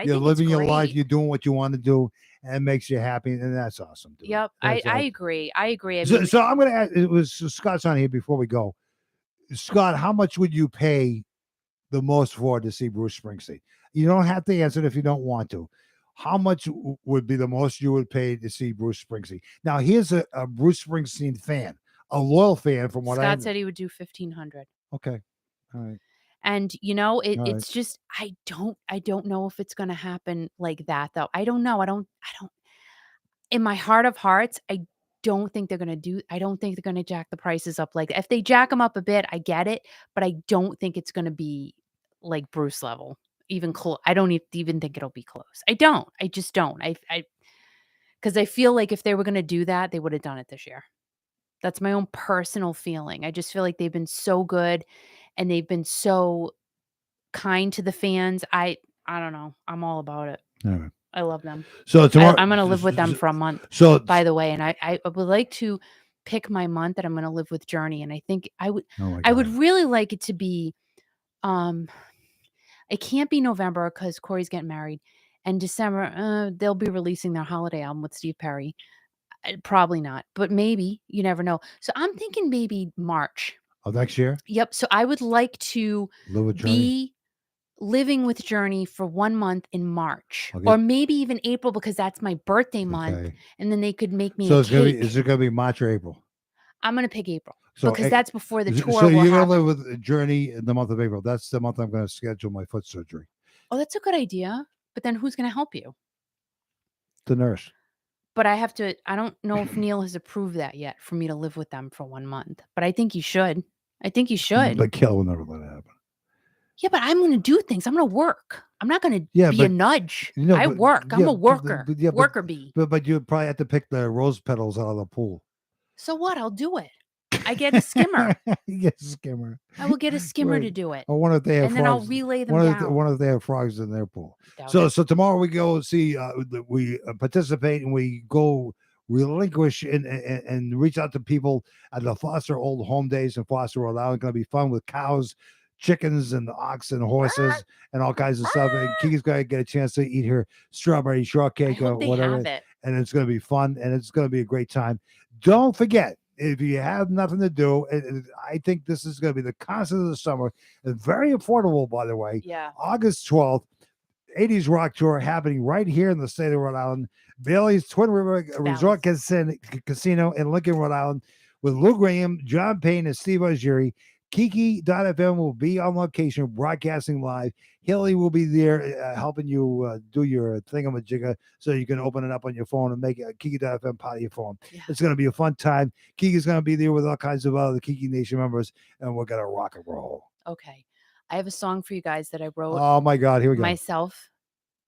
you're living your life, you're doing what you want to do, and it makes you happy, and that's awesome. Dude. Yep, I agree. I agree. I mean, so I'm going to ask. It was Scott's on here before we go. Scott, how much would you pay the most for to see Bruce Springsteen? You don't have to answer it if you don't want to. How much would be the most you would pay to see Bruce Springsteen? Now, here's a Bruce Springsteen fan, a loyal fan from what Scott said he would do $1,500. Okay. All right. And you know, it's right. just I don't know if it's gonna happen like that though. I don't know. I don't in my heart of hearts, I don't think they're gonna jack the prices up like that. If they jack them up a bit, I get it, but I don't think it's gonna be like Bruce level. Even close. I don't even think it'll be close. I just don't. Because I feel like if they were going to do that, they would have done it this year. That's my own personal feeling. I just feel like they've been so good and they've been so kind to the fans. I don't know. I'm all about it. Right. I love them. So tomorrow I'm going to live with them for a month. So by the way, and I would like to pick my month that I'm going to live with Journey, and I think I would really like it to be it can't be November because Corey's getting married. And December, they'll be releasing their holiday album with Steve Perry. Probably not, but maybe. You never know. So I'm thinking maybe March. Of next year? Yep. So I would like to be living with Journey for 1 month in March. Okay. Or maybe even April because that's my birthday month. And then they could make me a cake. Is it going to be March or April? I'm going to pick April. Because that's before the tour. So you're going to live with Journey in the month of April. That's the month I'm going to schedule my foot surgery. Oh, that's a good idea. But then who's going to help you? The nurse. But I don't know if Neil has approved that yet for me to live with them for 1 month. But I think you should. But Kel will never let it happen. Yeah, but I'm going to do things. I'm going to work. I'm not going to be a nudge. I work. I'm a worker. Worker bee. But you probably have to pick the rose petals out of the pool. So what? I'll do it. I get a skimmer. You get a skimmer. I will get a skimmer to do it. I wonder if they have and then I'll relay them down. Wonder if they have frogs in their pool. So tomorrow we go see, we participate and we go relinquish and reach out to people at the Foster Old Home Days in Foster, Rhode Island. Going to be fun with cows, chickens and ox and horses and all kinds of stuff. And Kiki's going to get a chance to eat her strawberry I shortcake or hope they whatever. have it. And it's going to be fun and it's going to be a great time. Don't forget, if you have nothing to do, I think this is going to be the concert of the summer. It's very affordable, by the way. Yeah. August 12th, 80s Rock Tour happening right here in the state of Rhode Island. Bailey's Twin River Resort Casino in Lincoln, Rhode Island, with Lou Graham, John Payne, and Steve Algieri. Kiki.fm will be on location, broadcasting live. Haley will be there helping you do your thingamajigger so you can open it up on your phone and make Kiki.fm part of your phone. Yeah. It's going to be a fun time. Kiki's going to be there with all kinds of other Kiki Nation members, and we're going to rock and roll. Okay. I have a song for you guys that I wrote. Oh, my God. Here we go. Myself.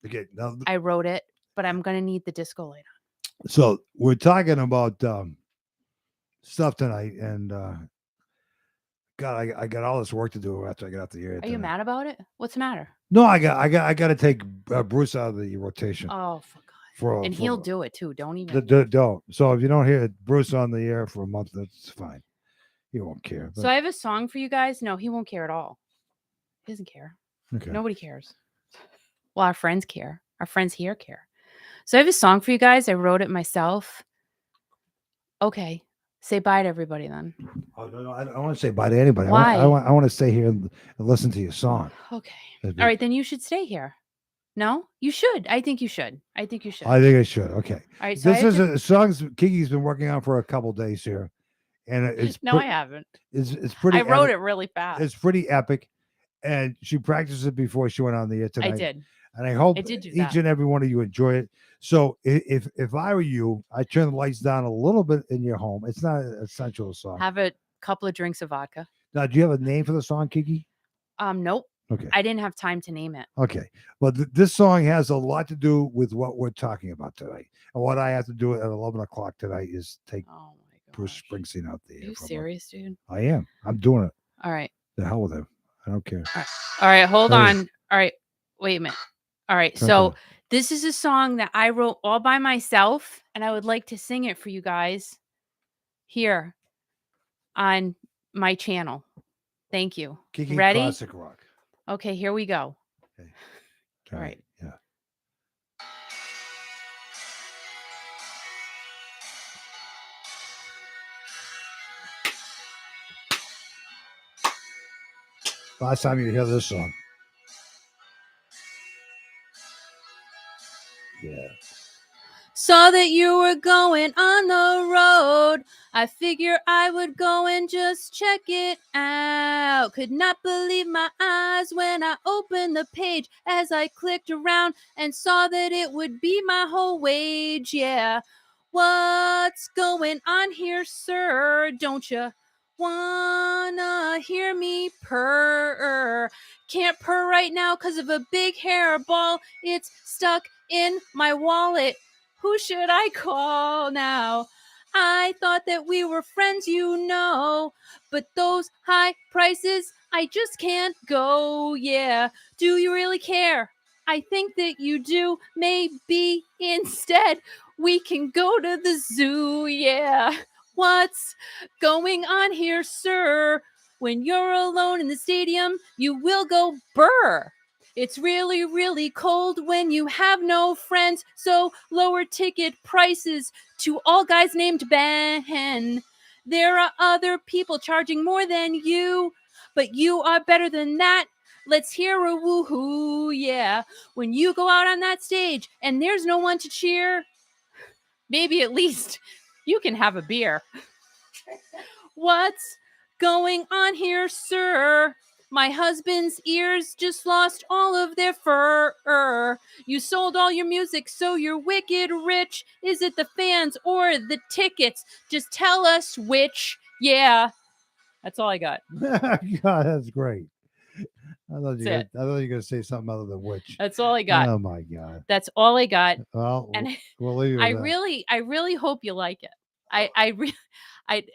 Okay. Now, I wrote it, but I'm going to need the disco light on. So we're talking about stuff tonight, and God, I got all this work to do after I get out the air. Are you mad about it? What's the matter? No, I got to take Bruce out of the rotation. Oh, for God! And he'll do it too. Don't even. Don't. So if you don't hear Bruce on the air for a month, that's fine. He won't care. But... So I have a song for you guys. No, he won't care at all. He doesn't care. Okay. Nobody cares. Well, our friends care. Our friends here care. So I have a song for you guys. I wrote it myself. Okay. Say bye to everybody then. Oh, no, I don't want to say bye to anybody. Why? I want to stay here and listen to your song. Okay. All right, then you should stay here. No? You should. I think you should. I think I should. Okay. All right. So this is a song Kiki's been working on for a couple days here. And it's No, I haven't. It's pretty I wrote it really fast. It's pretty epic. And she practiced it before she went on the air tonight. I did. And I hope each and every one of you enjoy it. So if I were you, I'd turn the lights down a little bit in your home. It's not an essential song. Have a couple of drinks of vodka. Now, do you have a name for the song, Kiki? Nope. Okay. I didn't have time to name it. Okay. Well, this song has a lot to do with what we're talking about tonight. And what I have to do at 11 o'clock tonight is take Bruce Springsteen out there. Are you serious, dude? I am. I'm doing it. All right. The hell with him. I don't care. All right. Hold on. All right. Wait a minute. All right. So this is a song that I wrote all by myself, and I would like to sing it for you guys here on my channel. Thank you. Kiki Ready? Classic Rock. Okay, here we go. Okay. All right. Yeah. Last time you hear this song. Yeah. Saw that you were going on the road. I figure I would go and just check it out. Could not believe my eyes when I opened the page as I clicked around and saw that it would be my whole wage. Yeah. What's going on here, sir? Don't you wanna hear me purr? Can't purr right now because of a big hairball. It's stuck in my wallet. Who should I call now? I thought that we were friends, you know, but those high prices, I just can't go. Yeah. Do you really care? I think that you do. Maybe instead we can go to the zoo. Yeah. What's going on here, sir? When you're alone in the stadium, you will go burr. It's really, really cold when you have no friends, so lower ticket prices to all guys named Ben. There are other people charging more than you, but you are better than that. Let's hear a woohoo, yeah. When you go out on that stage and there's no one to cheer, maybe at least you can have a beer. What's going on here, sir? My husband's ears just lost all of their fur. You sold all your music, so you're wicked rich. Is it the fans or the tickets? Just tell us which. Yeah. That's all I got. God, that's great. I thought you were going to say something other than which. That's all I got. Oh, my God. That's all I got. Well, and we'll leave it I really hope you like it.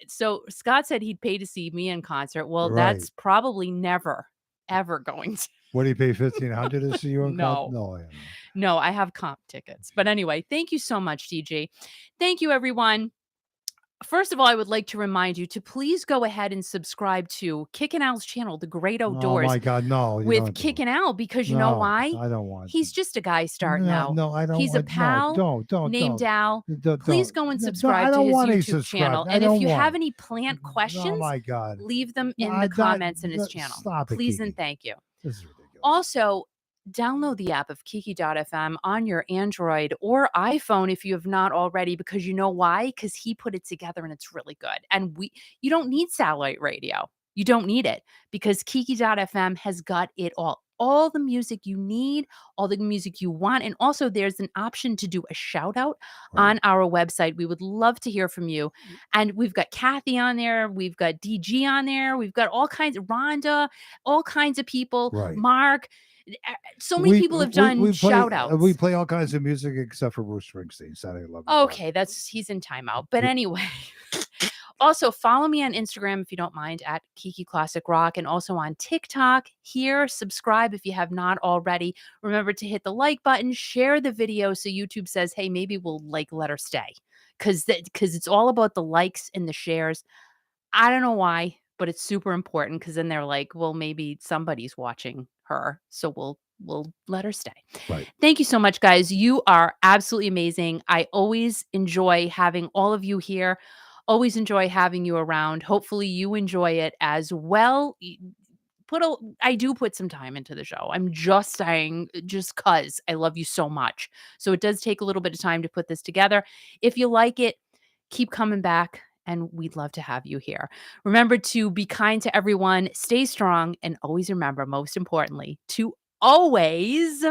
So Scott said he'd pay to see me in concert. Well, that's probably never, ever going to. What do you pay $1,500 to see you in concert? No, I have comp tickets. But anyway, thank you so much, DJ. Thank you, everyone. First of all, I would like to remind you to please go ahead and subscribe to Kickin' Al's channel, The Great Oh Outdoors, my God, no, you with don't do it. Kickin' Al, because you know No, why? I don't want. He's just a guy starting No, out. no, I don't He's a want. No, pal don't, named Al. don't, Please go and no, I subscribe to don't his want any YouTube channel. subscribe. I And if don't you want have it. any plant Oh questions, my God. leave them No, in I the don't- comments in his no, channel. Stop it, Please Kiki. and thank you. This is ridiculous. Also, download the app of Kiki.fm on your Android or iPhone if you have not already, because you know why? Because he put it together and it's really good. And you don't need satellite radio. You don't need it, because Kiki.fm has got it all. All the music you need, all the music you want. And also, there's an option to do a shout out Right. on our website. We would love to hear from you. And we've got Kathy on there. We've got DG on there. We've got all kinds of Rhonda, all kinds of people. Right. Mark. So many people have done shout outs. We play all kinds of music except for Bruce Springsteen. Saturday 11. Okay, he's in timeout. But anyway, also follow me on Instagram if you don't mind, at Kiki Classic Rock, and also on TikTok. Here, subscribe if you have not already. Remember to hit the like button, share the video so YouTube says, hey, maybe we'll let her stay, because it's all about the likes and the shares. I don't know why, but it's super important, because then they're like, well, maybe somebody's watching her, so we'll let her stay. Right. Thank you so much, guys. You are absolutely amazing. I always enjoy having all of you here. Always enjoy having you around. Hopefully you enjoy it as well. I do put some time into the show. I'm just saying, just cuz I love you so much. So it does take a little bit of time to put this together. If you like it, keep coming back, and we'd love to have you here. Remember to be kind to everyone, stay strong, and always remember, most importantly, to always,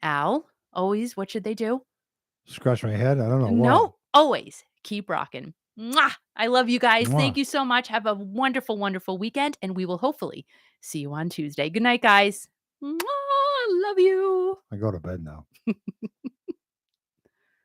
Al, always, what should they do? Scratch my head. I don't know. No, What? always keep rocking. Mwah! I love you guys. Mwah. Thank you so much. Have a wonderful, wonderful weekend, and we will hopefully see you on Tuesday. Good night, guys. Mwah! Love you. I go to bed now.